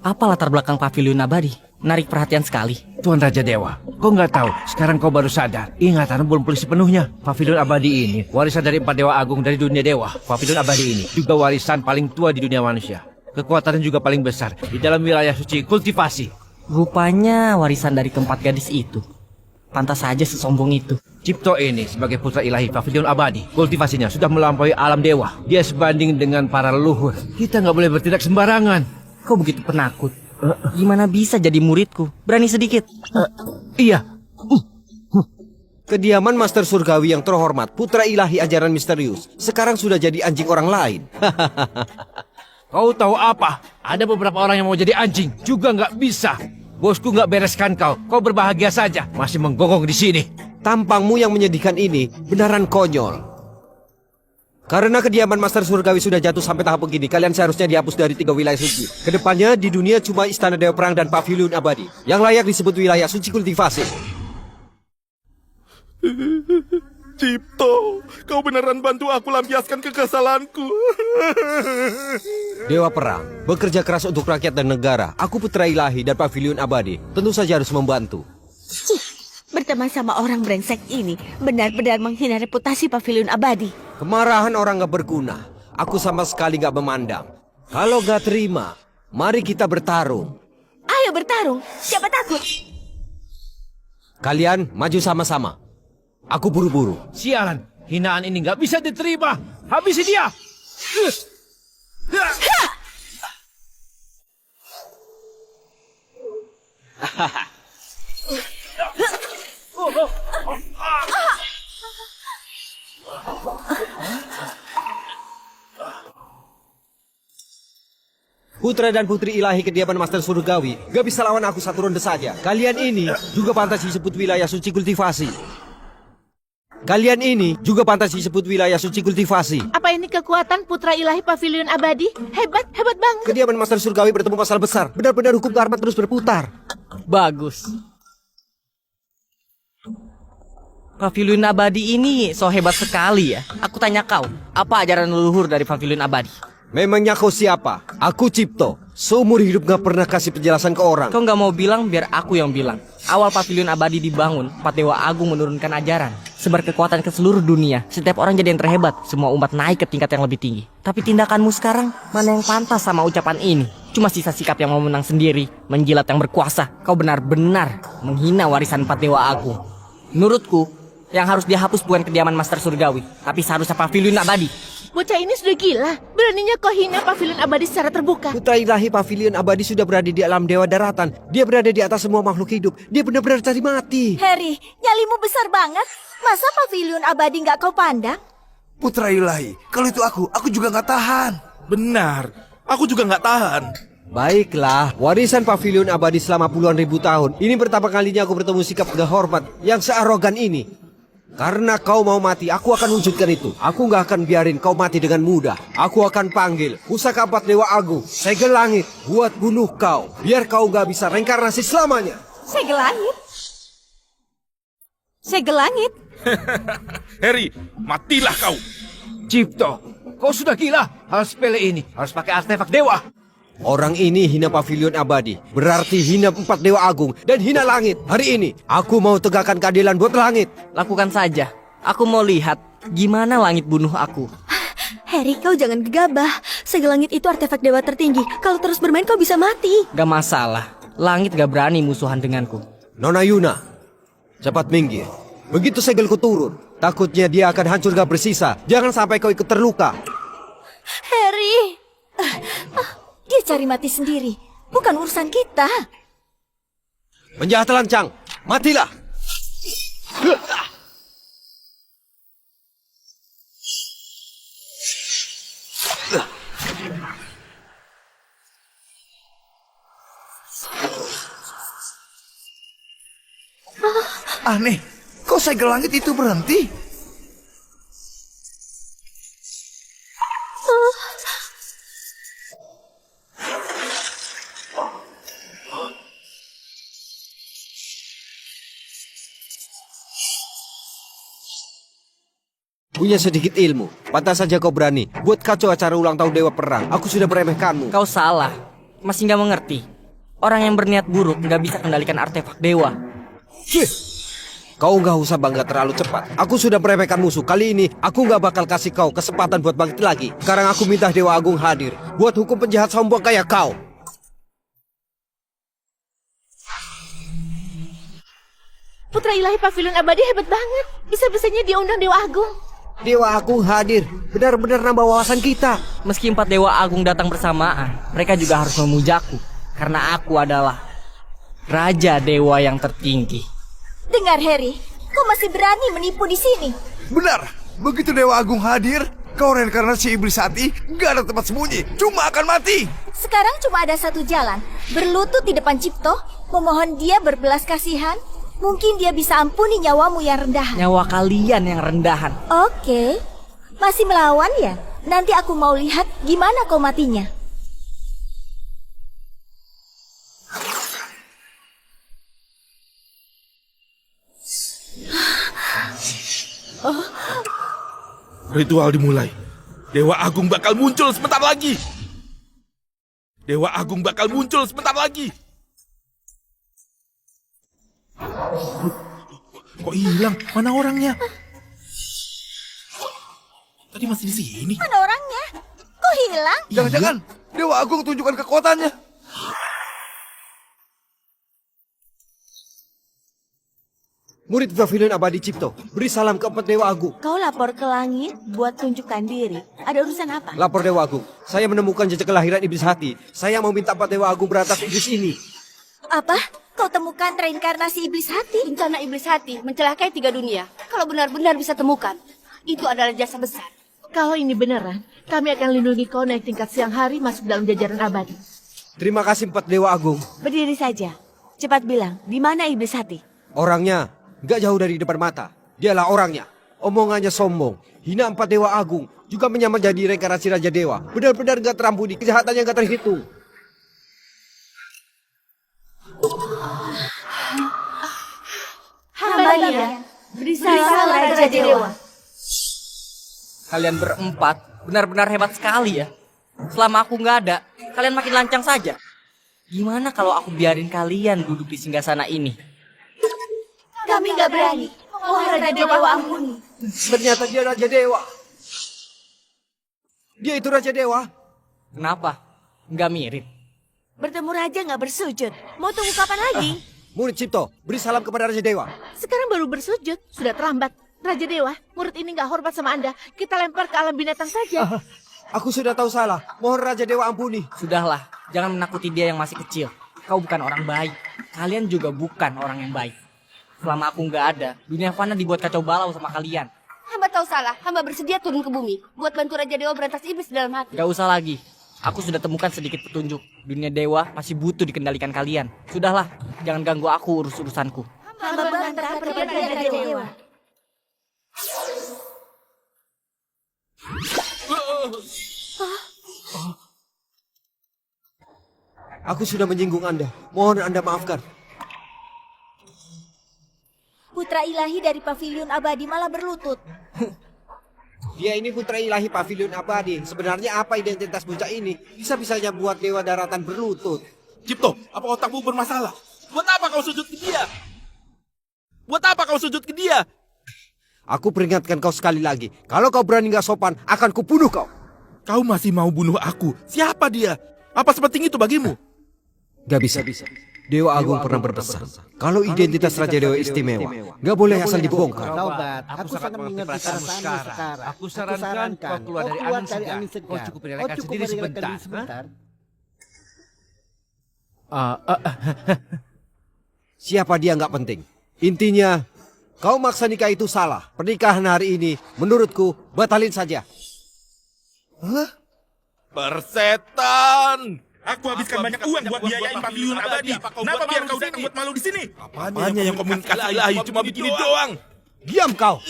S3: Apa latar belakang Pavilion Abadi? Menarik perhatian sekali.
S9: Tuan Raja Dewa, kau nggak tahu. Sekarang kau baru sadar. Ingatanmu belum pulih sepenuhnya. Pavilion Abadi ini warisan dari 4 dewa agung dari dunia dewa. Pavilion Abadi ini juga warisan paling tua di dunia manusia. Kekuatannya juga paling besar di dalam wilayah suci kultivasi.
S3: Rupanya warisan dari keempat gadis itu. Pantas saja sesombong itu.
S9: Cipto ini sebagai putra ilahi Pavilion Abadi, kultivasinya sudah melampaui alam dewa. Dia sebanding dengan para leluhur. Kita nggak boleh bertindak sembarangan.
S3: Kau begitu penakut. Gimana bisa jadi muridku? Berani sedikit.
S9: Iya.
S11: Kediaman Master Surgawi yang terhormat, putra ilahi ajaran misterius, sekarang sudah jadi anjing orang lain.
S9: Kau tahu apa? Ada beberapa orang yang mau jadi anjing, juga nggak bisa. Bosku nggak bereskan kau. Kau berbahagia saja, masih menggonggong di sini.
S11: Tampangmu yang menyedihkan ini benaran konyol. Karena kediaman Master Surgawi sudah jatuh sampai tahap begini, kalian seharusnya dihapus dari 3 wilayah suci. Kedepannya di dunia cuma Istana Dewa Perang dan Pavilion Abadi yang layak disebut wilayah suci kultivasi.
S7: Cipto, kau beneran bantu aku lampiaskan kekesalanku.
S11: Dewa Perang bekerja keras untuk rakyat dan negara. Aku putra ilahi dan Pavilion Abadi tentu saja harus membantu.
S2: Berteman sama orang brengsek ini benar-benar menghina reputasi Pavilion Abadi.
S11: Kemarahan orang gak berguna. Aku sama sekali gak memandang. Kalau gak terima, mari kita bertarung.
S2: Ayo bertarung, siapa takut?
S11: Kalian maju sama-sama. Aku buru-buru.
S9: Sialan, hinaan ini nggak bisa diterima. Habisi dia.
S11: Putra dan putri ilahi kediaman Master Surgawi gak bisa lawan aku satu ronde saja. Kalian ini juga pantas disebut wilayah suci kultivasi. Kalian ini juga pantas disebut wilayah suci kultivasi.
S2: Apa ini kekuatan putra ilahi Pavilion Abadi? Hebat, hebat banget.
S11: Kediaman Master Surgawi bertemu masalah besar. Benar-benar hukum karma terus berputar.
S3: Bagus. Pavilion Abadi ini so hebat sekali ya. Aku tanya kau, apa ajaran leluhur dari Pavilion Abadi?
S11: Memangnya kau siapa? Aku Cipto. Seumur hidup gak pernah kasih penjelasan ke orang.
S3: Kau nggak mau bilang, biar aku yang bilang. Awal Pavilion Abadi dibangun, 4 dewa agung menurunkan ajaran. Sebar kekuatan ke seluruh dunia. Setiap orang jadi yang terhebat. Semua umat naik ke tingkat yang lebih tinggi. Tapi tindakanmu sekarang, mana yang pantas sama ucapan ini? Cuma sisa sikap yang mau menang sendiri. Menjilat yang berkuasa. Kau benar-benar menghina warisan 4 dewa agung. Menurutku, yang harus dihapus bukan kediaman Master Surgawi, tapi seharusnya Pavilion Abadi.
S2: bocah ini sudah gila. Beraninya kau hina pavilion abadi secara terbuka.
S11: Putra ilahi pavilion abadi sudah berada di alam dewa daratan. Dia berada di atas semua makhluk hidup. Dia benar-benar cari mati.
S5: Harry, nyalimu besar banget. Masa pavilion abadi nggak kau pandang?
S1: Putra ilahi, kalau itu aku juga nggak tahan.
S7: Benar, aku juga nggak tahan.
S11: Baiklah, warisan pavilion abadi selama puluhan ribu tahun. Ini pertama kalinya aku bertemu sikap gak hormat yang searogan ini. Karena kau mau mati, aku akan wujudkan itu. Aku gak akan biarin kau mati dengan mudah. Aku akan panggil pusaka 4 dewa agung, segel langit, buat bunuh kau. Biar kau gak bisa reinkarnasi selamanya.
S5: Segel langit. Segel langit.
S7: Harry, matilah kau.
S9: Cipto, kau sudah gila. Hal sepele ini harus pakai artefak dewa.
S11: Orang ini hina pavilion abadi, berarti hina 4 dewa agung dan hina langit. Hari ini, aku mau tegakkan keadilan buat langit.
S3: Lakukan saja. Aku mau lihat gimana langit bunuh aku.
S5: Harry, kau jangan gegabah. Segel langit itu artefak dewa tertinggi. Kalau terus bermain kau bisa mati.
S3: Gak masalah. Langit gak berani musuhan denganku.
S11: Nona Yuna, cepat minggir. Begitu segelku turun, takutnya dia akan hancur gak bersisa. Jangan sampai kau ikut terluka.
S5: Harry. Dia cari mati sendiri. Bukan urusan kita.
S11: Penjahat lancang, matilah.
S1: Aneh, kok segel langit itu berhenti?
S11: Punya sedikit ilmu, pantas saja kau berani buat kacau acara ulang tahun Dewa Perang. Aku sudah meremehkanmu.
S3: Kau salah. Masih gak mengerti. Orang yang berniat buruk gak bisa kendalikan artefak dewa.
S11: Cih, kau gak usah bangga terlalu cepat. Aku sudah meremehkan musuh. Kali ini aku gak bakal kasih kau kesempatan buat bangkit lagi. Sekarang aku minta Dewa Agung hadir buat hukum penjahat sombong kayak kau.
S2: Putra ilahi pavilion abadi hebat banget. Bisa-bisanya dia undang Dewa Agung.
S11: Dewa Agung hadir, benar-benar nambah wawasan kita.
S3: Meski 4 dewa agung datang bersamaan, mereka juga harus memujaku. Karena aku adalah Raja Dewa yang tertinggi.
S5: Dengar Harry, kau masih berani menipu di sini.
S1: Benar, begitu Dewa Agung hadir, kau reinkarnasi iblis hati, gak ada tempat sembunyi, cuma akan mati.
S5: Sekarang cuma ada satu jalan. Berlutut di depan Cipto, memohon dia berbelas kasihan. Mungkin dia bisa ampuni nyawamu yang rendahan.
S3: Nyawa kalian yang rendahan.
S5: Oke, masih melawan ya? Nanti aku mau lihat gimana kau matinya.
S7: Ritual dimulai. Dewa Agung bakal muncul sebentar lagi. Dewa Agung bakal muncul sebentar lagi. Kok hilang? Mana orangnya? Tadi masih di sini.
S5: Mana orangnya? Kok hilang?
S1: Jangan-jangan Dewa Agung tunjukkan kekuatannya.
S11: Murid pavilion abadi Cipto, beri salam ke 4 Dewa Agung.
S2: Kau lapor ke langit buat tunjukkan diri. Ada urusan apa?
S11: Lapor Dewa Agung, saya menemukan jejak kelahiran iblis hati. Saya mau minta 4 Dewa Agung berantas iblis ini.
S5: Apa? Kau temukan reinkarnasi iblis hati?
S6: Rencana iblis hati mencelakai 3 dunia. Kalau benar-benar bisa temukan, itu adalah jasa besar.
S2: Kalau ini beneran, kami akan lindungi kau naik tingkat siang hari masuk dalam jajaran abadi.
S11: Terima kasih 4 Dewa Agung.
S2: Berdiri saja. Cepat bilang, di mana iblis hati?
S11: Orangnya gak jauh dari depan mata. Dialah orangnya. Omongannya sombong. Hina 4 Dewa Agung. Juga menyamar jadi reinkarnasi Raja Dewa. Benar-benar gak terampuni. Kejahatannya gak terhitung.
S5: Hamba dia. Beri salam Raja Dewa.
S3: Kalian berempat benar-benar hebat sekali ya. Selama aku nggak ada, kalian makin lancang saja. Gimana kalau aku biarin kalian duduk di singgasana ini?
S5: Kami nggak berani. Oh Raja Dewa ampuni.
S11: Ternyata dia Raja Dewa. Dia itu Raja Dewa.
S3: Kenapa? Nggak mirip.
S2: Bertemu raja nggak bersujud. Mau tunggu kapan lagi?
S11: Murid Cipto, beri salam kepada Raja Dewa.
S2: Sekarang baru bersujud, sudah terlambat. Raja Dewa, murid ini nggak hormat sama Anda. Kita lempar ke alam binatang saja.
S11: Aku sudah tahu salah. Mohon Raja Dewa ampuni.
S3: Sudahlah, jangan menakuti dia yang masih kecil. Kau bukan orang baik. Kalian juga bukan orang yang baik. Selama aku nggak ada, dunia fana dibuat kacau balau sama kalian.
S6: Hamba tahu salah. Hamba bersedia turun ke bumi buat bantu Raja Dewa berantas iblis di dalam hati.
S3: Gak usah lagi. Aku sudah temukan sedikit petunjuk. Dunia dewa masih butuh dikendalikan kalian. Sudahlah, jangan ganggu aku urus-urusanku.
S5: Hamba bantah perbuatan Raja Dewa.
S11: Aku sudah menyinggung Anda. Mohon Anda maafkan.
S5: Putra ilahi dari pavilion abadi malah berlutut.
S11: Dia ini putra ilahi pavilion abadi. Sebenarnya apa identitas bocah ini? Bisa-bisanya buat dewa daratan berlutut.
S7: Cipto, apa otakmu bermasalah? Buat apa kau sujud ke dia? Buat apa kau sujud ke dia?
S11: Aku peringatkan kau sekali lagi. Kalau kau berani gak sopan, akan kubunuh kau.
S7: Kau masih mau bunuh aku? Siapa dia? Apa sepenting itu bagimu?
S11: Gak bisa. Dewa Agung pernah berpesan, kalau identitas Raja Dewa istimewa, gak boleh asal dibongkar.
S10: Taubat, aku sangat mengerti perasaanmu sekarang.
S9: Aku sarankan kau keluar dari angin segar. Kau cukup merelakan sendiri sebentar.
S11: Siapa dia gak penting. Intinya, kau maksa nikah itu salah. Pernikahan hari ini, menurutku, batalin saja.
S7: Persetan! Aku habiskan banyak uang buat biayain pavilion abadi. Kenapa biar kau datang buat malu di sini? Apanya yang komunikasi ilahi cuma begini doang?
S11: Diam kau!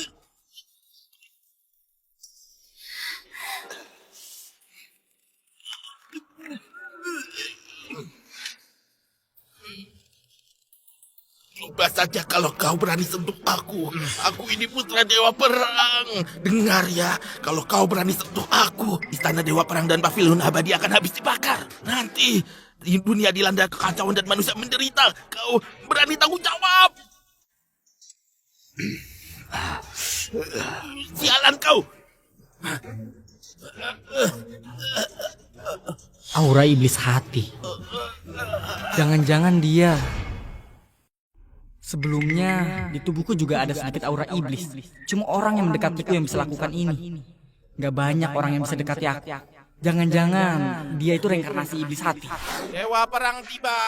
S7: Coba saja kalau kau berani sentuh aku. Aku ini putra dewa perang. Dengar ya, kalau kau berani sentuh aku, istana dewa perang dan pavilion abadi akan habis dibakar. Nanti dunia dilanda kekacauan dan manusia menderita. Kau berani tanggung jawab. Sialan kau.
S3: Aura iblis hati. Jangan-jangan dia. Sebelumnya, di tubuhku juga ada sedikit aura iblis. Cuma orang yang mendekatiku yang bisa lakukan ini. Gak banyak orang yang bisa dekati aku. Jangan-jangan dia itu reinkarnasi iblis hati.
S7: Dewa perang tiba.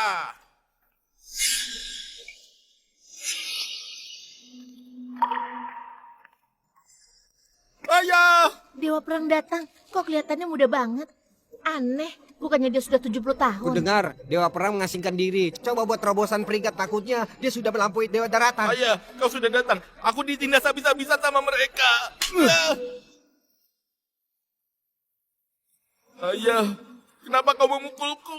S7: Ayah!
S2: Dewa perang datang. Kok kelihatannya muda banget? Aneh. Bukannya dia sudah 70 tahun.
S11: Ku dengar Dewa Perang mengasingkan diri. Coba buat terobosan peringkat, takutnya dia sudah melampaui Dewa Daratan.
S7: Ayah, kau sudah datang. Aku ditindas habis-habisan sama mereka. Ayah, kenapa kau memukulku?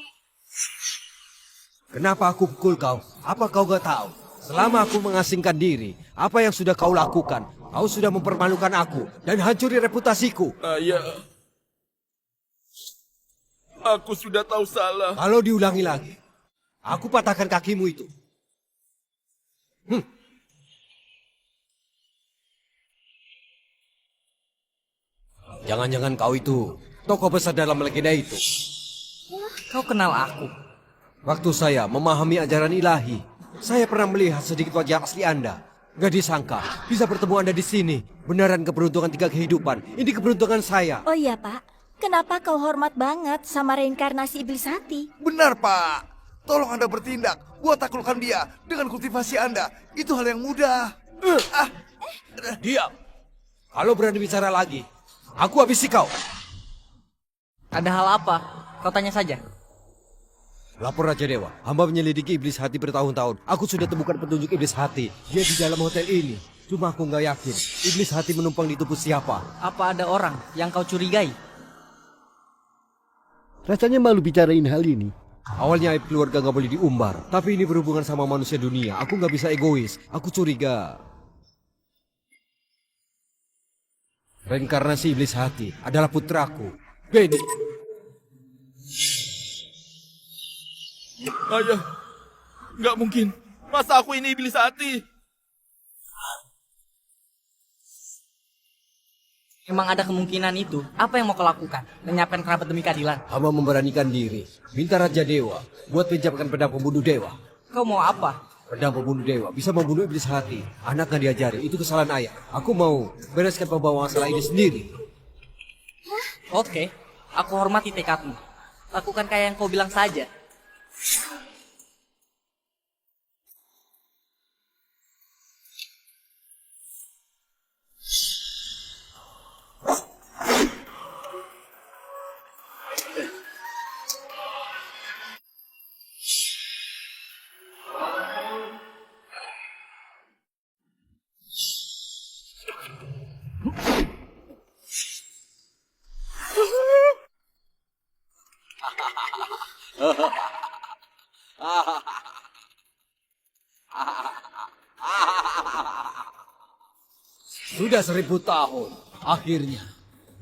S11: Kenapa aku pukul kau? Apa kau gak tahu? Selama aku mengasingkan diri, apa yang sudah kau lakukan? Kau sudah mempermalukan aku dan hancuri reputasiku.
S7: Ayah, aku sudah tahu salah.
S11: Kalau diulangi lagi, aku patahkan kakimu itu. Jangan-jangan kau itu tokoh besar dalam legenda itu.
S3: Kau kenal aku?
S11: Waktu saya memahami ajaran ilahi, saya pernah melihat sedikit wajah asli Anda. Gak disangka bisa bertemu Anda di sini. Beneran keberuntungan 3 kehidupan. Ini keberuntungan saya.
S5: Oh iya Pak, kenapa kau hormat banget sama reinkarnasi iblis hati?
S1: Benar, Pak. Tolong Anda bertindak. Buat taklukkan dia dengan kultivasi Anda. Itu hal yang mudah.
S11: Diam. Kalau berani bicara lagi, aku habisi kau.
S3: Ada hal apa? Kau tanya saja.
S11: Lapor Raja Dewa, hamba menyelidiki iblis hati bertahun-tahun. Aku sudah temukan petunjuk iblis hati. Dia di dalam hotel ini. Cuma aku nggak yakin iblis hati menumpang di tubuh siapa.
S3: Apa ada orang yang kau curigai?
S10: Rasanya malu bicarain hal ini.
S11: Awalnya aib keluarga nggak boleh diumbar. Tapi ini berhubungan sama manusia dunia. Aku nggak bisa egois. Aku curiga reinkarnasi iblis hati adalah putraku, Benny.
S7: Ayah, nggak mungkin. Masa aku ini iblis hati?
S3: Memang ada kemungkinan itu. Apa yang mau kau lakukan? Menyiapkan kerabat demi keadilan.
S11: Hamba memberanikan diri. Minta Raja Dewa buat pinjamkan pedang pembunuh dewa.
S3: Kau mau apa?
S8: Pedang pembunuh dewa bisa membunuh iblis hati. Anak nggak diajari, itu kesalahan ayah. Aku mau bereskan pembawa masalah ini sendiri.
S3: Oke, aku hormati tekadmu. Lakukan kayak yang kau bilang saja.
S8: Sudah 1000 tahun, akhirnya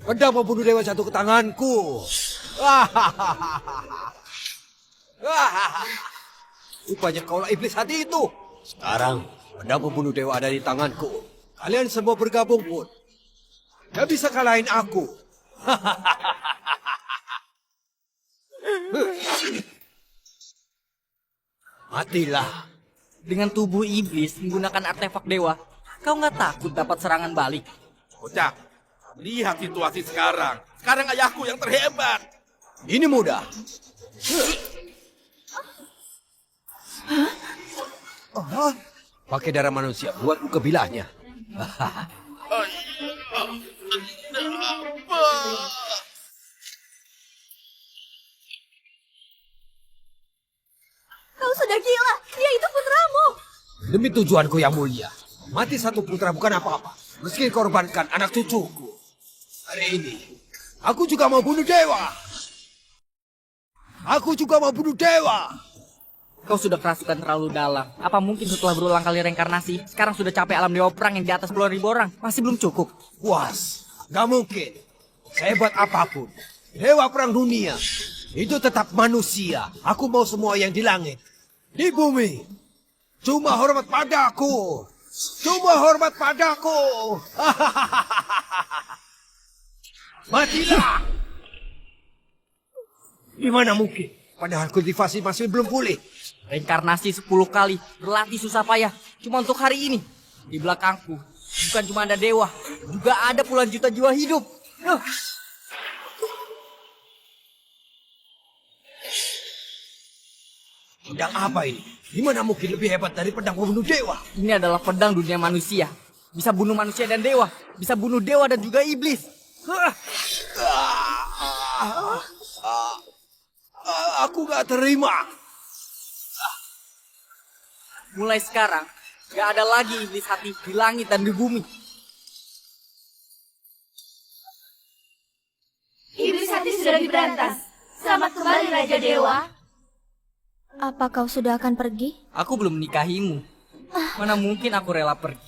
S8: pedang pembunuh dewa jatuh ke tanganku. Rupanya kaulah iblis hati itu. Sekarang pedang pembunuh dewa ada di tanganku. Kalian semua bergabung pun gak bisa kalahin aku. Matilah.
S3: Dengan tubuh iblis menggunakan artefak dewa, kau nggak takut dapat serangan balik?
S7: Bocah, lihat situasi sekarang. Sekarang ayahku yang terhebat.
S8: Ini mudah. Pakai darah manusia buat buka bilahnya.
S5: Kau sudah gila. Dia itu putramu.
S8: Demi tujuanku yang mulia, mati satu putra bukan apa-apa. Meski korbankan anak cucuku. Hari ini, aku juga mau bunuh dewa. Aku juga mau bunuh dewa.
S3: Kau sudah kerasukan terlalu dalam. Apa mungkin setelah berulang kali reinkarnasi, sekarang sudah capek alam dewa perang yang di atas puluhan ribu orang? Masih belum cukup.
S8: Puas, gak mungkin. Sehebat apapun, dewa perang dunia, itu tetap manusia. Aku mau semua yang di langit, di bumi. Cuma hormat padaku. Cuma hormat padaku. Matilah. Gimana mungkin? Padahal kultivasi masih belum pulih.
S3: Reinkarnasi 10 kali, berlatih susah payah. Cuma untuk hari ini. Di belakangku, bukan cuma ada dewa, juga ada puluhan juta jiwa hidup.
S8: Pedang apa ini? Gimana mungkin lebih hebat dari pedang pembunuh dewa?
S3: Ini adalah pedang dunia manusia. Bisa bunuh manusia dan dewa. Bisa bunuh dewa dan juga iblis.
S8: Aku gak terima.
S3: Mulai sekarang, gak ada lagi iblis hati di langit dan di bumi.
S2: Iblis hati sudah diberantas. Selamat kembali Raja Dewa.
S5: Apa kau sudah akan pergi?
S3: Aku belum menikahimu. Mana mungkin aku rela pergi?